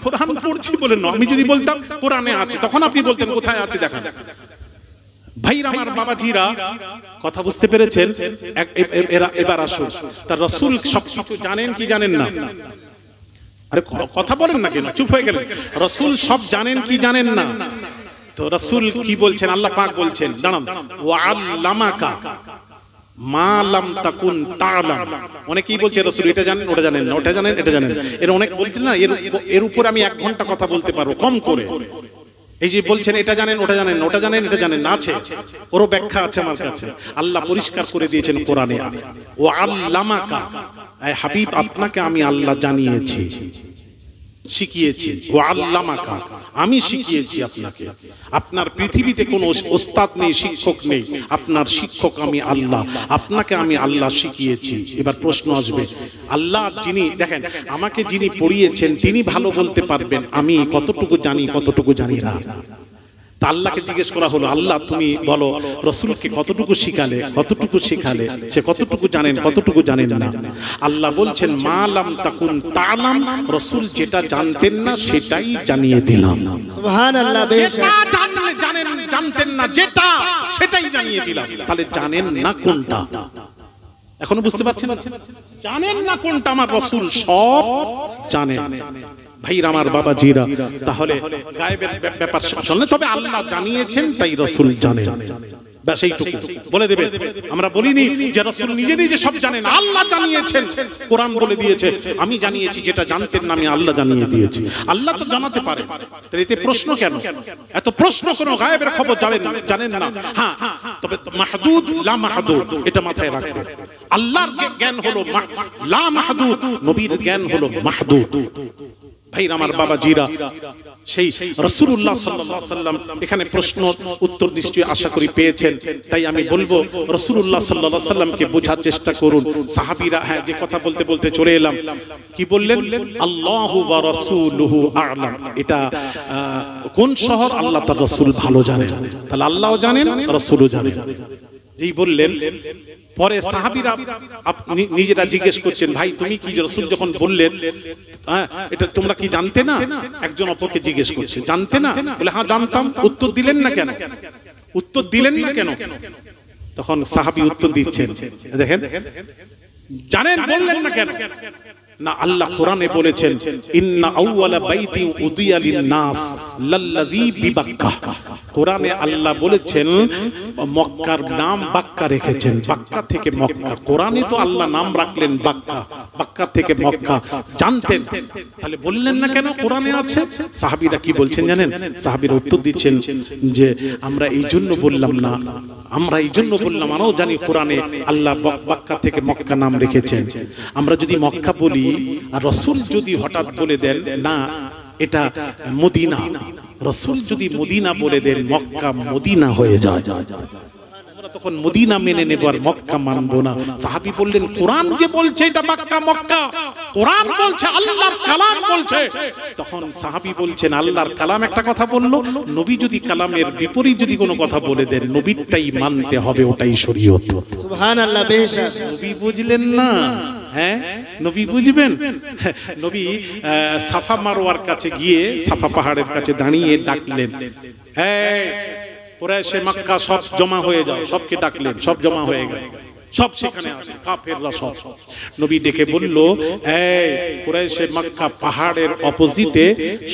কোরআন পড়ছি বলে না, আমি যদি বলতাম কোরআনে আছে তখন আপনি বলতেন কোথায় আছে দেখান। ভাইয়ের আমার বাবাজিরা, কথা বুঝতে পেরেছেন? এবার আসুন, তার রাসূল সবকিছু জানেন কি জানেন না? আরে কথা বলেন না কেন, চুপ হয়ে গেলেন। রাসূল সব জানেন কি জানেন না? তো রাসূল কি বলছেন? আল্লাহ পাক বলছেন, দাঁড়ান, ওয়া আল্লামাকা মা লাম তাকুন তা'লাম। অনেকেই বলছে রাসূল এটা জানেন ওটা জানেন না, ওটা জানেন এটা জানেন। এর অনেক বলছেন না, এর উপর আমি 1 ঘন্টা কথা বলতে পারবো কম করে। এই যে বলছেন এটা জানেন ওটা জানেন না, ওটা জানেন এটা জানেন না, আছে, ওরও ব্যাখ্যা আছে আমার কাছে। আল্লাহ পরিষ্কার করে দিয়েছেন কোরআনে, ওয়া আল্লামাকা, আয় হাবিব আপনাকে আমি আল্লাহ জানিয়েছি, শিখিয়েছি। ওয়া আল্লামাকা, আমি শিখিয়েছি আপনাকে। আপনার পৃথিবীতে কোনো ওস্তাদ নেই, শিক্ষক নেই, আপনার শিক্ষক আমি আল্লাহ, আপনাকে আমি আল্লাহ শিখিয়েছি। এবার প্রশ্ন আসবে, আল্লাহ যিনি, দেখেন আমাকে যিনি পড়িয়েছেন তিনি ভালো বলতে পারবেন আমি কতটুকু জানি কতটুকু জানি না। তা আল্লাহকে জিজ্ঞেস করা হলো, আল্লাহ তুমি বলো রাসূলকে কতটুকু শিখালে, কতটুকু শিখালে, সে কতটুকু জানেন কতটুকু জানেন না। আল্লাহ বলছেন, মা লাম তাকুন তা'লাম, রাসূল যেটা জানতেন না সেটাই জানিয়ে দিলাম। সুবহানাল্লাহ। যেটা জানতেন না যেটা, সেটাই জানিয়ে দিলাম। তাহলে জানেন না কোনটা? এখনো বুঝতে পারছেন? জানেন না কোনটা, আমার রাসূল সব জানেন। ভাইরা আমার বাবাজিরা, তাহলে গায়েবের ব্যাপার শুনলে তবে আল্লাহ জানিয়েছেন তাই রাসূল জানেন, ব্যাস এইটুকু বলে দেবে। আমরা বলিনি যে রাসূল নিজে নিজে সব জানেন, আল্লাহ জানিয়েছেন। কোরআন বলে দিয়েছে আমি জানিয়েছি, যেটা জানতেন না আমি আল্লাহ জানিয়ে দিয়েছি। আল্লাহ তো জানাতে পারে, তাহলে এতে প্রশ্ন কেন? এত প্রশ্ন কোনো গায়েবের খবর জানেন না। হ্যাঁ, তবে মাহদুদ লা মাহদুদ এটা মাথায় রাখবেন। আল্লাহর জ্ঞান হলো লা মাহদুদ, নবীর জ্ঞান হলো মাহদুদ। ভাইরা আমার বাবাজিরা, সেই রাসূলুল্লাহ সাল্লাল্লাহু আলাইহি ওয়াসাল্লাম, এখানে প্রশ্ন উত্তর নিশ্চয়ই আশা করি পেয়েছেন, তাই আমি বলবো রাসূলুল্লাহ সাল্লাল্লাহু আলাইহি ওয়াসাল্লামকে বোঝার চেষ্টা করুন। সাহাবীরা, হ্যাঁ যে কথা বলতে বলতে চলে এলাম, কি বললেন? আল্লাহু ওয়া রাসূলুহু আ'লাম। এটা কোন শহর? আল্লাহ তার রাসূল ভালো জানেন। তাহলে আল্লাহও জানেন, রাসূলও জানেন। এই বললেন, পরে সাহাবীরা নিজেরা জিজ্ঞেস করছেন, ভাই তুমি কি রাসূল যখন বললেন এটা তোমরা কি জানতে না? একজন অপরকে জিজ্ঞেস করছে, জানতে না? বলে হ্যাঁ জানতাম। উত্তর দিলেন না কেন? উত্তর দিলেন না কেন? তখন সাহাবী উত্তর দিচ্ছেন, দেখেন জানেন বললেন না কেন? না, আল্লাহ কোরআনে বলেছেন, ইন্না আউওয়ালা বাইতি উদিয়া লিন-নাস লাল্লাযী বিবাক্কা। কোরআনে আল্লাহ বলেছেন, মক্কার নাম বাক্কা রেখেছেন, বাক্কা থেকে মক্কা। কোরআনে তো আল্লাহ নাম রাখলেন বাক্কা, বাক্কা থেকে মক্কা। জানতেন, তাহলে বললেন না কেন? কোরআনে আছে। সাহাবীরা কি বলছেন জানেন? সাহাবীরা উত্তর দিচ্ছেন যে আমরা এই জন্য বললাম না, আমরা এই জন্য বললাম, আমরাও জানি কোরআনে আল্লাহ বাক্কা থেকে মক্কা নাম রেখেছেন। আমরা যদি মক্কা বলি আর রাসূল যদি হঠাৎ বলে দেন না এটা মদিনা, রাসূল যদি মদিনা বলে দেন মক্কা মদিনা হয়ে যায়, আমরা তখন মদিনা মেনে নেব আর মক্কা মানবো না। সাহাবী বললেন, কোরআন যে বলছে এটা মক্কা মক্কা, কোরআন বলছে আল্লাহর কালাম বলছে। তখন সাহাবী বলছেন, আল্লাহর কালাম একটা কথা বললো, নবী যদি কালামের বিপরীত যদি কোনো কথা বলে দেন নবীরটাই মানতে হবে, ওটাই শরীয়ত। সুবহানাল্লাহ। বেশক নবী বুঝলেন না? হ্যাঁ, নবী বুঝবেন। নবী সাফা মারওয়ার কাছে গিয়ে, সাফা পাহাড়ের কাছে দাঁড়িয়ে ডাকলেন, এই কুরাইশ মক্কা সব জমা হয়ে যাও। সবকে ডাকলেন, সব জমা হয়ে গেল, সব সেখানে আছে, কাফেররা সব। নবী ডেকে বলল, এই কুরাইশ মক্কা পাহাড়ের অপোজিটে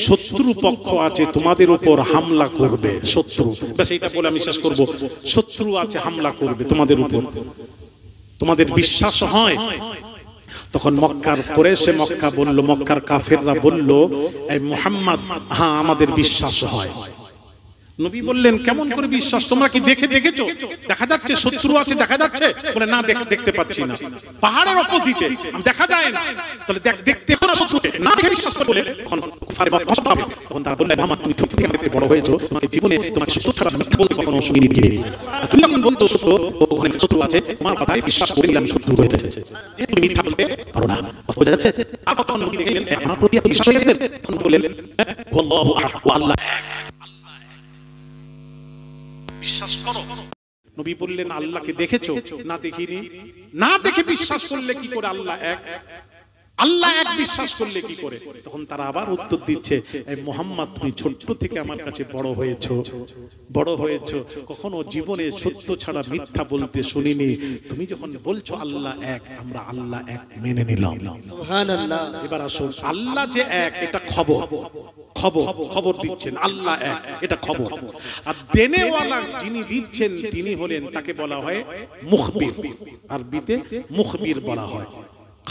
শত্রু পক্ষ আছে, তোমাদের উপর হামলা করবে। শত্রু, ব্যাস এইটা বলে আমি শেষ করব। শত্রু আছে, হামলা করবে তোমাদের উপর, তোমাদের বিশ্বাস হয়? তখন মক্কার কুরাইশে মক্কা বলল, মক্কার কাফেররা বলল, এই মুহাম্মদ, হ্যাঁ আমাদের বিশ্বাস হয়। নবী বললেন কেমন করে বিশ্বাস, তোমরা কি দেখেছো? দেখা যাচ্ছে শত্রু আছে, দেখা যাচ্ছে? বলে না, দেখতে পাচ্ছি না, পাহাড়ের অপোজিটে দেখা যায় না। তাহলে দেখতে না শত্রুকে, না দেখে বিশ্বাস করে বলে তখন তারা বললেন আমার তুমি ছোট থেকে বড় হয়েছো, তোমাকে জীবনে তোমাকে সত্য ছাড়া মিথ্যা বলতে কখনো শুনিনি। তুমি যখন বলতো সত্য, ওখানে শত্রু আছে, তোমার কথায় বিশ্বাস করে নিলাম শত্রু হয়ে যাচ্ছে, তুমি মিথ্যা বলতে পারো না। বোঝা যাচ্ছে? আর তখন নবী দেখলেন আমার প্রতি এত বিশ্বাস হয়ে গেছে, তখন বললেন আল্লাহু আহাদ, আল্লাহ বিশ্বাস করো। নবী বললেন আল্লাহকে দেখেছো? না দেখিনি। না দেখে বিশ্বাস করলে কি করে আল্লাহ এক? আল্লাহ এক বিশ্বাস করলে কি করে? তখন তারা আবার উত্তর দিচ্ছে, এই মুহাম্মদ তুমি ছোট থেকে আমার কাছে বড় হয়েছো, কখনো জীবনে সত্য ছাড়া মিথ্যা বলতে শুনিনি। তুমি যখন বলছো আল্লাহ এক, আমরা আল্লাহ এক মেনে নিলাম। সুবহানাল্লাহ। এবার আসুন, আল্লাহ যে এক এটা খবর দিচ্ছেন, আল্লাহ এক এটা খবর। আর দেনেওয়ালা যিনি দিচ্ছেন তিনি হলেন, তাকে বলা হয় মুখবির, আরবিতে মুখবির বলা হয়।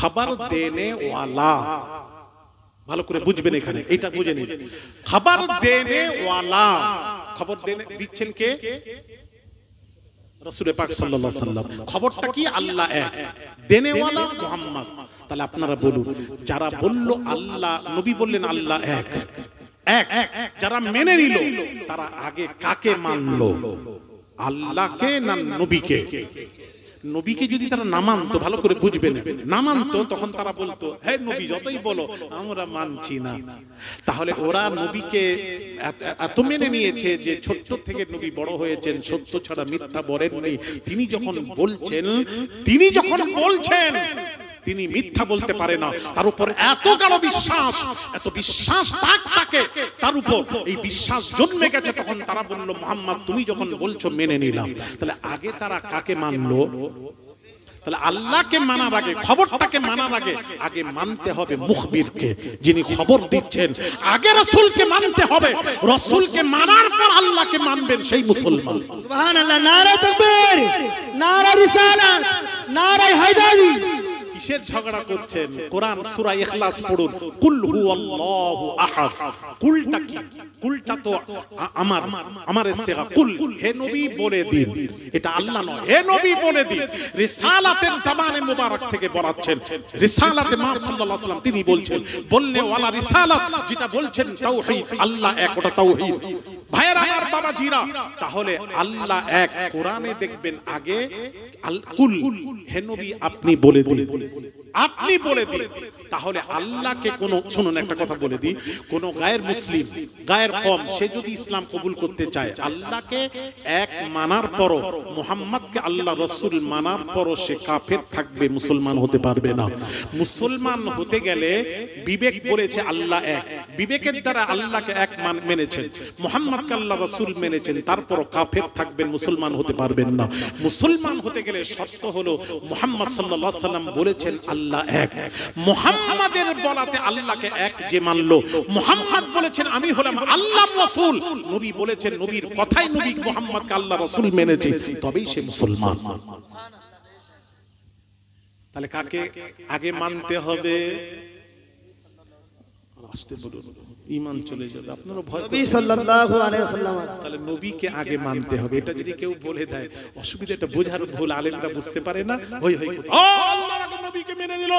খবর দেনে ওয়ালা, ভালো করে বুঝবেন এখানে, এটা বুঝে নিন। খবর দেনে ওয়ালা, খবর দিচ্ছেন কে? রাসূল পাক সাল্লাল্লাহু আলাইহি ওয়াসাল্লাম। খবরটা কি? আল্লাহ এক, দেনে ওয়ালা মুহাম্মদ। তাহলে আপনারা বলুন, যারা বলল আল্লাহ, নবী বললেন আল্লাহ এক, যারা মেনে নিল তারা আগে কাকে মানলো? আল্লাহকে না নবীকে? নবীকে যদি তারা না মানতো, ভালো করে বুঝবেন, না মানতো, তখন তারা বলতো হে নবী যতই বলো আমরা মানছি না। তাহলে ওরা নবীকে এত মেনে নিয়েছে যে ছোট্ট থেকে নবী বড় হয়েছেন, সত্য ছাড়া মিথ্যা বলেননি। তিনি যখন বলছেন তিনি মিথ্যা বলতে পারে না, তার উপর এত গাঢ় বিশ্বাস, এত বিশ্বাস তাকে, তার উপর এই বিশ্বাস জন্মে গেছে। তখন তারা বলল মুহাম্মদ তুমি যখন বলছো মেনে নিলাম। তাহলে আগে তারা কাকে মানলো? তাহলে আল্লাহকে মানার আগে, খবরটাকে মানার আগে মানতে হবে মুখবিরকে, যিনি খবর দিচ্ছেন। আগে রাসূলকে মানতে হবে, রাসূলকে মানার পর আল্লাহকে মানবেন সেই মুসলমান। সুবহানাল্লাহ। নারা তাকবীর, নারা রিসালাত, নারা হায়দারি। কিসের ঝগড়া করছেন? কোরআন সূরা ইখলাস পড়ুন, কুল হুয়াল্লাহু আহাদ। কুলটা কি? কুলটা তো আমার সিগা কুল, হে নবী বলে দিন। এটা আল্লাহ নয়, হে নবী বলে দিন। রিসালাতের জবানে মুবারক থেকে বলাচ্ছেন, রিসালাতে মা সাল্লাল্লাহু আলাইহি ওয়াসাল্লাম তিনি বলছেন, বললে ওয়ালা রিসালাত, যেটা বলছেন তাওহীদ, আল্লাহ এক, ওটা তাওহীদ। ভাইয়েরা আমার, বাবাজিরা, তাহলে আল্লাহ এক। কোরআনে দেখবেন আগে কুল, হে নবী আপনি বলে দিন, আপনি বলে দিন। তাহলে আল্লাহকে কোন, শুনুন একটা কথা বলে দিই, কোন গায়ের মুসলিম, গায়ের কম, সে যদি ইসলাম কবুল করতে চায়, আল্লাহকে এক মানার পরও, মুহাম্মদকে আল্লাহ রাসূল মানার পরও সে কাফের থাকবে, মুসলমান হতে পারবে না। মুসলমান হতে গেলে বিবেক বলেছে আল্লাহ এক, বিবেকের দ্বারা আল্লাহকে এক মেনেছেন, মুহাম্মদকে আল্লাহ রাসূল মেনেছেন, তারপরও কাফের থাকবেন, মুসলমান হতে পারবেন না। মুসলমান হতে গেলে শর্ত হলো মুহাম্মদ সাল্লাল্লাহু আলাইহি ওয়াসাল্লাম বলেছেন আল্লাহ এক। মুহাম্মাদের বলাতে আল্লাহকে এক যে মানলো, মুহাম্মদ বলেছেন আমি হলাম আল্লাহর রাসূল, নবী বলেছেন নবীর কথাই নবী মুহাম্মদকে আল্লাহর রাসূল মেনেছে, তবেই সে মুসলমান। তাহলে কাকে আগে মানতে হবে? আস্তে বলুন, ঈমান চলে যাবে, আপনারা ভয় নবী সাল্লাল্লাহু আলাইহি ওয়াসাল্লাম। তাহলে নবীকে আগে মানতে হবে। এটা যদি কেউ বলে দেয়, অসুবিধাটা বোঝার ভুল, আলেমরা বুঝতে পারে না, হই আল্লাহর আগে নবীকে মেনে নিল,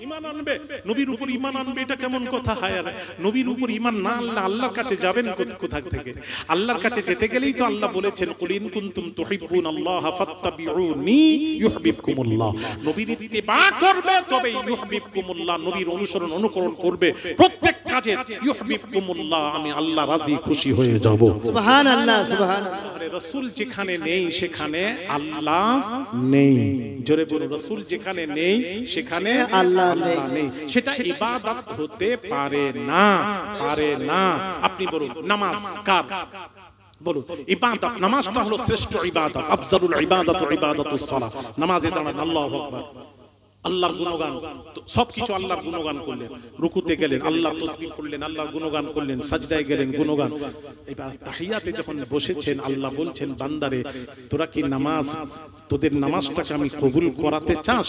ঈমান আনবে, নবীর উপর ঈমান আনবে, এটা কেমন কথা? হায় আরে, নবীর উপর ঈমান না আনলে আল্লাহর কাছে যাবেন কোথা থেকে? আল্লাহর কাছে যেতে গেলেই তো আল্লাহ বলেছেন কুল ইন কুনতুম তুহিব্বুনাল্লাহ ফাত্তাবিউনি ইউহিব্বুকুমুল্লাহ। নবীর ইত্তিবা করবে তবেই ইউহিব্বুকুমুল্লাহ, নবীর অনুসরণ অনুকরণ করবে প্রত্যেক কাজে, ইউহিব্বুকুমুল্লাহ, আমি আল্লাহ রাজি খুশি হয়ে যাব। সুবহানাল্লাহ, সুবহানাল্লাহ। রাসূল যেখানে নেই সেখানে আল্লাহ নেই। জোরে বলুন, রাসূল যেখানে নেই সেখানে আল্লাহ নেই। সেটা ইবাদত হতে পারে না, পারে না। আপনি বলুন নামাজ কার? বলুন ইবাদত, নামাজটা হলো শ্রেষ্ঠ ইবাদত, আফজালুল ইবাদাতু ইবাদাতুস সালাহ। নামাজে দাঁড়ান, আল্লাহু আকবার, আল্লাহর গুণগান, সবকিছু আল্লাহর গুণগান করলেন। রুকুতে গেলেন আল্লাহর তাসবিহ করলেন, আল্লাহর গুণগান করলেন, সাজদায় গেলেন গুণগান। এবার তাহিয়াতে যখন বসেছেন আল্লাহ বলছেন বান্দারে তোরা কি নামাজ, তোদের নামাজটাকে আমি কবুল করাতে চাস?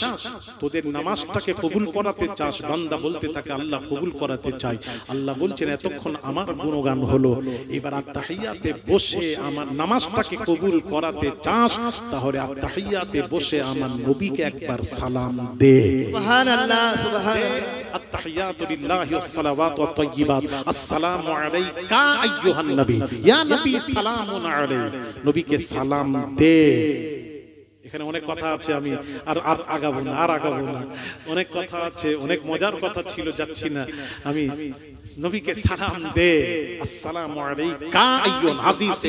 তোদের নামাজটাকে কবুল করাতে চাস? বান্দা বলতে থাকে আল্লাহ কবুল করাতে চাই। আল্লাহ বলছেন এতক্ষণ আমার গুণগান হলো, এবার তাহিয়াতে বসে আমার নামাজটাকে কবুল করাতে চাস, তাহলে তাহিয়াতে বসে আমার নবীকে একবার সালাম দে। সুবহানাল্লাহ সুবহানাল্লাহ। আত-তাহিয়াতু লিল্লাহি ওয়াস-সালাওয়াতু ওয়াত-তাইয়্যিবাত। আসসালামু আলাইকা আইয়ুহান নবী, ইয়া নবী সালামুন আলাইক। নবীকে সালাম দে। এখানে অনেক কথা আছে, আমি আর আগাবো না, অনেক কথা আছে, অনেক মজার কথা ছিল, যাচ্ছি না আমি। নবীকে সালাম দে, আসসালামু আলাইকা আইয়ুহান আজিজ,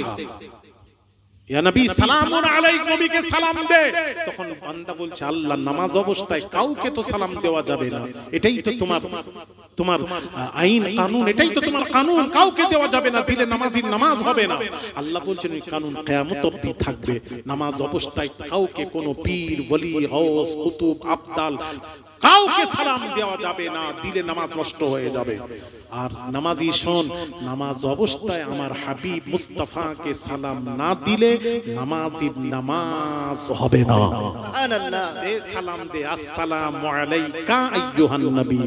ইয়া নবী সালামুন আলাইক, নবীকে সালাম দে। তখন বান্দা বলছে আল্লাহ নামাজ অবস্থায় কাউকে তো সালাম দেওয়া যাবে না, এটাই তো তোমার আইন কানুন, এটাই তো তোমার কানুন, কাউকে দেওয়া যাবে না, দিলে নামাজির নামাজ হবে না। আল্লাহ বলছেন ওই কানুন কিয়ামত অবধি থাকবে। নামাজ অবস্থায় কাউকে কোনো পীর ওলি গাউস কুতুব আবদাল কাউকে সালাম দেওয়া যাবে না, দিলে নামাজ নষ্ট হয়ে যাবে। আর নামাজি শোন, নামাজ অবস্থায় আমার হাবিব মুস্তাফাকে সালাম না দিলে নামাজির নামাজ হবে না। সুবহানাল্লাহ। দে সালাম দে, আসসালামু আলাইকা আইয়ুহান নবী।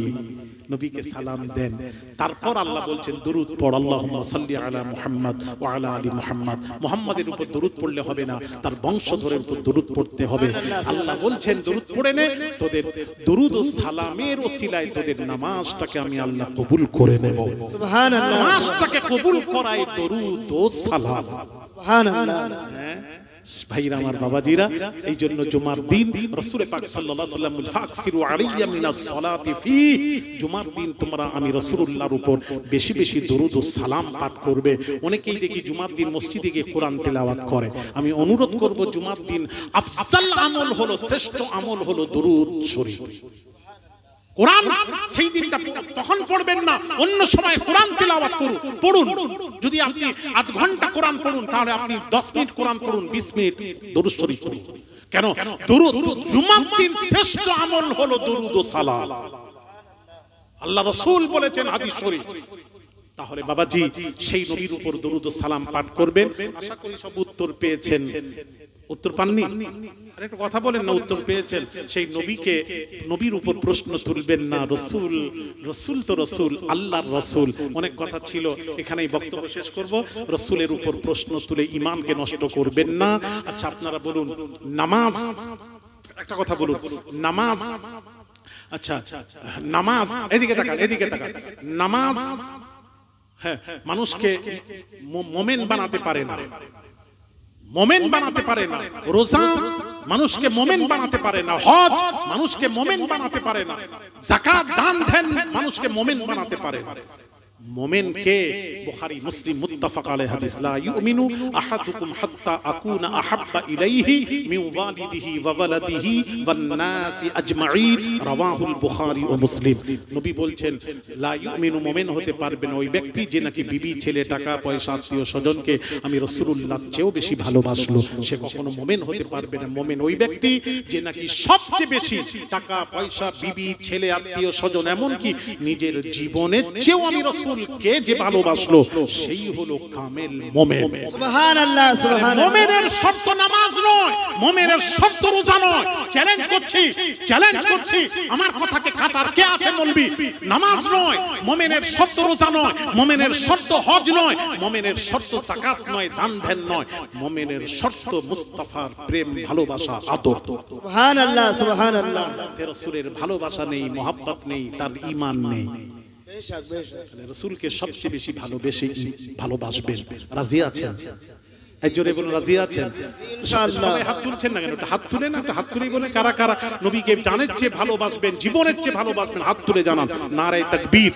নবীকে সালাম দেন। তারপর আল্লাহ বলছেন দরুদ পড়, আল্লাহুম্মা সাল্লি আলা মুহাম্মদ ওয়া আলা আলি মুহাম্মদ। মুহাম্মাদের উপর দরুদ পড়লে হবে না, তার বংশধরের উপর দরুদ পড়তে হবে। আল্লাহ বলছেন দরুদ পড়ে নে, তোদের দরুদ ও সালামের ওসিলায় তোদের নামাজটাকে আমি আল্লাহ কবুল করে নেব। সুবহানাল্লাহ। নামাজটাকে কবুল করায় দরুদ ও সালাম। সুবহানাল্লাহ। ভাইরা আমার, বাবাজিরা, এই জন্য জুমার দিন রাসূল পাক সাল্লাল্লাহু আলাইহি ওয়াসাল্লাম ফাকসিরু আলাইয়া মিনাস সালাতি ফি, জুমার দিন তোমরা আমি রাসূলুল্লাহর উপর বেশি বেশি দরুদ ও সালাম পাঠ করবে। অনেকেই দেখি জুমার দিন মসজিদে গিয়ে কোরআন তেলাওয়াত করে। আমি অনুরোধ করব জুমার দিন আফজাল আমল হলো, শ্রেষ্ঠ আমল হলো দরুদ শরীফ। কোরআন সেই দিনটা তখন পড়বেন না, অন্য সময় কোরআন তেলাওয়াত পড়ুন। যদি আপনি আধ ঘন্টা কোরআন পড়ুন, তাহলে আপনি 10 মিনিট কোরআন পড়ুন, 20 মিনিট দরুদ শরীফ পড়ুন। কেন? দরুদ, জুমার দিন শ্রেষ্ঠ আমল হলো দরুদ ও সালাম। আল্লাহ রাসূল বলেছেন হাদিস শরীফ। তাহলে বাবাজি সেই নবীর উপর দরুদ ও সালাম পাঠ করবেন। আশা করি সব উত্তর পেয়েছেন। উত্তর পাননি? আরেকটা কথা বলেন না, উত্তর পেয়েছেন। সেই নবীর উপর প্রশ্ন তুলবেন না। রসুল তো রসুল, আল্লাহর রসুল। অনেক কথা ছিল, এখানেই বক্তব্য শেষ করব। রসুলের উপর প্রশ্ন তুলে ঈমানকে নষ্ট করবেন না। আচ্ছা আপনারা বলুন, নামাজ, একটা কথা বলুন, নামাজ, আচ্ছা নামাজ, এদিকে তাকান, নামাজ হ্যাঁ মানুষকে মোমেন বানাতে পারে না, রোজা মানুষকে মোমেন বানাতে পারে না, হজ মানুষকে মোমেন বানাতে পারে না, যাকাত দান ধ্যান মানুষকে মোমেন বানাতে পারে না। মোমেন কে? বুখারী মুসলিম মুত্তাফাক আলাইহি হাদিস, লা ইউমিনু আহাদুকুম হাত্তা আকুনা আহাব্বা ইলাইহি মিন ওয়ালিদিহি ওয়া ওয়ালাদিহি ওয়ান নাসি আজমাইন, রাওয়াহুল বুখারী ও মুসলিম। নবী বলছেন লা ইউমিনু, মোমেন হতে পারবে না ওই ব্যক্তি যে নাকি বিবি, ছেলে, টাকা পয়সা, আত্মীয় স্বজনকে আমি রাসূলুল্লাহ চেয়েও বেশি ভালোবাসলো, সে কখনো মোমেন হতে পারবে না। মোমেন ওই ব্যক্তি যে নাকি সবচেয়ে বেশি টাকা পয়সা, বিবি, ছেলে, আত্মীয় স্বজন, এমনকি নিজের জীবনের চেয়েও আমি রাসূল কে যে ভালোবাসলো, সেই হলো কামেল মোমেন। সুবহানাল্লাহ সুবহানাল্লাহ। মোমেনের শর্ত নামাজ নয়, মোমেনের শর্ত রোজা নয়। চ্যালেঞ্জ করছি, আমার কথাকে কাটার কে আছে বলবি? নামাজ নয়, মোমেনের শর্ত রোজা নয়, মোমেনের শর্ত হজ নয়, মোমেনের শর্ত যাকাত নয়, দান ধ্যান নয়। মোমেনের শর্ত মুস্তাফার প্রেম, ভালোবাসা, আদর। সুবহানাল্লাহ সুবহানাল্লাহ। রাসূলের ভালোবাসা নেই, মহব্বত নেই, তার ঈমান নেই। রাসূলকে সবচেয়ে বেশি ভালোবাসবেন। রাজি আছেন? জোরে বলুন, রাজি আছেন? সবাই হাত তুলছেন না কেন? হাত তুলে না, হাত তুলে বলে কারা কারা নবীকে জানের চেয়ে ভালোবাসবেন, জীবনের চেয়ে ভালোবাসবেন, হাত তুলে জানান। নারে তাকবীর।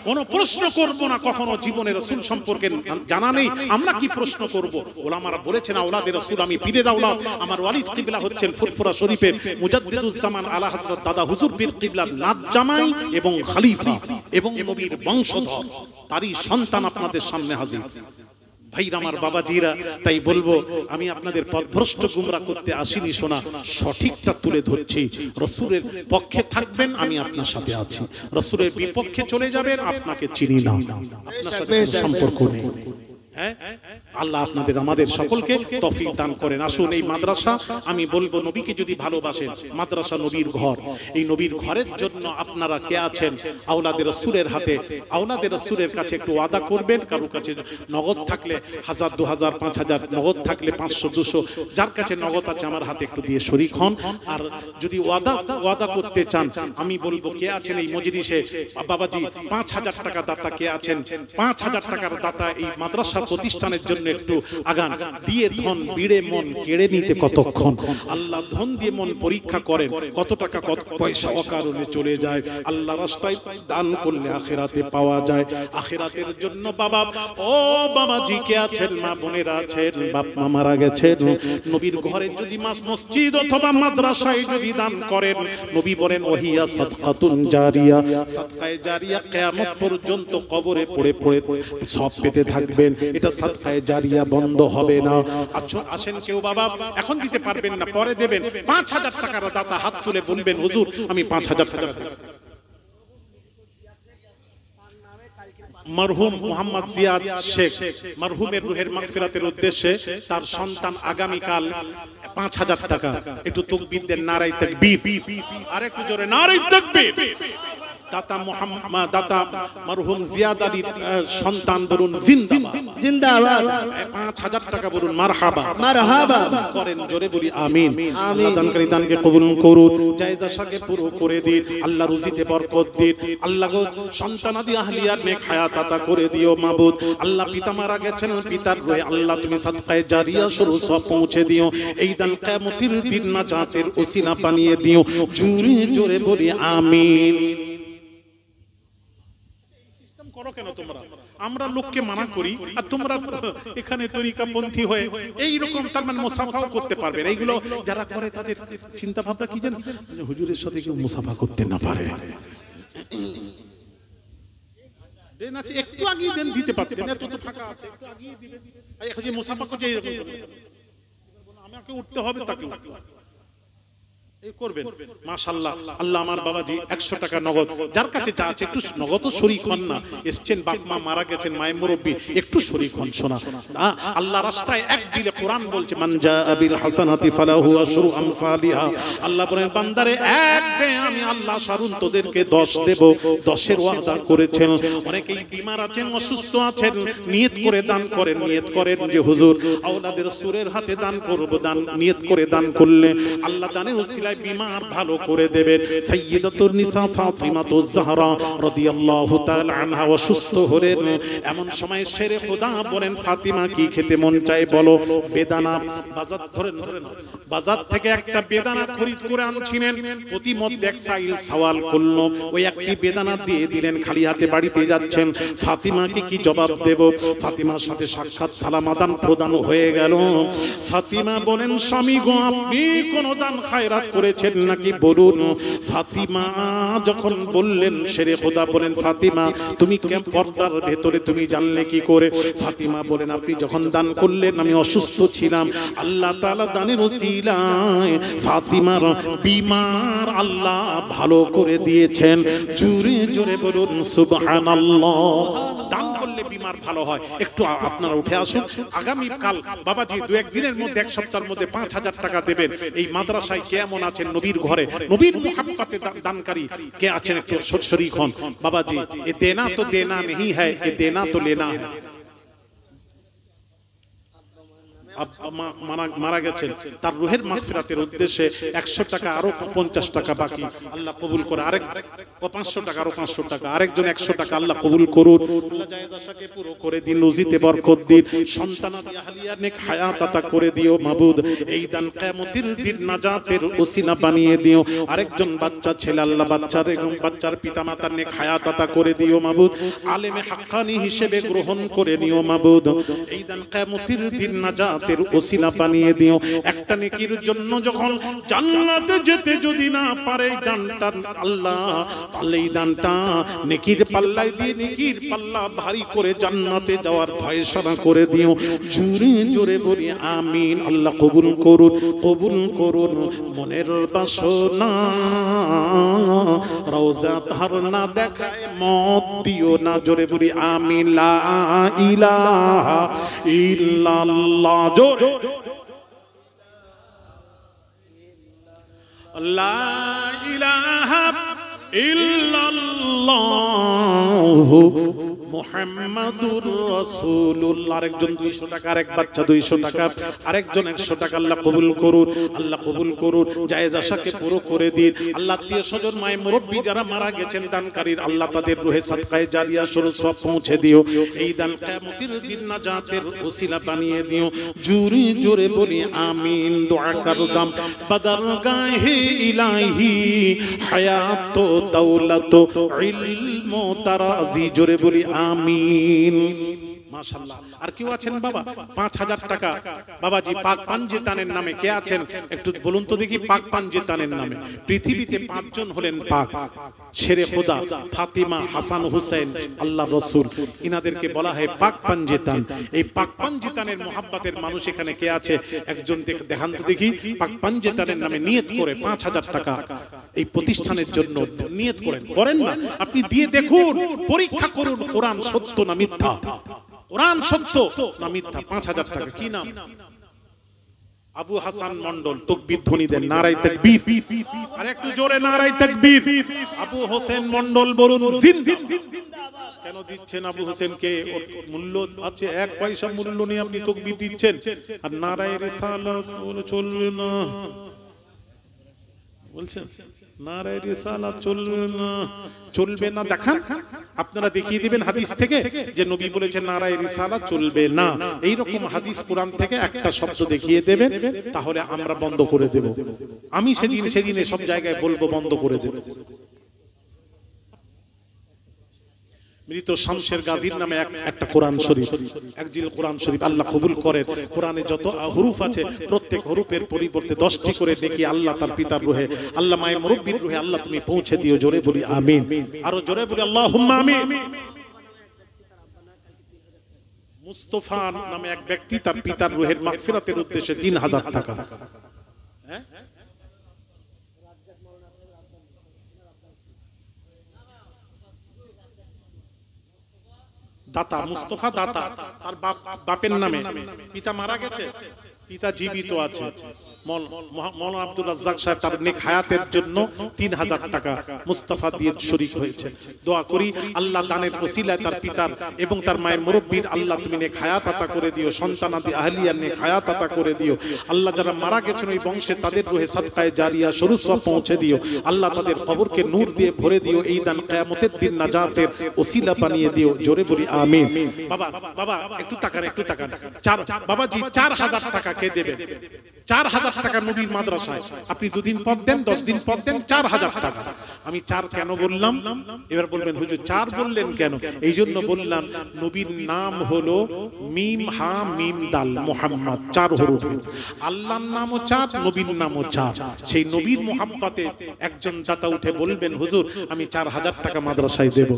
কোন প্রশ্ন করব না কখনো, জীবনের রাসূল সম্পর্কে জানা নেই, আমরা কি প্রশ্ন করব? ওলামারা বলেছেন আওলাদে রাসূল, আমি পীরের আওলাদ, আমার ওয়ালিদ কিবলা হচ্ছেন ফুরফুরা শরীফের মুজাদ্দিদুজ জামান আলা হযরত দাদা হুজুর পীর কিবলা নাত জামাই এবং খলিফা এবং নবীর বংশধর, তারই সন্তান আপনাদের সামনে হাজির। ভাইরা আমার, বাবাজিরা, তাই বলবো আমি আপনাদের পথভ্রষ্ট গুমরা করতে আসিনি, শোনা সঠিকটা তুলে ধরছি। রাসূলের পক্ষে থাকবেন, আমি আপনার সাথে আছি। রাসূলের বিপক্ষে চলে যাবেন, আপনাকে চিনি না, আপনার সাথে সম্পর্ক নেই। আল্লাহ আপনাদের আমাদের সকলকে তৌফিক দান করেন। আসুন এই মাদ্রাসা, আমি বলবো নবীকে যদি ভালোবাসেন, মাদ্রাসা নবীর ঘর। এই নবীর ঘরের জন্য আপনারা কে আছেন আওলাদের রাসূলের হাতে, আওলাদের রাসূলের কাছে একটু ওয়াদা করবেন। কারো কাছে নগদ থাকলে 1000, 2000, 5000, নগদ থাকলে 500, 200, যার কাছে নগদ আছে আমার হাতে একটু দিয়ে শরীক হন। আর যদি ওয়াদা করতে চান, আমি বলবো কে আছেন এই মজলিসে বাবাজি 5000 টাকা দাতা কে আছেন, 5000 টাকার দাতা এই মাদ্রাসা প্রতিষ্ঠানের জন্য একটু আগান। দিয়ে ধন বিড়ে মন কেড়ে নিতে কতক্ষণ। আল্লাহ ধন দিয়ে মন পরীক্ষা করেন, কত টাকা কত পয়সা অকারণে চলে যায়। আল্লাহ রাস্তায় দান করলে আখিরাতে পাওয়া যায়। আখিরাতের জন্য বাবা, ও বাবাজি কে আছেন, মা বোনেরা আছেন, বাপ মা মারা গেছেন, নবীর ঘরে যদি মসজিদ অথবা মাদ্রাসায় যদি দান করেন, নবী বলেন ওহিয়া সাদকাতুন জারিয়া, সাদকায়ে জারিয়া কিয়ামত পর্যন্ত কবরে পড়ে পড়ে সব পেতে থাকবেন। এটা সাদকায়ে জারিয়া বন্ধ হবে না। আসেন কেউ বাবা এখন দিতে পারবেন না, পরে দেবেন। 5000 টাকার দাতা হাত তুলে বলবেন হুজুর আমি 5000 টাকা। মরহুম মোহাম্মদ জিয়াদ শেখ, মরহুমের রুহের মাগফিরাতের উদ্দেশ্যে তার সন্তান আগামীকাল 5000 টাকা। একটু তাকবীর দেন, নারায়ে তাকবীর, আর একটু জোরে নারায়ে তাকবীর। দাতা মোহাম্মদ, দাতা মরহুম জিয়াদ আলীর সন্তান বলুন জিন্দাবাদ, জিন্দাবাদ। 5000 টাকা বলুন মারহাবা, মারহাবা করেন জোরে বলি আমিন। আল্লাহ দানকারী দানকে কবুল করুন, জায়েজ আশাকে পুরো করে দিন, আল্লাহ রুজিতে বরকত দিন। আল্লাহ গো সন্তানাদি আহলিয়ার নেক হায়াত আতা করে দিও মাবুদ। আল্লাহ পিতা মারা গেছেন, পিতার রয়ে আল্লাহ তুমি সাদকায়ে জারিয়া স্বরূপ সব পৌঁছে দিও। এই দান কিয়ামতের দিন নাজাতের ওসিলা বানিয়ে দিও, জোরে জোরে বলি আমিন। করো কেন তোমরা? আমরা লোককে মানা করি আর তোমরা এখানে তরিকাপন্থী হয়ে এই রকম তার মানে মুসাফাও করতে পারবে না। এইগুলো যারা করে তাদের চিন্তা ভাবনা কি জানেন, হুজুরের সাথে কেউ মুসাফা করতে না পারে। দেন আছে একটু আগিয়ে দেন, দিতে পারতেন, এত তো ফাঁকা আছে, একটু আগিয়ে দিবেন। এখন যে মুসাফা করছে এরকম আমাকে উঠতে হবে, তাকে এই করবেন। মাশাআল্লাহ, আল্লাহ আমার বাবাজি 100 টাকা নগদ, যার কাছে যা আছে একটু নগদ শরীক হন না। এসছেন বাপ মা মারা গেছেন, মায়ের মুরব্বী, একটু শরীক হন। শোনা আল্লাহ রাস্তায় এক দিলে কোরআন বলছে মান জাআ বিল হাসানাতি ফালাহু আশরু আমসালিহা। আল্লাহ বলেন বান্দারে এক দে, আমি আল্লাহ শারুন তোদেরকে 10 দেব। 10-এর ওয়াদা করেছেন। অনেকেই বিমার আছেন, অসুস্থ আছেন, নিয়ত করে দান করেন, নিয়ত করেন যে হুজুর আওলাদের রাসূলের হাতে দান করব। দান নিয়ত করে দান করলে আল্লাহ দানের ওসিলা বিমার ভালো করে দেবেন। সাইয়্যিদাতুন নিসা ফাতিমাতুজ জাহরা রাদিয়াল্লাহু তাআলা আনহা অসুস্থ হলেন। এমন সময় শেরে খোদা বলেন ফাতিমা কি খেতে মন চায় বলো? বেদানা। বাজার ধরেন বাজার থেকে একটা বেদানা খরিদ করে আনছিলেন। প্রতি মধ্যে এক সাইল সওয়াল করলো, ওই একটি বেদানা দিয়ে দিলেন। খালি হাতে বাড়িতে যাচ্ছেন, ফাতিমাকে কি জবাব দেব? ফাতিমার সাথে সাক্ষাৎ সালাম আদান প্রদান হয়ে গেল। ফাতিমা বলেন স্বামী গো আপনি কোন দান খায়রাত করেছেন নাকি বলুন। ফাতিমা যখন বললেন, শেরে খোদা বলেন ফাতিমা তুমি কেন পর্দার ভেতরে তুমি জানলে কি করে? ফাতিমা বলেন আপনি যখন দান করলেন আমি অসুস্থ ছিলাম, আল্লাহ তাআলা দানের ওসিলায় ফাতিমার বিমার আল্লাহ ভালো করে দিয়েছেন। জোরে জোরে বলুন সুবহানাল্লাহ। দান করলে বিমার ভালো হয়। একটু আপনারা উঠে আসুন। আগামী কাল বাবাজি 2-1 দিনের মধ্যে, 1 সপ্তাহের মধ্যে 5000 টাকা দেবেন। এই মাদ্রাসায় কেমন আছেন নবীর ঘরে, নবীর মুহাব্বতে দানকারী কে আছেন একটু শরীক হন। বাবাজি এ দেনা তো দেনা नहीं है, ये देना तो लेना है। মারা গেছেন, তার রুহের মাগফিরাতের উদ্দেশ্যে 100 টাকা আরো 50 টাকা বাকি, আল্লাহ কবুল করে। আরেক 500 টাকা আরো 500 টাকা, আরেকজন 100 টাকা, আল্লাহ কবুল করুন। আল্লাহ জায়েজ আশাকে পুরো করে দিন, রুজিতে বরকত দিন, সন্তানাদি আহলিয়া নেক হায়াত আতা করে দিও মাবুদ। এই দান কিয়ামতের দিন নাজাতের ওসিলা বানিয়ে দিও। আরেকজন বাচ্চা ছেলে, আল্লাহ বাচ্চার এবং বাচ্চার পিতামাতার নেক হায়াত আতা করে দিও মাবুদ। আলেমে হাক্কানি হিসেবে গ্রহণ করে নিও মাবুদ। এই দান কিয়ামতের দিন নাজাত নাজাতের ওসিলা বানিয়ে দিও। একটা নেকির জন্য যখন জান্নাতে যেতে যদি না পারে এই দানটা আল্লাহ, তাহলে এই দানটা নেকির পাল্লায় দিয়ে নেকির পাল্লা ভারী করে জান্নাতে যাওয়ার ফয়সালা করে দিও। জোরে জোরে বলি আমিন। আল্লাহ কবুল করুন, কবুল করুন। মনের বাসনা রওজা ধারনা দেখায় মত দিও না। জোরে বলি আমিন। লা ইলাহা ইল্লাল্লাহ। জোরে লা ইলাহা ইল্লাল্লাহু মুহাম্মাদুর রাসূলুল্লাহ। আরেকজন 200 টাকা, আরেক বাচ্চা 200 টাকা, আরেকজন 100 টাকা। আল্লাহ কবুল করুন, আল্লাহ কবুল করুন। জায়েজ আশাকে পুরো করে দিন। আল্লাহ আত্মীয় স্বজন মায়ে মুরব্বি যারা মারা গেছেন দানকারীর, আল্লাহ তাদের রূহে সাদকায়ে জারিয়া স্বরূপ সওয়াব পৌঁছে দিও। এই দান কিয়ামতের দিন নাজাতের ওসিলা বানিয়ে দিও। জোরে জোরে বলি আমিন। দোয়া করদাম বদর গাহে ইলাহি হায়াত দৌলত ইলম তারাজি। জোরে বলি আমিন। মাশাআল্লাহ। আর কেউ আছেন বাবা 5000 টাকা বাবাজি পাক পাঞ্জেতানের নামে কে আছেন একটু বলুন তো দেখি। পাক পাঞ্জেতানের নামে পৃথিবীতে 5 জন হলেন পাক। শেরে খোদা, ফাতিমা, হাসান, হুসেন, আল্লাহর রাসূল, ইনাদেরকে বলা হয় পাক পাঞ্জেতান। এই পাক পাঞ্জেতানের মোহাব্বতের মানুষ এখানে কে আছে একজন দেখান তো দেখি। পাক পাঞ্জেতানের নামে নিয়ত করে 5000 টাকা এই প্রতিষ্ঠানের জন্য নিয়ত করেন। করেন না আপনি দিয়ে দেখুন, পরীক্ষা করুন কোরআন সত্য না মিথ্যা। কোরআন সত্য না মিথ্যা। 5000 টাকা। কি নাম? আবু হাসান মন্ডল। তাকবীর ধ্বনি দেন, নারায়ে তাকবীর। আর একটু জোরে নারায়ে তাকবীর। আবু হোসেন মন্ডল বলুন জিন্দাবাদ। কেন দিচ্ছেন আবু হোসেনকে? মূল্য আছে, 1 পয়সা মূল্য নিয়ে আপনি তাকবীর দিচ্ছেন। আর নারায়ে রিসালাত চলবে না বলছেন। নারায়ে রিসালাত চলবে না, চলবে না। দেখান, আপনারা দেখিয়ে দিবেন হাদিস থেকে যে নবী বলেছেন নারায়ে রিসালাত চলবে না। এই রকম হাদিস কোরআন থেকে একটা শব্দ দেখিয়ে দেবেন, তাহলে আমরা বন্ধ করে দেব। আমি সেদিনে সব জায়গায় বলবো বন্ধ করে দেব। মৃত শামসের গাজীর নামে একটা কোরআন শরীফ, একজিল কোরআন শরীফ আল্লাহ কবুল করেন। কোরআনে যত হরুফ আছে প্রত্যেক হরুফের পরিবর্তে 10টি করে নেকি আল্লাহ তার পিতার রূহে, আল্লাহ মায়ের মুরব্বির রূহে আল্লাহ তুমি পৌঁছে দিও। জোরে বলি আমিন। আরো জোরে বলি আল্লাহুম্মা আমিন। মুস্তাফা নামে এক ব্যক্তি তার পিতার রূহের মাগফিরাতের উদ্দেশ্যে 3000 টাকা। হ্যাঁ, দাতা মুস্তাফা দাতা, তার বাপের নামে। পিতা মারা গেছে, পিতা জীবিত আছে। মৌলানা আব্দুর রাজ্জাক সাহেব তার নেক হায়াতের জন্য 3000 টাকা মুস্তাফা দিয়ে শরীক হয়েছে। দোয়া করি আল্লাহ দানের ওসিলায় তার পিতার এবং তার মায়ের মুরব্বির আল্লাহ তুমি নেক হায়াত আতা করে দিও। সন্তানাদি আহলিয়ার নেক হায়াত আতা করে দিও। আল্লাহ যারা মারা গেছেন ওই বংশে তাদের রূহে সাদকায়ে জারিয়া স্বরূপ সওয়াব পৌঁছে দিও। আল্লাহ তাদের কবরকে নূর দিয়ে ভরে দিও। এই দান কিয়ামতের দিন নাজাতের ওসিলা বানিয়ে দিও। জোরে বলি আমিন। বাবা বাবা একটু তাকান, একটু তাকান। বাবাজি 4000 টাকা কে দেবেন? 4000 টাকা নবীর মাদ্রাসায় আপনি 2 দিন পর দেন, 10 দিন পর দেন, 4000 টাকা। আমি 4 কেন বললাম? এবার বলবেন হুজুর 4 বললেন কেন? এই জন্য বললাম নবীর নাম হলো মিম হা মিম দাল মুহাম্মদ, 4 হরফ। আল্লাহর নামও 4, নবীর নামও 4। সেই নবীর মুহাব্বতে একজন দাতা উঠে বলবেন হুজুর আমি 4000 টাকা মাদ্রাসায় দেব।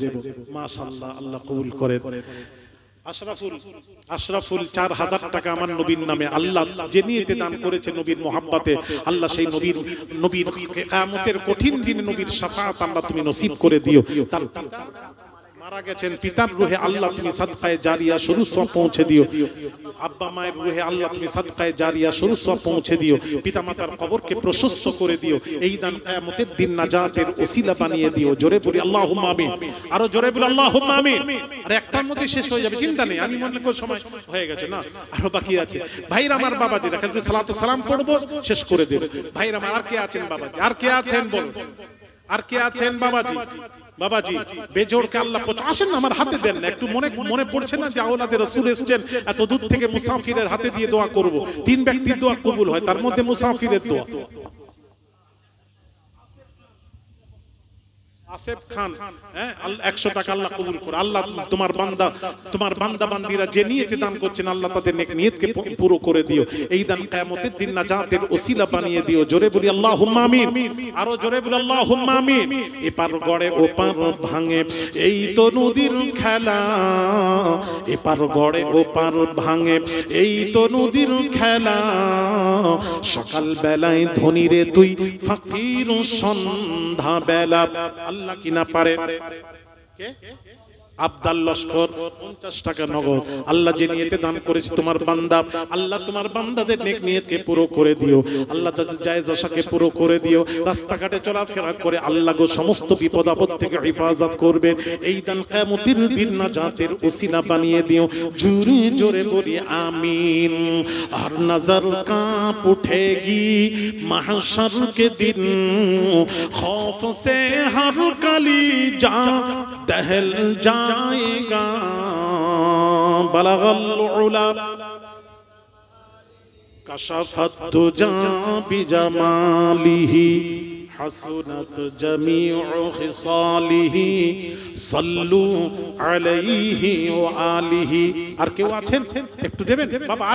মাশাআল্লাহ, আল্লাহ কবুল করেন। আশরাফুল 4000 টাকা আমার নবীর নামে আল্লাহ যে নিয়তে দান করেছে নবীর মুহাব্বতে, আল্লাহ সেই নবীর কিয়ামতের কঠিন দিনে নবীর শাফাআত আল্লাহ তুমি নসিব করে দিও। তার মারা গেছেন পিতার রূহে আল্লাহ তুমি সাদকায়ে জারিয়া স্বরূপ সওয়াব পৌঁছে দিও। আব্বা মায়ের রূহে আল্লাহ তুমি সাদকায়ে জারিয়া স্বরূপ সওয়াব পৌঁছে দিও। পিতামাতার কবরকে প্রশস্ত করে দিও। এই দান কিয়ামতের দিন নাজাতের ওসিলা বানিয়ে দিও। জোরে বলি আল্লাহুম্মা আমিন। আরো জোরে বলি আল্লাহুম্মা আমিন। আর একটার মধ্যে শেষ হয়ে যাবে, চিন্তা নেই। আমি মনে করি সময় হয়ে গেছে না, আরো বাকি আছে। ভাইরা আমার বাবাজিরা খালি সালাত ও সালাম পড়বো, শেষ করে দেব। ভাইরা আমার আর কে আছেন বাবাজি? আর কে আছেন বলুন? আর কে আছেন বাবাজি? বাবাজি বেজোড়কে আল্লাহ আসেন না, আমার হাতে দেন না। একটু মনে পড়ছে না যে আওলাদে রাসূল এসেছেন, এত দূর থেকে মুসাফিরের হাতে দিয়ে দোয়া করব। 3 ব্যক্তির দোয়া কবুল হয়, তার মধ্যে মুসাফিরের দোয়া। আসিফ খান, হ্যাঁ, 100 টাকা আল্লাহ কবুল করে। আল্লাহ তোমার বান্দা বান্দিরা যে নিয়তে দান করছেন, আল্লাহ তাদের নেক নিয়তকে পুরো করে দিও। এই দান কিয়ামতের দিন নাজাতের ওসিলা বানিয়ে দিও। জোরে বলি আল্লাহুম্মা আমিন, আরো জোরে বলি আল্লাহুম্মা আমিন। এপার গড়ে ওপার ভাঙে এই তো নদীর খেলা, এপার গড়ে ওপার ভাঙে এই তো নদীর খেলা। সকাল বেলায় ধনী রে তুই, ফকির সন্ধ্যা বেলা। আল্লাহ কি না পারে? কে? আব্দাল লস্কর 50 টাকা নগদ। আল্লাহ যে নিয়তে দান করেছে তোমার বান্দা, আল্লাহ তোমার বান্দাদের নেক নিয়তকে পুরো করে দিও। আল্লাহ তাদের জায়েজ আশাকে পুরো করে দিও। রাস্তাঘাটে চলাফেরা করে আল্লাহ গো সমস্ত বিপদ আপদ থেকে হেফাজত করবে। এই দান কিয়ামতের দিন নাজাতের ওসিলা বানিয়ে দিও। জোরে জোরে বলি আমিন। আর নজর কাঁপ উঠেগি মাহশর के दिन, खौफ से हर कलीजा दहल जाएगा। बलगल उला कशफत दुजा बिजमालिही, हसनत जमीउ खिसालिही, सल्लू अलैहि व आलिही। আর কেউ আছেন একটু দেবেন বাবা?